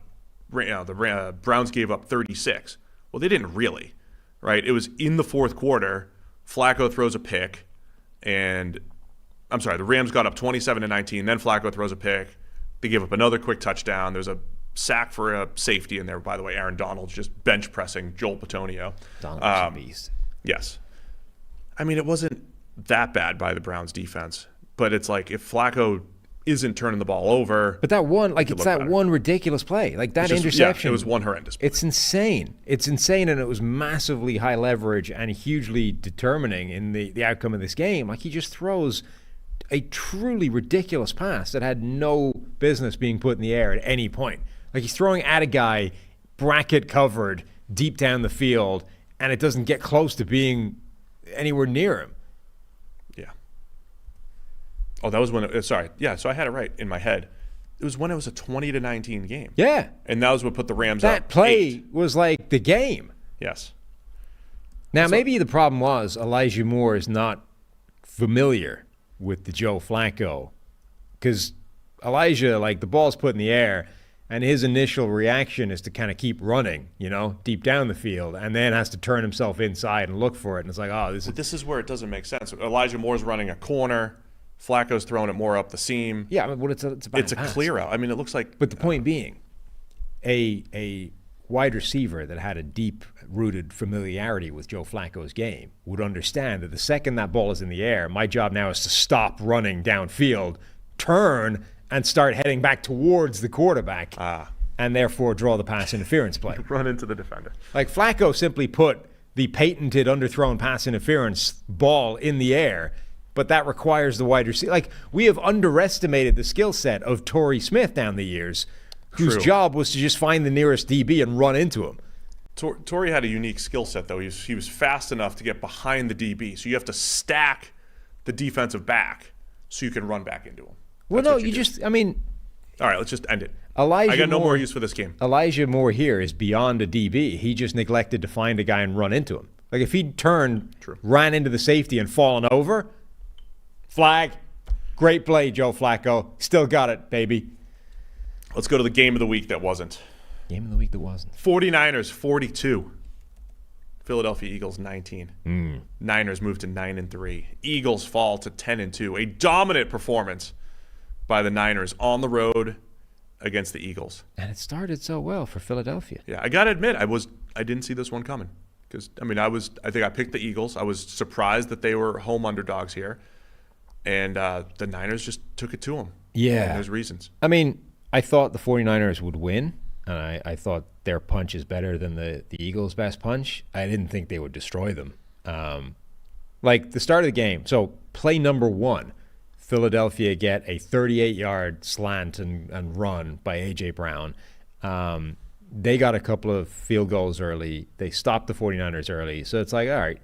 the Browns gave up 36. Well, they didn't really, right? It was in the fourth quarter. Flacco throws a pick, and the Rams got up 27-19. Then Flacco throws a pick. They give up another quick touchdown. There's a sack for a safety in there. By the way, Aaron Donald's just bench pressing Joel Petonio.
Donald's a beast.
Yes. I mean, it wasn't that bad by the Browns defense, but it's like if Flacco isn't turning the ball over.
But that one, like, it's that better. One ridiculous play. Like that interception.
Yeah, it was one horrendous play.
It's insane. It's insane, and it was massively high leverage and hugely determining in the outcome of this game. Like, he just throws a truly ridiculous pass that had no business being put in the air at any point. Like, he's throwing at a guy, bracket covered, deep down the field, and it doesn't get close to being anywhere near him.
Yeah. Oh, that was when sorry. Yeah, so I had it right in my head. It was when it was a 20-19 game.
Yeah.
And that was what put the Rams up.
That play
8.
was like the game.
Yes.
Now, maybe the problem was Elijah Moore is not familiar with the Joe Flacco, because Elijah, like, the ball's put in the air, and his initial reaction is to kind of keep running, deep down the field, and then has to turn himself inside and look for it. And it's like, oh,
this is where it doesn't make sense. Elijah Moore's running a corner. Flacco's throwing it more up the seam.
Yeah, I mean, it's a
clear out. I mean, it looks like.
But the point being, a wide receiver that had a deep-rooted familiarity with Joe Flacco's game would understand that the second that ball is in the air, my job now is to stop running downfield, turn, and start heading back towards the quarterback, and therefore draw the pass interference play.
Run into the defender.
Like, Flacco simply put the patented underthrown pass interference ball in the air, but that requires the wide receiver. Like, we have underestimated the skill set of Torrey Smith down the years, whose job was to just find the nearest DB and run into him.
Torrey had a unique skill set, though. He was fast enough to get behind the DB, so you have to stack the defensive back so you can run back into him.
Well, no, you just, I mean.
All right, let's just end it.
I
got no more use for this game.
Elijah Moore here is beyond a DB. He just neglected to find a guy and run into him. Like, if he'd turned, ran into the safety and fallen over, flag, great play, Joe Flacco. Still got it, baby.
Let's go to the game of the week that wasn't.
Game of the week that wasn't.
49ers 42. Philadelphia Eagles 19. Niners move to 9-3. Eagles fall to 10-2. A dominant performance by the Niners on the road against the Eagles.
And it started so well for Philadelphia.
Yeah, I gotta admit, I didn't see this one coming. Because I think I picked the Eagles. I was surprised that they were home underdogs here. And the Niners just took it to them.
Yeah.
And there's reasons.
I mean, I thought the 49ers would win. And I thought their punch is better than the Eagles' best punch. I didn't think they would destroy them. like the start of the game. So play number 1, Philadelphia get a 38-yard slant and run by A.J. Brown. They got a couple of field goals early. They stopped the 49ers early. So it's like, all right,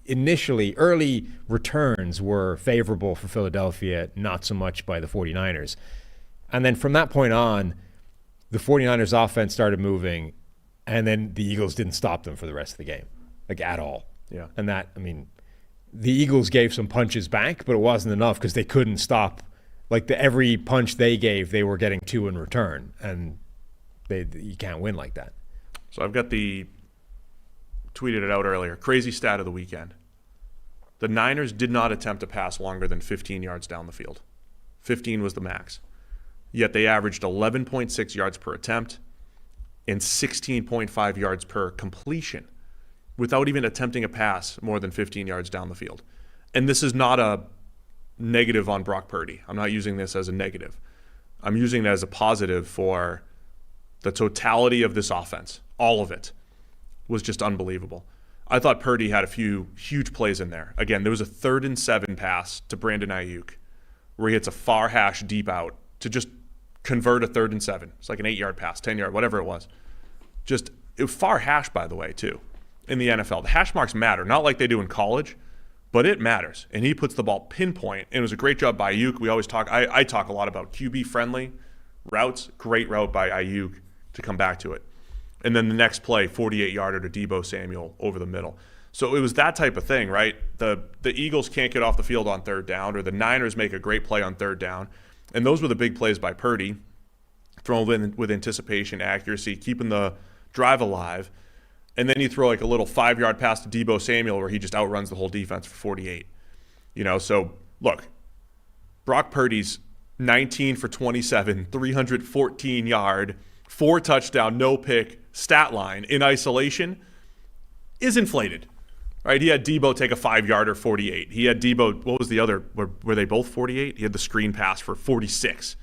initially, early returns were favorable for Philadelphia, not so much by the 49ers. And then from that point on, the 49ers offense started moving, and then the Eagles didn't stop them for the rest of the game, like at all.
Yeah.
And that, I mean, the Eagles gave some punches back, but it wasn't enough because they couldn't stop. Like every punch they gave, they were getting 2 in return. And you can't win like that.
So I've got tweeted it out earlier. Crazy stat of the weekend. The Niners did not attempt a pass longer than 15 yards down the field. 15 was the max. Yet they averaged 11.6 yards per attempt and 16.5 yards per completion without even attempting a pass more than 15 yards down the field. And this is not a negative on Brock Purdy. I'm not using this as a negative. I'm using it as a positive for the totality of this offense. All of it was just unbelievable. I thought Purdy had a few huge plays in there. Again, there was a 3rd and 7 pass to Brandon Ayuk where he hits a far hash deep out to just convert a 3rd and 7. It's like an 8-yard pass, 10-yard, whatever it was. It was far hash, by the way, too, in the NFL. The hash marks matter, not like they do in college, but it matters. And he puts the ball pinpoint, and it was a great job by Ayuk. We always talk, I talk a lot about QB-friendly routes. Great route by Ayuk to come back to it. And then the next play, 48-yarder to Deebo Samuel over the middle. So it was that type of thing, right? The Eagles can't get off the field on 3rd down, or the Niners make a great play on 3rd down. And those were the big plays by Purdy, thrown in with anticipation, accuracy, keeping the drive alive. And then you throw like a little 5-yard pass to Deebo Samuel where he just outruns the whole defense for 48. So look, Brock Purdy's 19 for 27, 314-yard, 4 touchdown, no pick stat line in isolation is inflated, right? He had Deebo take a 5-yarder, 48. He had Deebo, what was the other? Were they both 48? He had the screen pass for 46,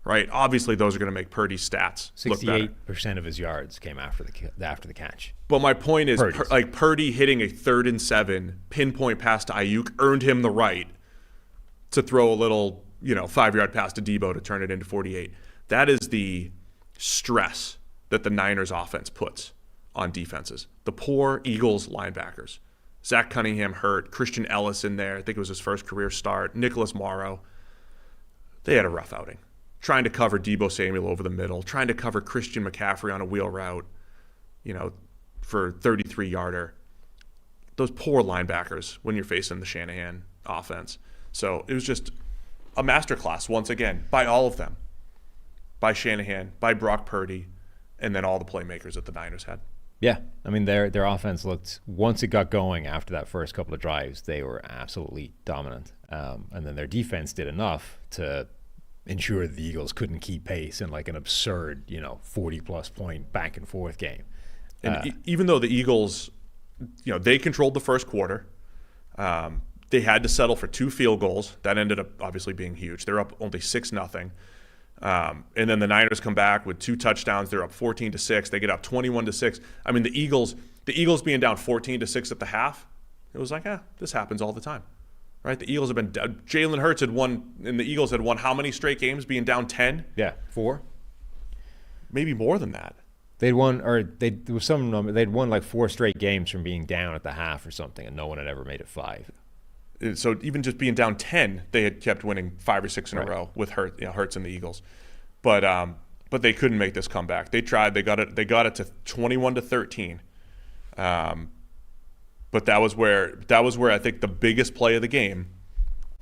right? Obviously, those are going to make Purdy's stats look better.
68% of his yards came after the catch.
But my point is, Purdy hitting a 3rd and 7 pinpoint pass to Ayuk earned him the right to throw a little, 5-yard pass to Deebo to turn it into 48. That is the stress that the Niners offense puts on defenses. The poor Eagles linebackers. Zach Cunningham hurt. Christian Ellis in there. I think it was his first career start. Nicholas Morrow. They had a rough outing. Trying to cover Deebo Samuel over the middle. Trying to cover Christian McCaffrey on a wheel route, for 33-yarder. Those poor linebackers when you're facing the Shanahan offense. So it was just a masterclass once again by all of them. By Shanahan, by Brock Purdy, and then all the playmakers that the Niners had.
Yeah, I mean, their offense looked, once it got going after that first couple of drives, they were absolutely dominant. And then their defense did enough to ensure the Eagles couldn't keep pace in like an absurd, 40-plus point back-and-forth game.
And even though the Eagles, they controlled the first quarter, they had to settle for 2 field goals. That ended up obviously being huge. They're up only 6-0. And then the Niners come back with 2 touchdowns. They're up 14-6. They get up 21-6. I mean, the Eagles being down 14-6 at the half, it was like, this happens all the time, right? The Eagles have been Jalen Hurts had won, and the Eagles had won how many straight games being down 10?
Yeah, 4.
Maybe more than that.
There was some number. They'd won like 4 straight games from being down at the half or something, and no one had ever made it 5.
So even just being down 10, they had kept winning 5 or 6 in a row with Hurts and the Eagles. But they couldn't make this comeback. They tried. They got it to 21-13. But that was where I think the biggest play of the game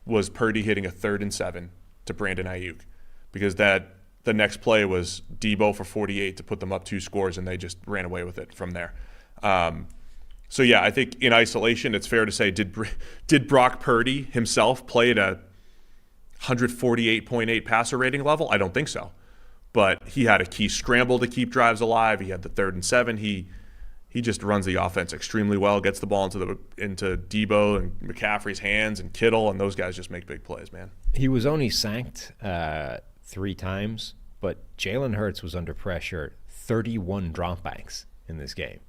was Purdy hitting a 3rd and 7 to Brandon Ayuk, because the next play was Deebo for 48 to put them up 2 scores, and they just ran away with it from there. So yeah, I think in isolation, it's fair to say, did Brock Purdy himself play at a 148.8 passer rating level? I don't think so. But he had a key scramble to keep drives alive. He had the 3rd and 7. He just runs the offense extremely well, gets the ball into Deebo and McCaffrey's hands and Kittle, and those guys just make big plays, man.
He was only sacked 3 times, but Jalen Hurts was under pressure 31 dropbacks in this game.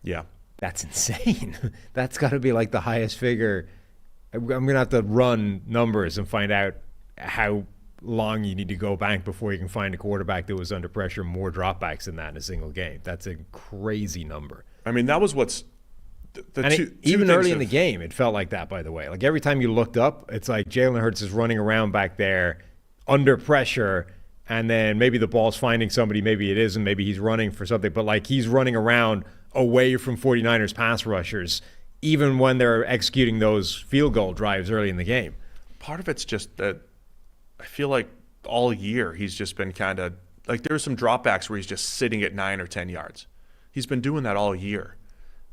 Yeah.
That's insane. That's got to be like the highest figure I'm going to have to run numbers and find out how long you need to go back before you can find a quarterback that was under pressure more dropbacks than that in a single game. That's a crazy number.
I mean, that was what's
even early in the game, it felt like that, by the way. Like every time you looked up, it's like Jalen Hurts is running around back there under pressure, and then maybe the ball's finding somebody, maybe it isn't, maybe he's running for something, but like he's running around away from 49ers pass rushers, even when they're executing those field goal drives early in the game.
Part of it's just that I feel like all year he's just been kind of like there's some dropbacks where he's just sitting at 9 or 10 yards. He's been doing that all year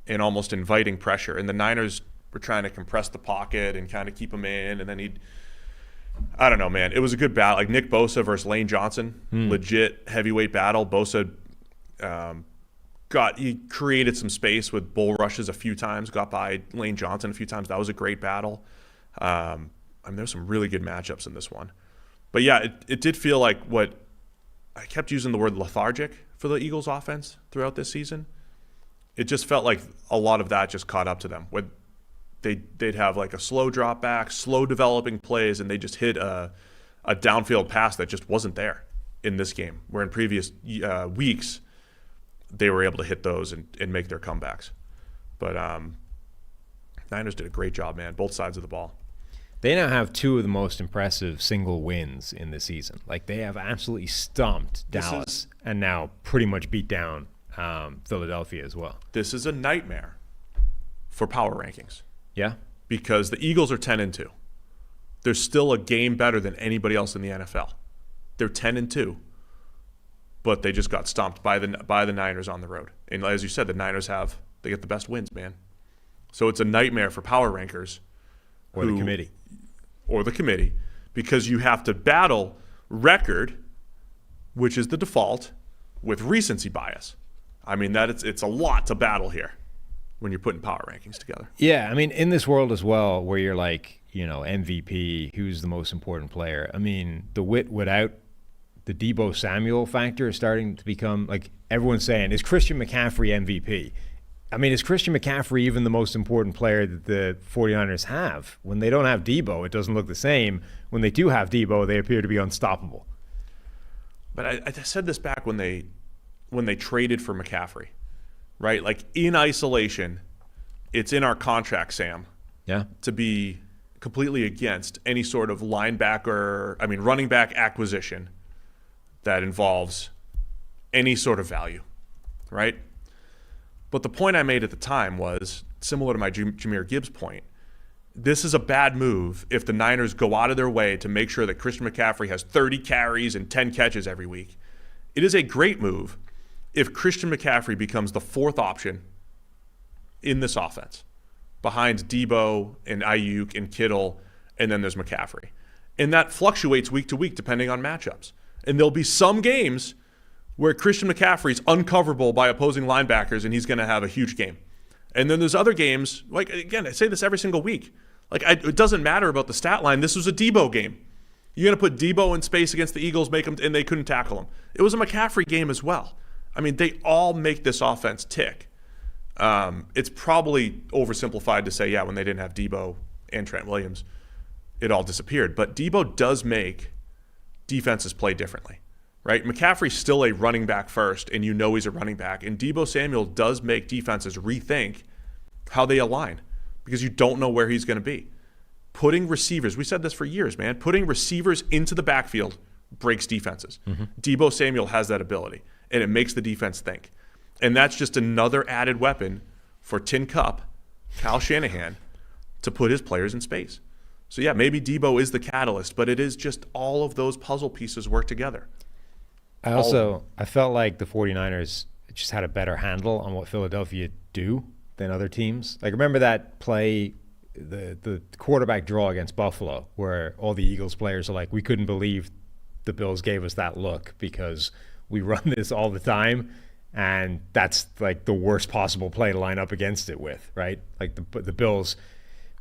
and almost inviting pressure. And the Niners were trying to compress the pocket and kind of keep him in. And then I don't know, man. It was a good battle. Like Nick Bosa versus Lane Johnson, legit heavyweight battle. Bosa he created some space with bull rushes a few times, got by Lane Johnson a few times. That was a great battle. I mean, there's some really good matchups in this one. But yeah, it did feel like what I kept using the word lethargic for the Eagles offense throughout this season. It just felt like a lot of that just caught up to them. When they'd have like a slow drop back, slow developing plays, and they just hit a downfield pass that just wasn't there in this game, where in previous weeks they were able to hit those and make their comebacks. But Niners did a great job, man, both sides of the ball.
They now have two of the most impressive single wins in the season. Like they have absolutely stomped Dallas and now pretty much beat down Philadelphia as well.
This is a nightmare for power rankings.
Yeah.
Because the Eagles are 10-2. They're still a game better than anybody else in the NFL. They're 10-2. But they just got stomped by the Niners on the road. And as you said, the Niners they get the best wins, man. So it's a nightmare for power rankers.
Or the committee.
Or the committee. Because you have to battle record, which is the default, with recency bias. I mean, it's a lot to battle here when you're putting power rankings together.
Yeah, I mean, in this world as well, where you're like, MVP, who's the most important player? I mean, the without the Deebo Samuel factor is starting to become, like, everyone's saying, is Christian McCaffrey MVP? I mean, is Christian McCaffrey even the most important player that the 49ers have? When they don't have Deebo, it doesn't look the same. When they do have Deebo, they appear to be unstoppable.
But I said this back when they traded for McCaffrey, right? Like in isolation, it's in our contract, Sam, to be completely against any sort of running back acquisition that involves any sort of value, right? But the point I made at the time was similar to my Jahmyr Gibbs point. This is a bad move if the Niners go out of their way to make sure that Christian McCaffrey has 30 carries and 10 catches every week. It is a great move if Christian McCaffrey becomes the fourth option in this offense behind Deebo and Ayuk and Kittle, and then there's McCaffrey. And that fluctuates week to week depending on matchups. And there'll be some games where Christian McCaffrey's uncoverable by opposing linebackers and he's going to have a huge game. And then there's other games, like, again, I say this every single week. Like, it doesn't matter about the stat line. This was a Deebo game. You're going to put Deebo in space against the Eagles, and they couldn't tackle him. It was a McCaffrey game as well. I mean, they all make this offense tick. It's probably oversimplified to say, when they didn't have Deebo and Trent Williams, it all disappeared. But Deebo does make defenses play differently. Right? McCaffrey's still a running back first, and he's a running back. And Deebo Samuel does make defenses rethink how they align because you don't know where he's going to be. Putting receivers, we said this for years, man, putting receivers into the backfield breaks defenses. Mm-hmm. Deebo Samuel has that ability, and it makes the defense think. And that's just another added weapon for Tin Cup, Kyle Shanahan, to put his players in space. So, maybe Deebo is the catalyst, but it is just all of those puzzle pieces work together.
I felt like the 49ers just had a better handle on what Philadelphia do than other teams. Like, remember that play, the quarterback draw against Buffalo, where all the Eagles players are like, we couldn't believe the Bills gave us that look because we run this all the time, and that's like the worst possible play to line up against it with, right? Like the Bills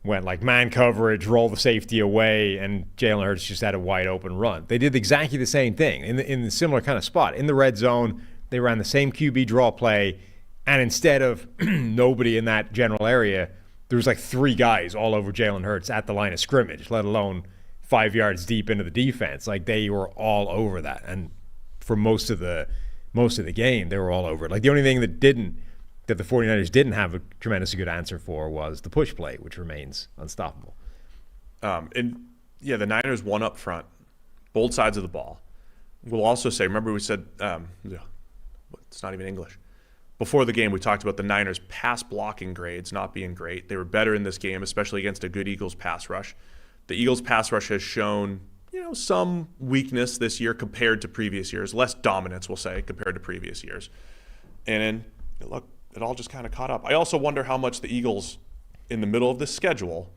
went like man coverage, roll the safety away, and Jalen Hurts just had a wide open run. They did exactly the same thing in the similar kind of spot. In the red zone, they ran the same QB draw play, and instead of nobody in that general area, there was like 3 guys all over Jalen Hurts at the line of scrimmage, let alone 5 yards deep into the defense. Like, they were all over that. And for most of the game, they were all over it. Like, the only thing that the 49ers didn't have a tremendously good answer for was the push play, which remains unstoppable.
And yeah, the Niners won up front, both sides of the ball. We'll also say, remember we said, it's not even English. Before the game, we talked about the Niners' pass blocking grades not being great. They were better in this game, especially against a good Eagles pass rush. The Eagles pass rush has shown, some weakness this year compared to previous years, less dominance, we'll say, compared to previous years. And look, it all just kind of caught up. I also wonder how much the Eagles, in the middle of this schedule,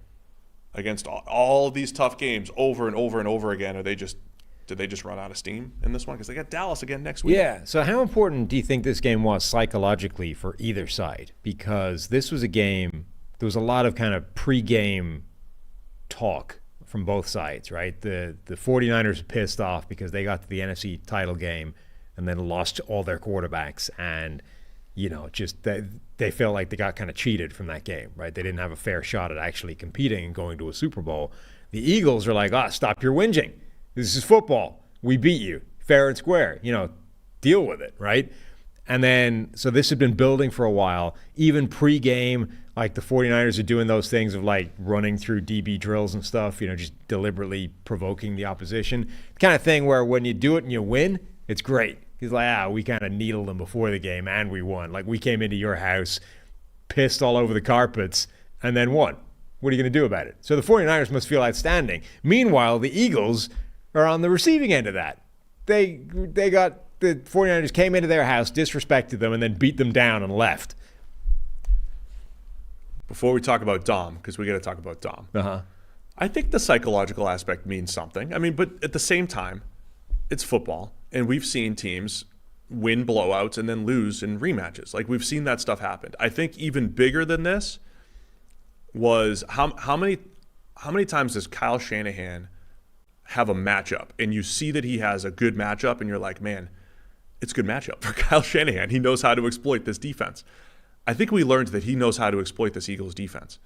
against all these tough games over and over and over again, did they just run out of steam in this one? Because they got Dallas again next week.
Yeah. So how important do you think this game was psychologically for either side? Because this was a game, there was a lot of kind of pre-game talk from both sides, right? The 49ers were pissed off because they got to the NFC title game and then lost all their quarterbacks, and they felt like they got kind of cheated from that game, right? They didn't have a fair shot at actually competing and going to a Super Bowl. The Eagles are like, stop your whinging. This is football. We beat you fair and square. Deal with it, right? And then, so this had been building for a while. Even pre-game, like the 49ers are doing those things of like running through DB drills and stuff, just deliberately provoking the opposition. The kind of thing where when you do it and you win, it's great. He's like, we kind of needled them before the game and we won. Like, we came into your house, pissed all over the carpets, and then won. What are you going to do about it? So the 49ers must feel outstanding. Meanwhile, the Eagles are on the receiving end of that. The 49ers came into their house, disrespected them, and then beat them down and left.
Before we talk about Dom, because we got to talk about Dom, I think the psychological aspect means something. I mean, but at the same time, it's football, and we've seen teams win blowouts and then lose in rematches. Like, we've seen that stuff happen. I think even bigger than this was how many times does Kyle Shanahan have a matchup, and you see that he has a good matchup, and you're like, man, it's a good matchup for Kyle Shanahan. He knows how to exploit this defense. I think we learned that he knows how to exploit this Eagles defense.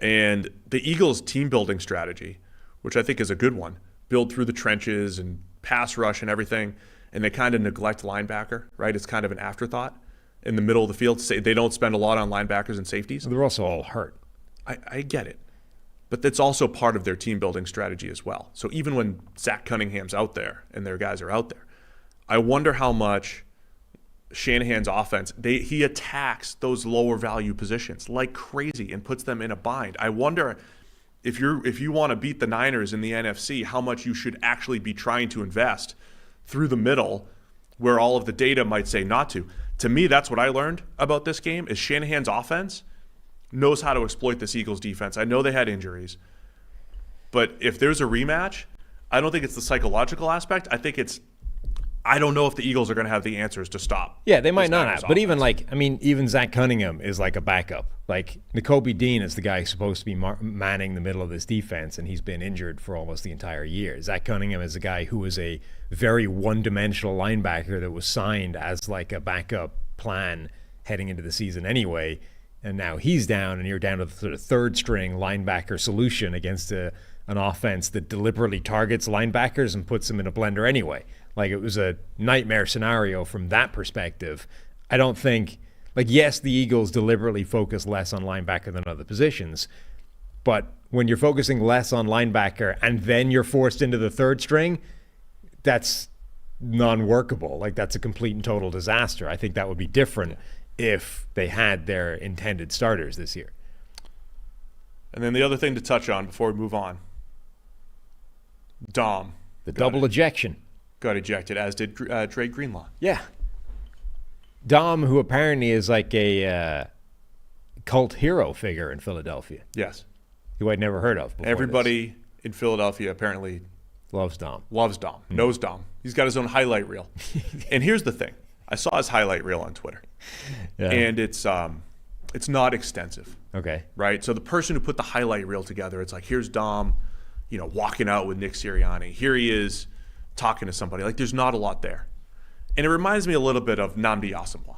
And the Eagles team building strategy, which I think is a good one, build through the trenches and pass rush and everything, and they kind of neglect linebacker, right? It's kind of an afterthought in the middle of the field. They don't spend a lot on linebackers and safeties.
They're also all hurt.
I get it. But that's also part of their team building strategy as well. So even when Zach Cunningham's out there and their guys are out there, I wonder how much Shanahan's offense, he attacks those lower value positions like crazy and puts them in a bind. I wonder if you want to beat the Niners in the NFC, how much you should actually be trying to invest through the middle where all of the data might say not to. To me, that's what I learned about this game is Shanahan's offense knows how to exploit this Eagles defense. I know they had injuries, but if there's a rematch, I don't think it's the psychological aspect. I don't know if the Eagles are going to have the answers to stop.
Yeah, they might not have. But even Zach Cunningham is like a backup. Like, Nakobe Dean is the guy who's supposed to be manning the middle of this defense, and he's been injured for almost the entire year. Zach Cunningham is a guy who was a very one-dimensional linebacker that was signed as like a backup plan heading into the season anyway. And now he's down, and you're down to the sort of third-string linebacker solution against an offense that deliberately targets linebackers and puts them in a blender anyway. Like, it was a nightmare scenario from that perspective. I don't think, yes, the Eagles deliberately focus less on linebacker than other positions, but when you're focusing less on linebacker and then you're forced into the third string, that's non-workable. Like, that's a complete and total disaster. I think that would be different if they had their intended starters this year.
And then the other thing to touch on before we move on, Dom.
The double ejection.
Got ejected, as did Dre Greenlaw.
Yeah. Dom, who apparently is like a cult hero figure in Philadelphia.
Yes.
Who I'd never heard of before.
Everybody in Philadelphia apparently
loves Dom.
Knows Dom. He's got his own highlight reel. And here's the thing. I saw his highlight reel on Twitter. Yeah. And it's not extensive.
Okay.
Right? So the person who put the highlight reel together, it's like, here's Dom, walking out with Nick Sirianni. Here he is talking to somebody. Like, there's not a lot there. And it reminds me a little bit of Nnamdi Asomugha.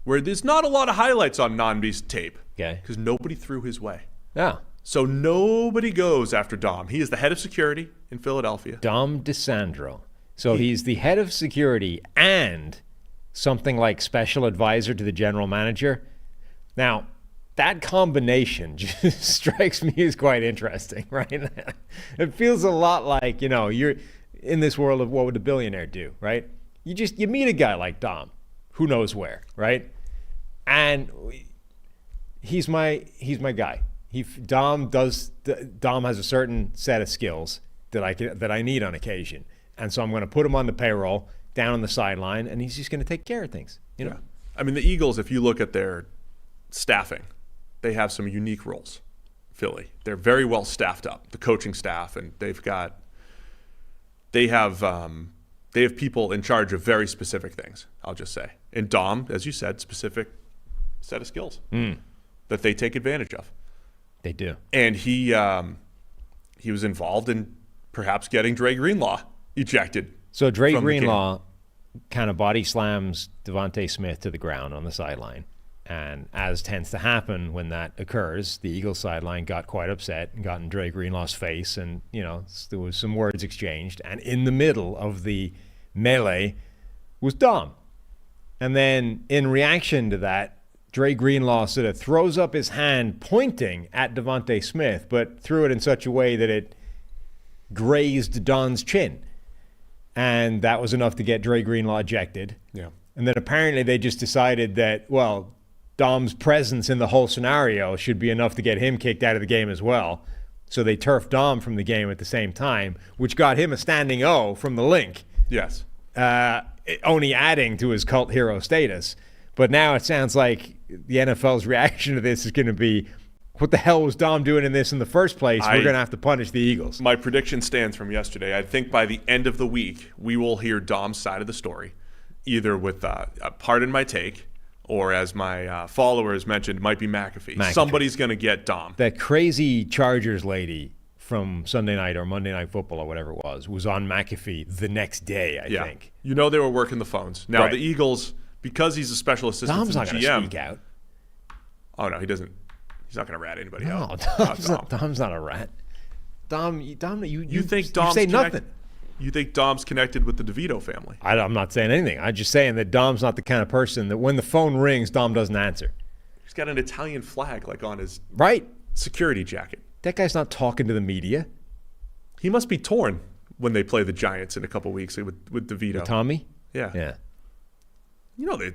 where there's not a lot of highlights on Nonby's tape.
Okay.
Because nobody threw his way.
Yeah.
So nobody goes after Dom. He is the head of security in Philadelphia.
Dom DeSandro. So he's the head of security and something like special advisor to the general manager. Now, that combination just strikes me as quite interesting, right? It feels a lot like, you're in this world of what would a billionaire do, right? You meet a guy like Dom, who knows where, right? And he's my guy. Dom has a certain set of skills that I need on occasion, and so I'm going to put him on the payroll down on the sideline, and he's just going to take care of things.
Yeah. I mean, the Eagles, if you look at their staffing, they have some unique roles. Philly, they're very well staffed up, the coaching staff, and they have people in charge of very specific things. I'll just say, and Dom, as you said, specific set of skills that they take advantage of.
They do.
And he was involved in perhaps getting Dre Greenlaw ejected.
So Dre Greenlaw kind of body slams Devontae Smith to the ground on the sideline. And as tends to happen when that occurs, the Eagles sideline got quite upset and got in Dre Greenlaw's face. And, there was some words exchanged. And in the middle of the melee was Dom. And then in reaction to that, Dre Greenlaw sort of throws up his hand pointing at Devontae Smith, but threw it in such a way that it grazed Don's chin. And that was enough to get Dre Greenlaw ejected.
Yeah.
And then apparently they just decided that, Dom's presence in the whole scenario should be enough to get him kicked out of the game as well. So they turfed Dom from the game at the same time, which got him a standing O from the link.
Yes.
Only adding to his cult hero status. But now it sounds like the NFL's reaction to this is going to be, what the hell was Dom doing in this in the first place? We're going to have to punish the Eagles. My
prediction stands from yesterday. I think by the end of the week, we will hear Dom's side of the story, either with pardon my take, or as my followers mentioned, might be McAfee. Somebody's going to get Dom.
That crazy Chargers lady from Sunday night or Monday Night Football or whatever it was on McAfee the next day, I think.
They were working the phones. Now, the Eagles, because he's a special assistant
Dom's
to the
not
GM.
Going to speak out.
Oh, no, he doesn't. He's not going to rat anybody out.
Dom's not a rat. Dom, you
think Dom's
say nothing.
You think Dom's connected with the DeVito family?
I'm not saying anything. I'm just saying that Dom's not the kind of person that when the phone rings, Dom doesn't answer.
He's got an Italian flag on his security jacket.
That guy's not talking to the media.
He must be torn when they play the Giants in a couple weeks with DeVito.
With Tommy?
Yeah.
There's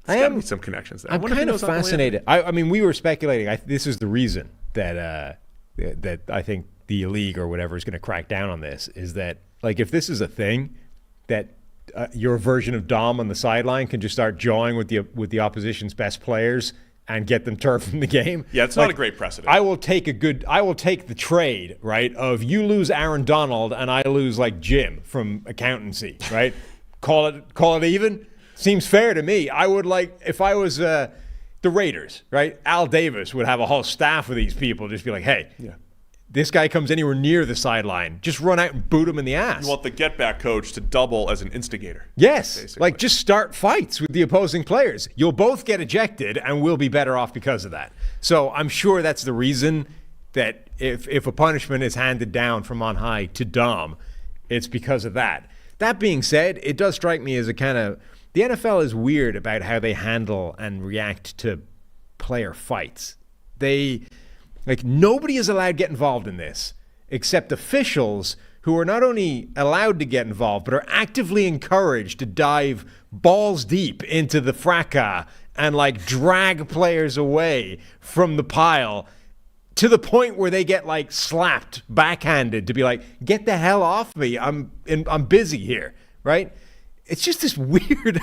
got to be some connections there.
I'm kind of fascinated. I mean, we were speculating. This is the reason that I think the league or whatever is going to crack down on this, is that if this is a thing, that your version of Dom on the sideline can just start jawing with the opposition's best players and get them turfed from the game.
Yeah, it's not a great precedent.
I will take the trade, right, of you lose Aaron Donald and I lose Jim from accountancy, right? Call it even. Seems fair to me. I would if I was the Raiders, right? Al Davis would have a whole staff of these people just be like, hey, this guy comes anywhere near the sideline, just run out and boot him in the ass.
You want the get-back coach to double as an instigator.
Yes.
Basically.
Just start fights with the opposing players. You'll both get ejected, and we'll be better off because of that. So I'm sure that's the reason that if a punishment is handed down from on high to Dom, it's because of that. That being said, it does strike me as a kind of... The NFL is weird about how they handle and react to player fights. Nobody is allowed to get involved in this except officials who are not only allowed to get involved, but are actively encouraged to dive balls deep into the fracas and drag players away from the pile to the point where they get slapped backhanded to be get the hell off me. I'm busy here, right? It's just this weird,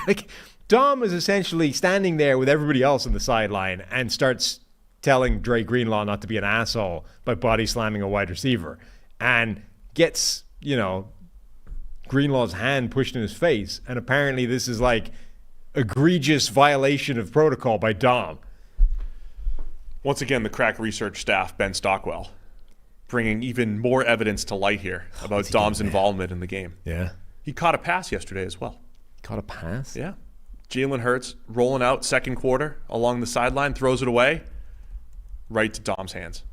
Dom is essentially standing there with everybody else on the sideline and starts telling Dre Greenlaw not to be an asshole by body slamming a wide receiver, and gets, Greenlaw's hand pushed in his face. And apparently this is egregious violation of protocol by Dom.
Once again, the crack research staff, Ben Stockwell, bringing even more evidence to light here about Dom's involvement in the game.
Yeah.
He caught a pass yesterday as well.
Caught a pass?
Yeah. Jalen Hurts rolling out second quarter along the sideline, throws it away, right to Dom's hands.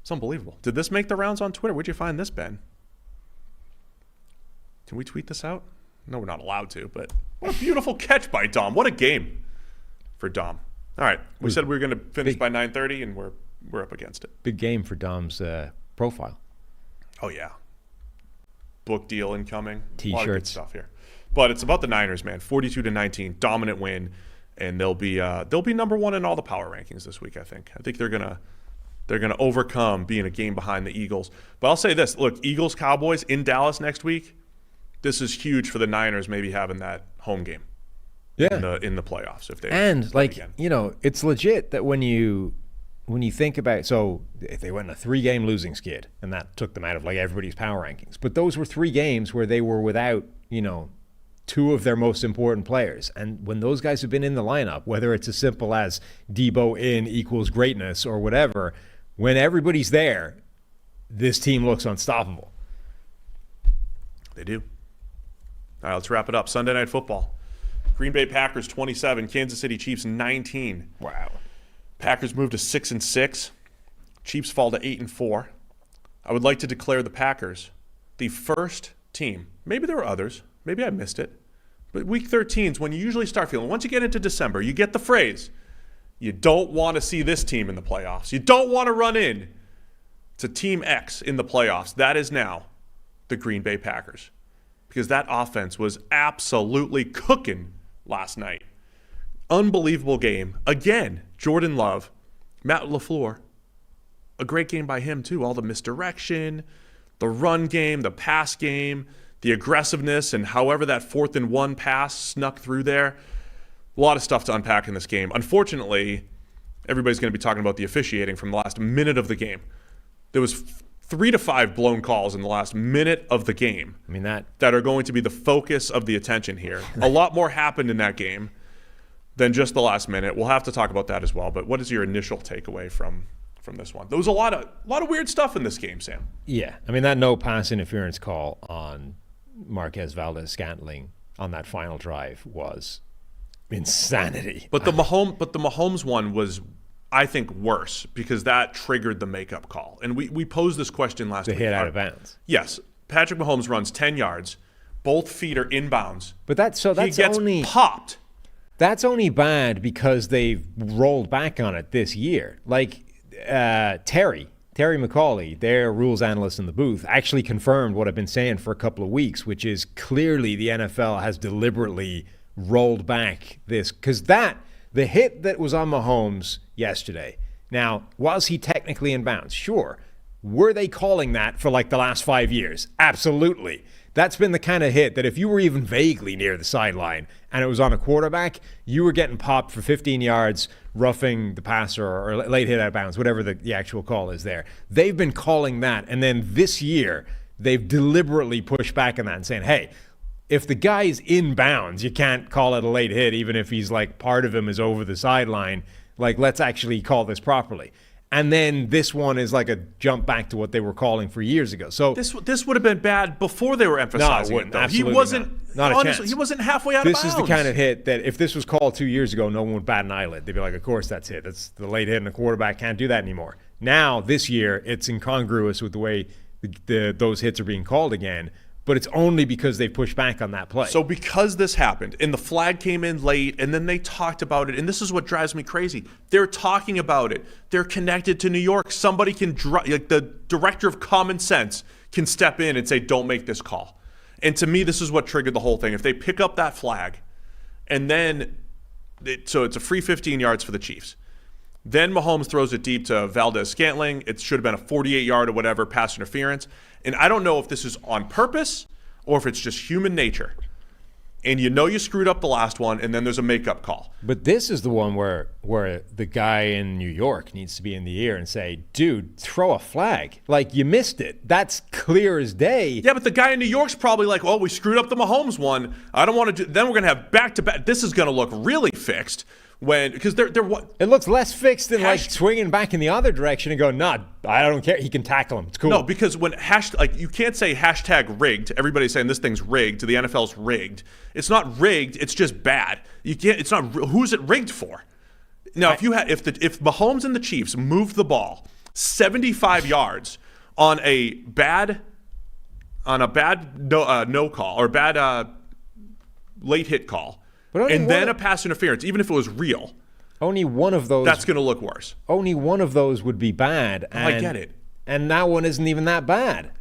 It's unbelievable. Did this make the rounds on Twitter? Where'd you find this, Ben? Can we tweet this out? No, we're not allowed to, but what a beautiful catch by Dom. What a game for Dom. All right, we said we were going to finish by 9:30, and we're up against it.
Big game for Dom's profile.
Oh, yeah. Book deal incoming.
T-shirts.
A lot of good stuff here. But it's about the Niners, man. 42-19, dominant win, and they'll be number one in all the power rankings this week, I think. I think they're gonna overcome being a game behind the Eagles. But I'll say this. Look, Eagles-Cowboys in Dallas next week, this is huge for the Niners maybe having that home game in the playoffs. If they
it's legit that when you think about, so if they went on a 3-game losing skid, and that took them out of like everybody's power rankings, but those were 3 games where they were without, 2 of their most important players. And when those guys have been in the lineup, whether it's as simple as Debo in equals greatness or whatever, when everybody's there, this team looks unstoppable.
They do. All right, let's wrap it up. Sunday Night Football. Green Bay Packers 27, Kansas City Chiefs 19.
Wow.
Packers move to 6-6. Chiefs fall to 8-4. I would like to declare the Packers the first team. Maybe there were others. Maybe I missed it. But week 13 is when you usually start feeling. Once you get into December, you get the phrase, you don't want to see this team in the playoffs. You don't want to run in to Team X in the playoffs. That is now the Green Bay Packers. Because that offense was absolutely cooking last night. Unbelievable game. Again, Jordan Love, Matt LaFleur, a great game by him too. All the misdirection, the run game, the pass game, the aggressiveness, and however that 4th and 1 pass snuck through there. A lot of stuff to unpack in this game. Unfortunately, everybody's going to be talking about the officiating from the last minute of the game. There was 3 to 5 blown calls in the last minute of the game.
I mean, that
are going to be the focus of the attention here. A lot more happened in that game than just the last minute. We'll have to talk about that as well. But what is your initial takeaway from this one? There was a lot of weird stuff in this game, Sam.
Yeah, I mean, that no pass interference call on Marquez Valdes-Scantling on that final drive was insanity.
But the Mahomes one was, I think, worse because that triggered the makeup call. And we posed this question last week.
The hit out of bounds.
Yes. Patrick Mahomes runs 10 yards. Both feet are inbounds.
But that's
he gets popped.
That's only bad because they've rolled back on it this year. Like Terry McCauley, their rules analyst in the booth, actually confirmed what I've been saying for a couple of weeks, which is clearly the NFL has deliberately rolled back this. Because the hit that was on Mahomes yesterday, now, was he technically in bounds? Sure. Were they calling that for like the last 5 years? Absolutely. That's been the kind of hit that if you were even vaguely near the sideline and it was on a quarterback, you were getting popped for 15 yards, roughing the passer or late hit out of bounds, whatever the actual call is there. They've been calling that. And then this year, they've deliberately pushed back on that and saying, hey, if the guy is in bounds, you can't call it a late hit, even if he's like part of him is over the sideline. Like, let's actually call this properly. And then this one is like a jump back to what they were calling for years ago. So
this would have been bad before they were emphasizing it, though.
Absolutely
he wasn't
not a chance.
He wasn't halfway out of bounds.
This is the kind of hit that if this was called 2 years ago, no one would bat an eyelid. They'd be like, of course that's it. That's the late hit, and the quarterback can't do that anymore. Now, this year, it's incongruous with the way those hits are being called again. But it's only because they pushed back on that play.
So because this happened, and the flag came in late, and then they talked about it, and this is what drives me crazy. They're talking about it. They're connected to New York. Somebody can, like the director of common sense can step in and say, don't make this call. And to me, this is what triggered the whole thing. If they pick up that flag, and then, so it's a free 15 yards for the Chiefs. Then Mahomes throws it deep to Valdes-Scantling. It should have been a 48-yard or whatever pass interference. And I don't know if this is on purpose or if it's just human nature. And you know you screwed up the last one, and then there's a makeup call.
But this is the one where the guy in New York needs to be in the ear and say, dude, throw a flag. Like, you missed it. That's clear as day.
Yeah, but the guy in New York's probably like, well, we screwed up the Mahomes one. I don't want to do – then we're going to have back-to-back – this is going to look really fixed. because they're what
It looks less fixed than like swinging back in the other direction and going, nah, I don't care. He can tackle him. It's cool.
No, because when you can't say hashtag rigged. Everybody's saying this thing's rigged. The NFL's rigged. It's not rigged. It's just bad. You can't. It's not. Who's it rigged for? Now, if Mahomes and the Chiefs moved the ball 75 yards on a bad no call or bad late hit call, and then a pass interference, even if it was real,
only one of those.
That's going to look worse.
Only one of those would be bad. And,
I get it.
And that one isn't even that bad.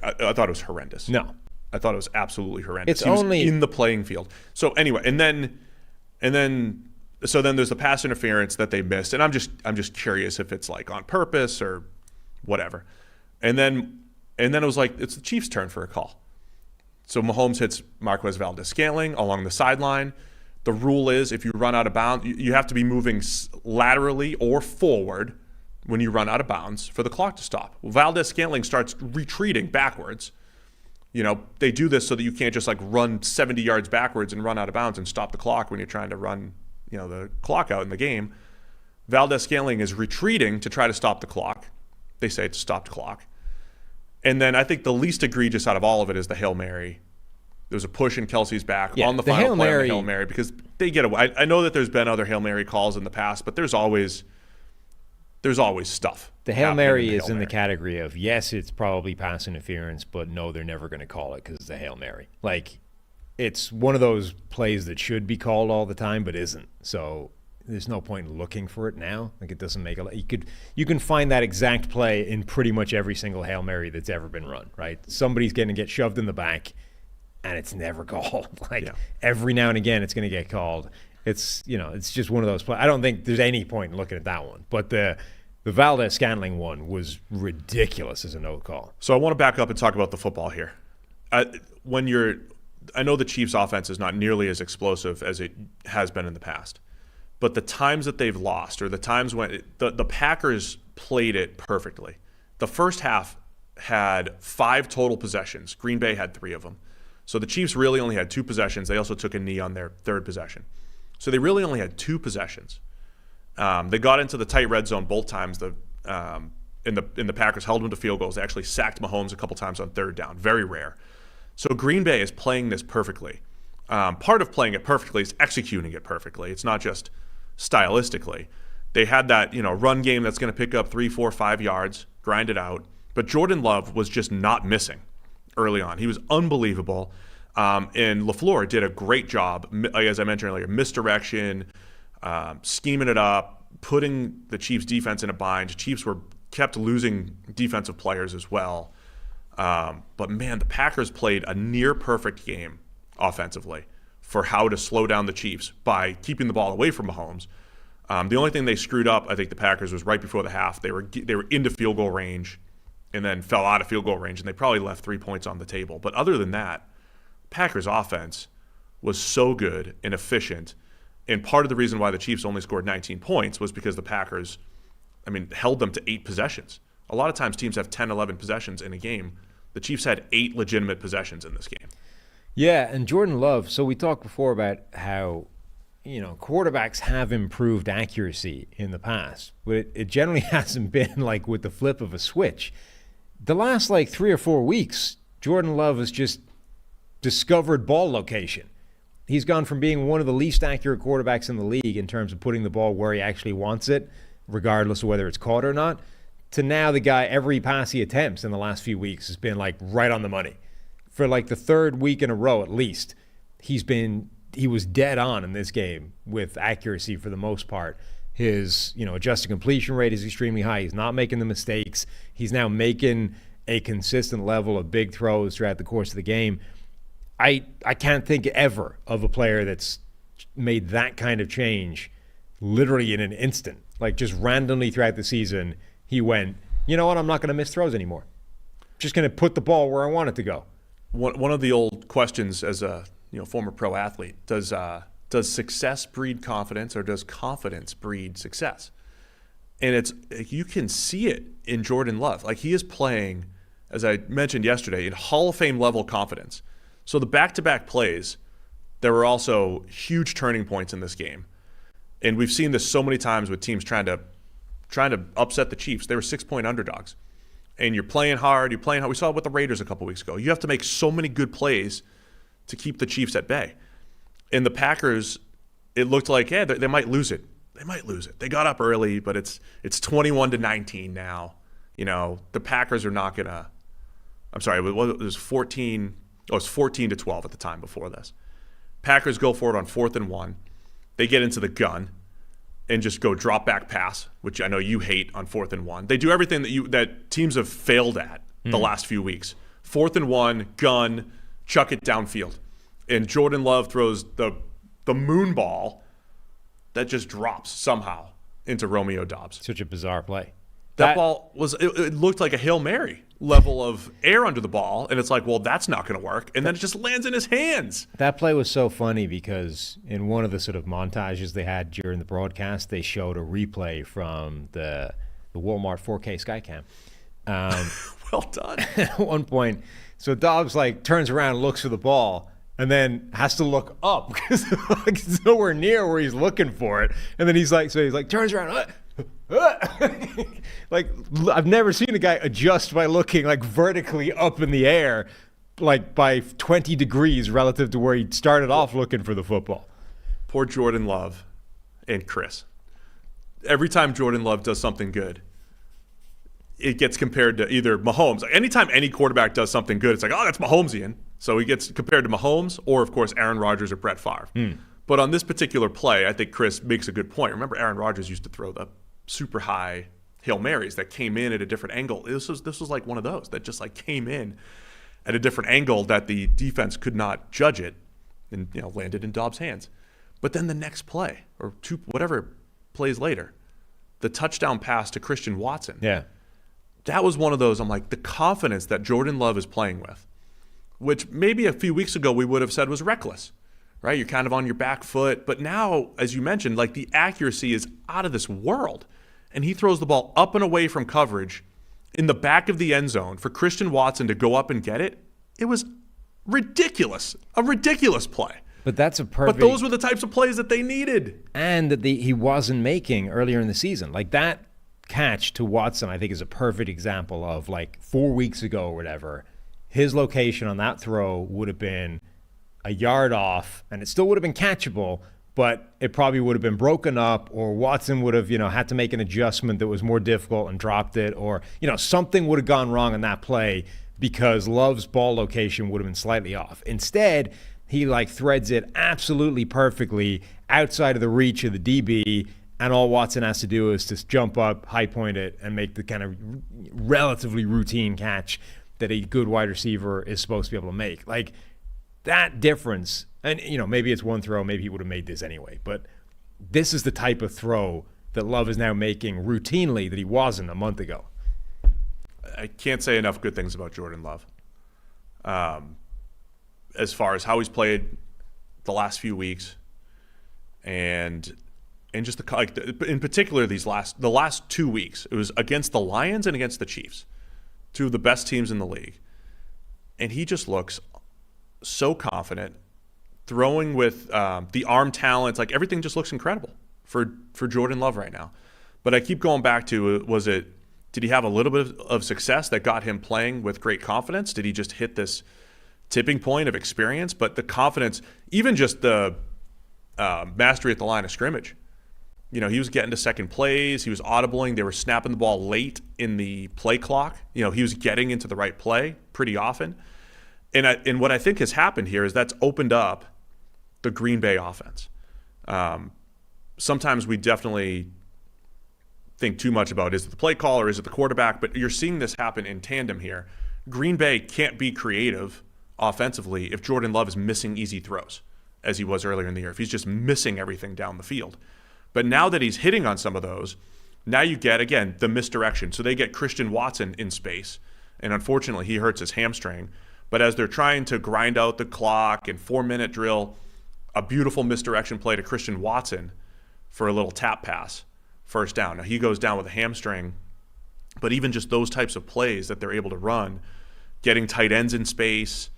I thought it was horrendous.
No.
I thought it was absolutely horrendous.
It's
he was
only
in the playing field. So anyway, and then there's the pass interference that they missed, and I'm just curious if it's like on purpose or whatever. And then it was like it's the Chiefs' turn for a call. So Mahomes hits Marquez Valdes-Scantling along the sideline. The rule is if you run out of bounds, you have to be moving laterally or forward when you run out of bounds for the clock to stop. Well, Valdes-Scantling starts retreating backwards. They do this so that you can't just like run 70 yards backwards and run out of bounds and stop the clock when you're trying to run, the clock out in the game. Valdes-Scantling is retreating to try to stop the clock. They say it's a stopped clock. And then I think the least egregious out of all of it is the Hail Mary. There was a push in Kelsey's back on the final play of the Hail Mary because they get away. I know that there's been other Hail Mary calls in the past, but there's always stuff.
The Hail Mary is in the category of, yes, it's probably pass interference, but no, they're never going to call it because it's a Hail Mary. Like, it's one of those plays that should be called all the time but isn't. So there's no point in looking for it now. Like, it doesn't make a lot. You can find that exact play in pretty much every single Hail Mary that's ever been run, right? Somebody's going to get shoved in the back, and it's never called. Every now and again, it's going to get called. It's it's just one of those plays. I don't think there's any point in looking at that one. But the Valdes-Scantling one was ridiculous as a no call.
So I want to back up and talk about the football here. I know the Chiefs' offense is not nearly as explosive as it has been in the past. But the times that they've lost, or the times when the Packers played it perfectly. The first half had 5 total possessions. Green Bay had 3 of them. So the Chiefs really only had 2 possessions. They also took a knee on their third possession. So they really only had 2 possessions. They got into the tight red zone both times. The Packers held them to field goals. They actually sacked Mahomes a couple times on third down. Very rare. So Green Bay is playing this perfectly. Part of playing it perfectly is executing it perfectly. It's not just stylistically. They had that run game that's going to pick up 3, 4, 5 yards, grind it out. But Jordan Love was just not missing early on. He was unbelievable. And LaFleur did a great job, as I mentioned earlier, misdirection, scheming it up, putting the Chiefs' defense in a bind. Chiefs kept losing defensive players as well. But man, the Packers played a near perfect game offensively for how to slow down the Chiefs by keeping the ball away from Mahomes. The only thing they screwed up, I think, the Packers was right before the half. They were into field goal range and then fell out of field goal range, and they probably left 3 points on the table. But other than that, Packers offense was so good and efficient. And part of the reason why the Chiefs only scored 19 points was because the Packers, held them to 8 possessions. A lot of times teams have 10, 11 possessions in a game. The Chiefs had 8 legitimate possessions in this game.
Yeah, and Jordan Love, so we talked before about how, quarterbacks have improved accuracy in the past, but it generally hasn't been like with the flip of a switch. The last 3 or 4 weeks, Jordan Love has just discovered ball location. He's gone from being one of the least accurate quarterbacks in the league in terms of putting the ball where he actually wants it, regardless of whether it's caught or not, to now the guy, every pass he attempts in the last few weeks has been right on the money. For the third week in a row at least, he was dead on in this game with accuracy for the most part. His adjusted completion rate is extremely high. He's not making the mistakes. He's now making a consistent level of big throws throughout the course of the game. I can't think ever of a player that's made that kind of change literally in an instant. Just randomly throughout the season, he went, you know what, I'm not going to miss throws anymore. Just going to put the ball where I want it to go.
One of the old questions as a former pro athlete, does success breed confidence or does confidence breed success? And you can see it in Jordan Love. He is playing, as I mentioned yesterday, in Hall of Fame level confidence. So the back-to-back plays, there were also huge turning points in this game. And we've seen this so many times with teams trying to upset the Chiefs. They were 6-point underdogs. And you're playing hard. We saw it with the Raiders a couple weeks ago. You have to make so many good plays to keep the Chiefs at bay. And the Packers, it looked like, yeah, they might lose it. They got up early, but it's 21-19 now. The Packers are not going to – I'm sorry, it was 14 – it was 14-12 at the time before this. Packers go for it on 4th and 1. They get into the gun and just go drop back pass, which I know you hate on 4th and 1. They do everything that teams have failed at the last few weeks. 4th and 1, gun, chuck it downfield. And Jordan Love throws the moon ball that just drops somehow into Romeo Doubs.
Such a bizarre play.
That ball it looked like a Hail Mary level of air under the ball, and it's like, well, that's not going to work. And then it just lands in his hands.
That play was so funny because in one of the sort of montages they had during the broadcast, they showed a replay from the Walmart 4K Skycam.
Well done.
At one point, so Dobbs turns around and looks for the ball, and then has to look up because it's nowhere near where he's looking for it. And then he's turns around. I've never seen a guy adjust by looking vertically up in the air, by 20 degrees relative to where he started off looking for the football.
Poor Jordan Love and Chris. Every time Jordan Love does something good, it gets compared to either Mahomes. Anytime any quarterback does something good, it's like, oh, that's Mahomesian. So he gets compared to Mahomes or, of course, Aaron Rodgers or Brett Favre. But on this particular play, I think Chris makes a good point. Remember, Aaron Rodgers used to throw the super high Hail Marys that came in at a different angle. This was like one of those that just came in at a different angle that the defense could not judge it, and landed in Dobbs' hands. But then the next play, or whatever plays later, the touchdown pass to Christian Watson.
Yeah.
That was one of those, I'm like, the confidence that Jordan Love is playing with, which maybe a few weeks ago we would have said was reckless, right? You're kind of on your back foot. But now, as you mentioned, the accuracy is out of this world. And he throws the ball up and away from coverage in the back of the end zone for Christian Watson to go up and get it. It was ridiculous, a ridiculous play.
But that's a perfect.
But those were the types of plays that they needed.
And that he wasn't making earlier in the season. That catch to Watson, I think, is a perfect example of 4 weeks ago or whatever. His location on that throw would have been a yard off, and it still would have been catchable, but it probably would have been broken up, or Watson would have, had to make an adjustment that was more difficult and dropped it, or, something would have gone wrong in that play because Love's ball location would have been slightly off. Instead, he threads it absolutely perfectly outside of the reach of the DB, and all Watson has to do is just jump up, high point it, and make the kind of relatively routine catch that a good wide receiver is supposed to be able to make. That difference, and maybe it's one throw, maybe he would have made this anyway, but this is the type of throw that Love is now making routinely that he wasn't a month ago.
I can't say enough good things about Jordan Love. As far as how he's played the last few weeks, and just in particular the last 2 weeks, it was against the Lions and against the Chiefs, two of the best teams in the league, and he just looks so confident, throwing with the arm talent. Everything just looks incredible for Jordan Love right now. But I keep going back to, did he have a little bit of success that got him playing with great confidence? Did he just hit this tipping point of experience? But the confidence, even just the mastery at the line of scrimmage. He was getting to second plays. He was audibling. They were snapping the ball late in the play clock. He was getting into the right play pretty often. And what I think has happened here is that's opened up the Green Bay offense. Sometimes we definitely think too much about, is it the play call or is it the quarterback? But you're seeing this happen in tandem here. Green Bay can't be creative offensively if Jordan Love is missing easy throws, as he was earlier in the year, if he's just missing everything down the field. But now that he's hitting on some of those, now you get, again, the misdirection. So they get Christian Watson in space, and unfortunately he hurts his hamstring. But as they're trying to grind out the clock and 4-minute drill, a beautiful misdirection play to Christian Watson for a little tap pass, first down. Now he goes down with a hamstring, but even just those types of plays that they're able to run, getting tight ends in space,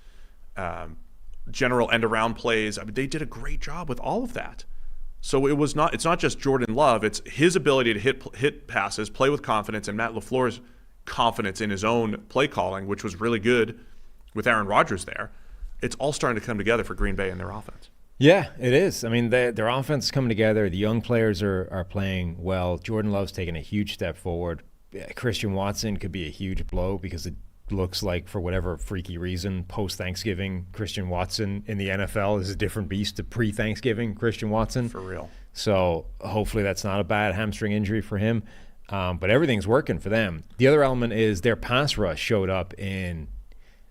general end-around plays, they did a great job with all of that. So it's not just Jordan Love, it's his ability to hit passes, play with confidence, and Matt LaFleur's confidence in his own play calling, which was really good with Aaron Rodgers there. It's all starting to come together for Green Bay and their offense.
Yeah, it is. I mean, their offense is coming together. The young players are playing well. Jordan Love's taking a huge step forward. Christian Watson could be a huge blow because it looks like, for whatever freaky reason, post-Thanksgiving Christian Watson in the NFL is a different beast to pre-Thanksgiving Christian Watson.
For real.
So hopefully that's not a bad hamstring injury for him. But everything's working for them. The other element is their pass rush showed up in,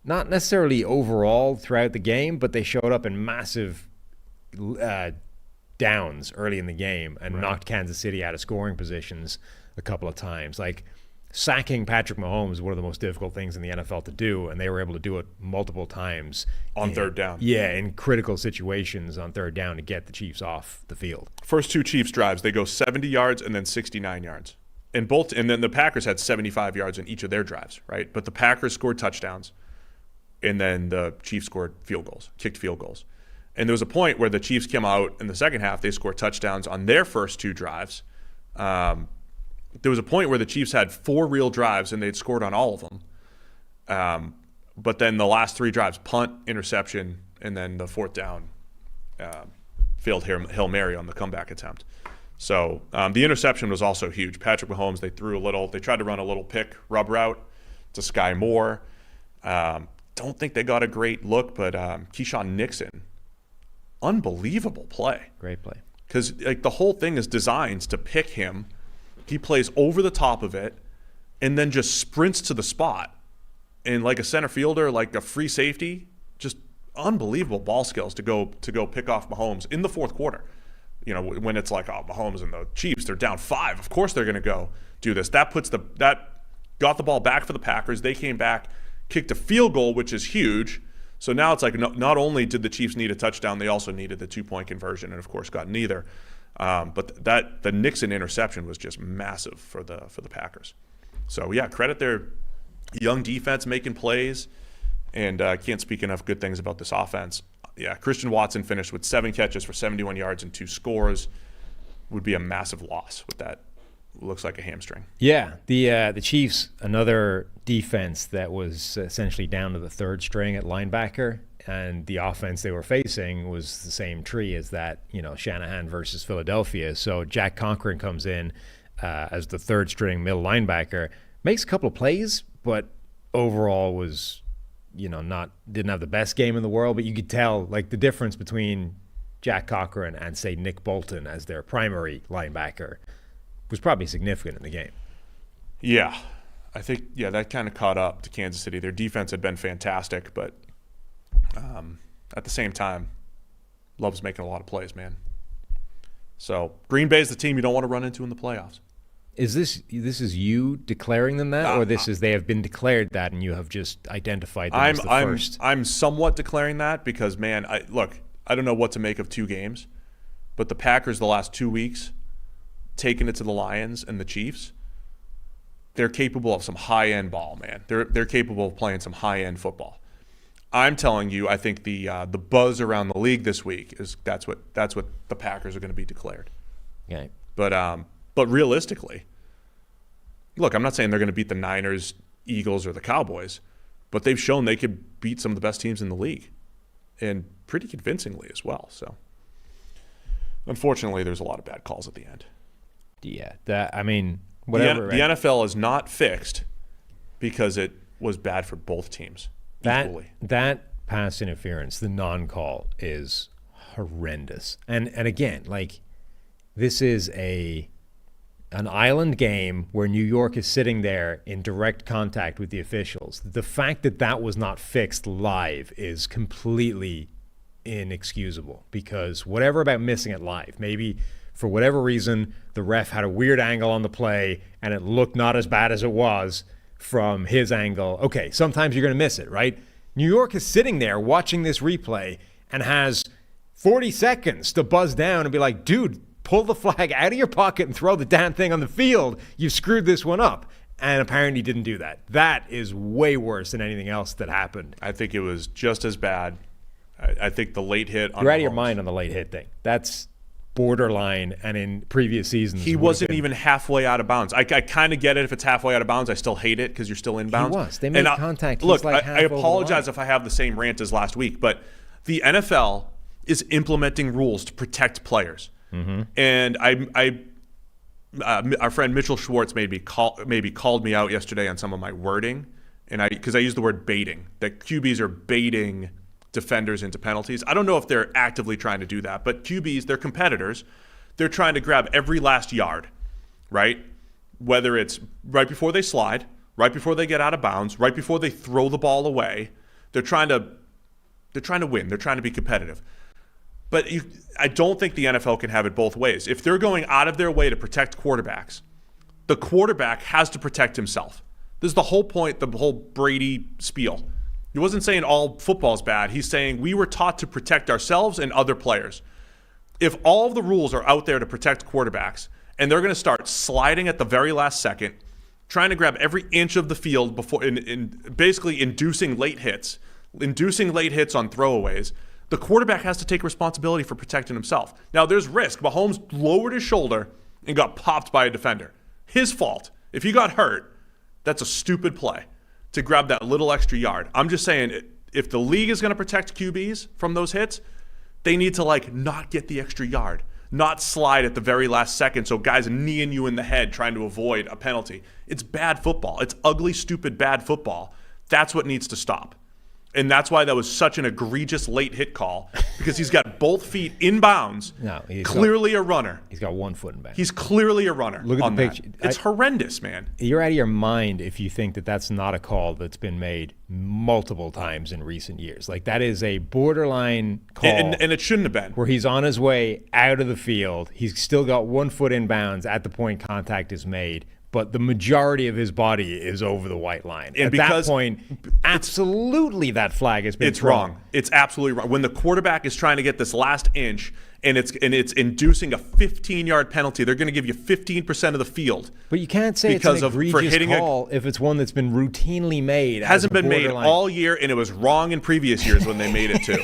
not necessarily overall throughout the game, but they showed up in massive downs early in the game and knocked Kansas City out of scoring positions a couple of times. Like, sacking Patrick Mahomes is one of the most difficult things in the NFL to do, and they were able to do it multiple times.
On third down.
Yeah, in critical situations on third down to get the Chiefs off the field.
First two Chiefs drives, they go 70 yards and then 69 yards. And then the Packers had 75 yards in each of their drives, right? But the Packers scored touchdowns, and then the Chiefs scored kicked field goals. And there was a point where the Chiefs came out in the second half, they scored touchdowns on their first two drives. There was a point where the Chiefs had 4 real drives and they'd scored on all of them. But then the last 3 drives, punt, interception, and then the fourth down, failed Hail Mary on the comeback attempt. So the interception was also huge. Patrick Mahomes, they tried to run a little pick rub route to Sky Moore. Don't think they got a great look, but Keyshawn Nixon, unbelievable play.
Great play.
Because the whole thing is designed to pick him. He plays over the top of it and then just sprints to the spot. And like a center fielder, like a free safety, just unbelievable ball skills to go pick off Mahomes in the fourth quarter. You know, when it's like, oh, Mahomes and the Chiefs, they're down 5. Of course they're going to go do this. That got the ball back for the Packers. They came back, kicked a field goal, which is huge. So now it's like not only did the Chiefs need a touchdown, they also needed the 2-point conversion, and of course got neither. But the Nixon interception was just massive for the Packers. So yeah, credit their young defense making plays, and can't speak enough good things about this offense. Yeah, Christian Watson finished with 7 catches for 71 yards and 2 scores. Would be a massive loss with that. Looks like a hamstring.
Yeah, the Chiefs, another defense that was essentially down to the third string at linebacker, and the offense they were facing was the same tree as that, Shanahan versus Philadelphia. So Jack Conklin comes in as the third string middle linebacker, makes a couple of plays, but overall was, didn't have the best game in the world. But you could tell the difference between Jack Cochran and, say, Nick Bolton as their primary linebacker was probably significant in the game.
Yeah, I think that kind of caught up to Kansas City. Their defense had been fantastic, but at the same time, Love's making a lot of plays, man. So Green Bay's the team you don't want to run into in the playoffs.
This is you declaring them that, or they have been declared that, and you have just identified them as the first?
I'm somewhat declaring that because, man, I don't know what to make of 2 games, but the Packers the last 2 weeks, taking it to the Lions and the Chiefs, they're capable of some high-end ball, man. They're capable of playing some high-end football. I'm telling you, I think the buzz around the league this week is that's what the Packers are going to be declared.
Okay.
But realistically, look, I'm not saying they're going to beat the Niners, Eagles, or the Cowboys, but they've shown they could beat some of the best teams in the league, and pretty convincingly as well. So, unfortunately, there's a lot of bad calls at the end.
Yeah, whatever.
The NFL is not fixed because it was bad for both teams equally.
That pass interference, the non-call, is horrendous. And again, this is an island game where New York is sitting there in direct contact with the officials. The fact that was not fixed live is completely inexcusable, because whatever about missing it live, maybe for whatever reason the ref had a weird angle on the play and it looked not as bad as it was from his angle. Okay, sometimes you're going to miss it, right? New York is sitting there watching this replay and has 40 seconds to buzz down and be like, dude, pull the flag out of your pocket and throw the damn thing on the field. You've screwed this one up. And apparently didn't do that. That is way worse than anything else that happened.
I think it was just as bad. I think the late hit on
You're out of your mind on the late hit thing. That's borderline, and in previous seasons
he wasn't even halfway out of bounds. I kind of get it if it's halfway out of bounds. I still hate it because you're still in bounds.
He was. They made contact.
Look,
like
I apologize if I have the same rant as last week, but the NFL is implementing rules to protect players. Mm-hmm. And our friend Mitchell Schwartz maybe called me out yesterday on some of my wording, and because I used the word baiting, that QBs are baiting defenders into penalties. I don't know if they're actively trying to do that, but QBs, they're competitors. They're trying to grab every last yard, right? Whether it's right before they slide, right before they get out of bounds, right before they throw the ball away. They're trying to win. They're trying to be competitive. But I don't think the NFL can have it both ways. If they're going out of their way to protect quarterbacks, the quarterback has to protect himself. This is the whole point, the whole Brady spiel. He wasn't saying all football's bad. He's saying we were taught to protect ourselves and other players. If all of the rules are out there to protect quarterbacks and they're going to start sliding at the very last second, trying to grab every inch of the field before, basically inducing late hits on throwaways, the quarterback has to take responsibility for protecting himself. Now, there's risk. Mahomes lowered his shoulder and got popped by a defender. His fault. If he got hurt, that's a stupid play to grab that little extra yard. I'm just saying, if the league is going to protect QBs from those hits, they need to not get the extra yard, not slide at the very last second so guys are kneeing you in the head trying to avoid a penalty. It's bad football. It's ugly, stupid, bad football. That's what needs to stop. And that's why that was such an egregious late hit call, because he's got both feet in bounds. No, clearly a runner.
He's got 1 foot in bounds.
He's clearly a runner.
Look at the picture.
It's horrendous, man.
You're out of your mind if you think that that's not a call that's been made multiple times in recent years. That is a borderline call.
And it shouldn't have been.
Where he's on his way out of the field. He's still got 1 foot in bounds at the point contact is made. But the majority of his body is over the white line. And at that point, absolutely that flag has been thrown.
Wrong. It's absolutely wrong. When the quarterback is trying to get this last inch and it's inducing a 15-yard penalty, they're going to give you 15% of the field.
But you can't say it's an egregious call if it's one that's been routinely made.
It hasn't been made all year, and it was wrong in previous years when they made it too.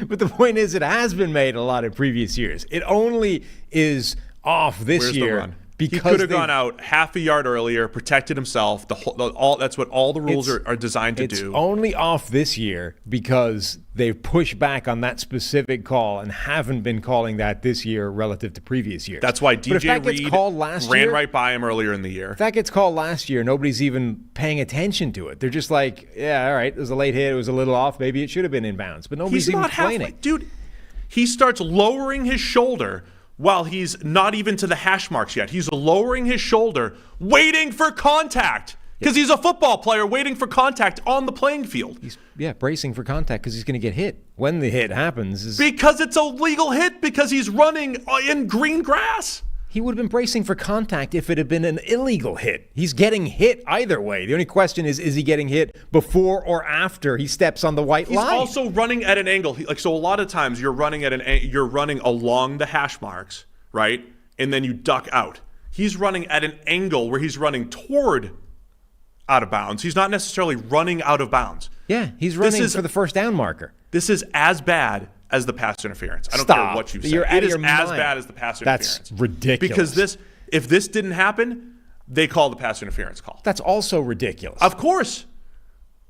But the point is, it has been made a lot in previous years. It only is off this year.
The run? He could have gone out half a yard earlier, protected himself. That's what all the rules are designed to do.
It's only off this year because they've pushed back on that specific call and haven't been calling that this year relative to previous years.
That's why DJ Reed ran right by him earlier in the year.
If that gets called last year, nobody's even paying attention to it. They're just like, yeah, all right, it was a late hit. It was a little off. Maybe it should have been in bounds. But nobody's even playing it.
Dude, he starts lowering his shoulder while he's not even to the hash marks yet. He's lowering his shoulder, waiting for contact, because he's a football player waiting for contact on the playing field.
He's bracing for contact because he's going to get hit. When the hit happens
because it's a legal hit, because he's running in green grass.
He would have been bracing for contact if it had been an illegal hit. He's getting hit either way. The only question is he getting hit before or after he steps on the white line?
He's also running at an angle. So a lot of times you're running along the hash marks, right? And then you duck out. He's running at an angle where he's running toward out of bounds. He's not necessarily running out of bounds.
Yeah, he's running for the first down marker.
This is as bad as the pass interference. I don't care what you say. It is as bad as the pass interference.
That's ridiculous.
Because if this didn't happen, they call the pass interference call.
That's also ridiculous.
Of course.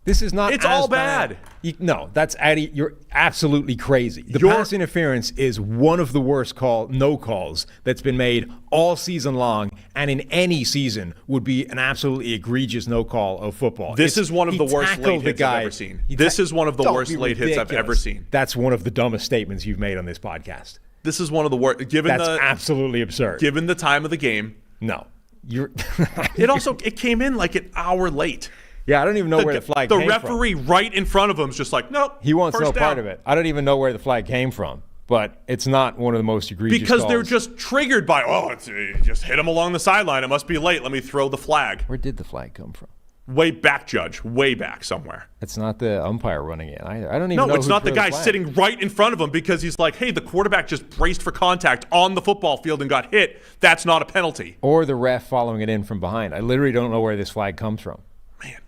This is not.
It's all bad.
No, that's you're absolutely crazy. The pass interference is one of the worst no calls that's been made all season long, and in any season would be an absolutely egregious no call of football.
This is one of the worst late hits I've ever seen. This is one of the worst late hits I've ever seen.
That's one of the dumbest statements you've made on this podcast.
This is one of the worst.
That's absolutely absurd.
Given the time of the game.
No,
it came in like an hour late.
Yeah, I don't even know where the flag came from.
The referee right in front of him is just like, nope.
He wants no part of it. I don't even know where the flag came from, but it's not one of the most egregious
because they're just triggered by, just hit him along the sideline. It must be late. Let me throw the flag.
Where did the flag come from?
Way back, Judge. Way back somewhere.
It's not the umpire running it either. I don't even know.
No, it's not the guy sitting right in front of him because he's like, hey, the quarterback just braced for contact on the football field and got hit. That's not a penalty.
Or the ref following it in from behind. I literally don't know where this flag comes from.
Man,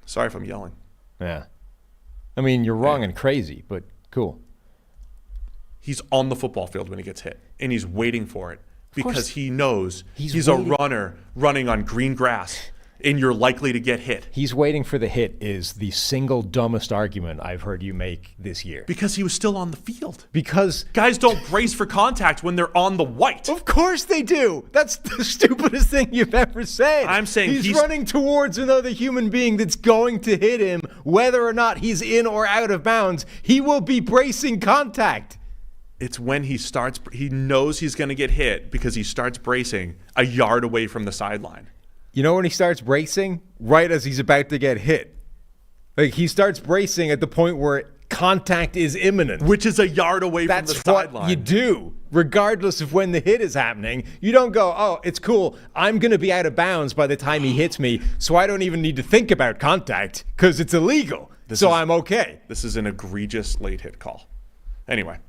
sorry if I'm yelling.
Yeah. I mean, you're wrong and crazy, but cool.
He's on the football field when he gets hit, and he's waiting for it because he knows he's
waiting.
a runner running on green grass, and you're likely to get hit.
He's waiting for the hit is the single dumbest argument I've heard you make this year.
Because he was still on the field.
Because
Guys don't brace for contact when they're on the white.
of course they do. That's the stupidest thing you've ever said.
I'm saying
he's running towards another human being that's going to hit him, whether or not he's in or out of bounds. He will be bracing contact.
It's when he knows he's going to get hit because he starts bracing a yard away from the sideline.
You know when he starts bracing? Right as he's about to get hit. Like, he starts bracing at the point where contact is imminent.
Which is a yard away from the sideline.
That's what you do, regardless of when the hit is happening. You don't go, oh, it's cool. I'm going to be out of bounds by the time he hits me, so I don't even need to think about contact because it's illegal. I'm okay.
This is an egregious late hit call. Anyway,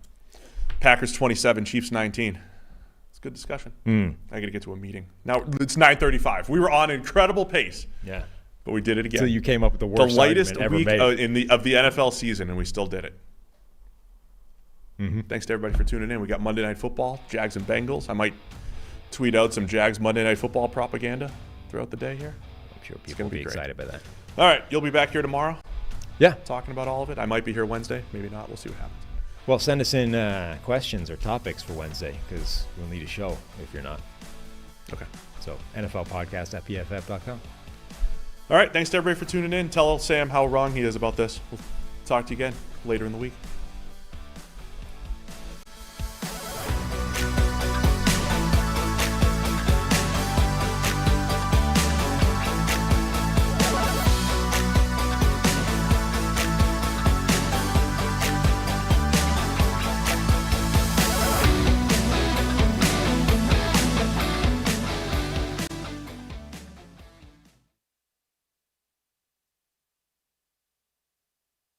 Packers 27, Chiefs 19. Good discussion. I got to get to a meeting. Now, it's 9:35. We were on incredible pace.
Yeah.
But we did it again.
So you came up with the worst
latest
argument
week
ever made.
of the NFL season, and we still did it. Thanks to everybody for tuning in. We got Monday Night Football, Jags and Bengals. I might tweet out some Jags Monday Night Football propaganda throughout the day here.
I'm sure people will be excited by that.
All right. You'll be back here tomorrow?
Yeah.
Talking about all of it. I might be here Wednesday. Maybe not. We'll see what happens.
Well, send us in questions or topics for Wednesday because we'll need a show if you're not.
Okay.
So, NFLpodcast@pff.com.
All right. Thanks to everybody for tuning in. Tell Sam how wrong he is about this. We'll talk to you again later in the week.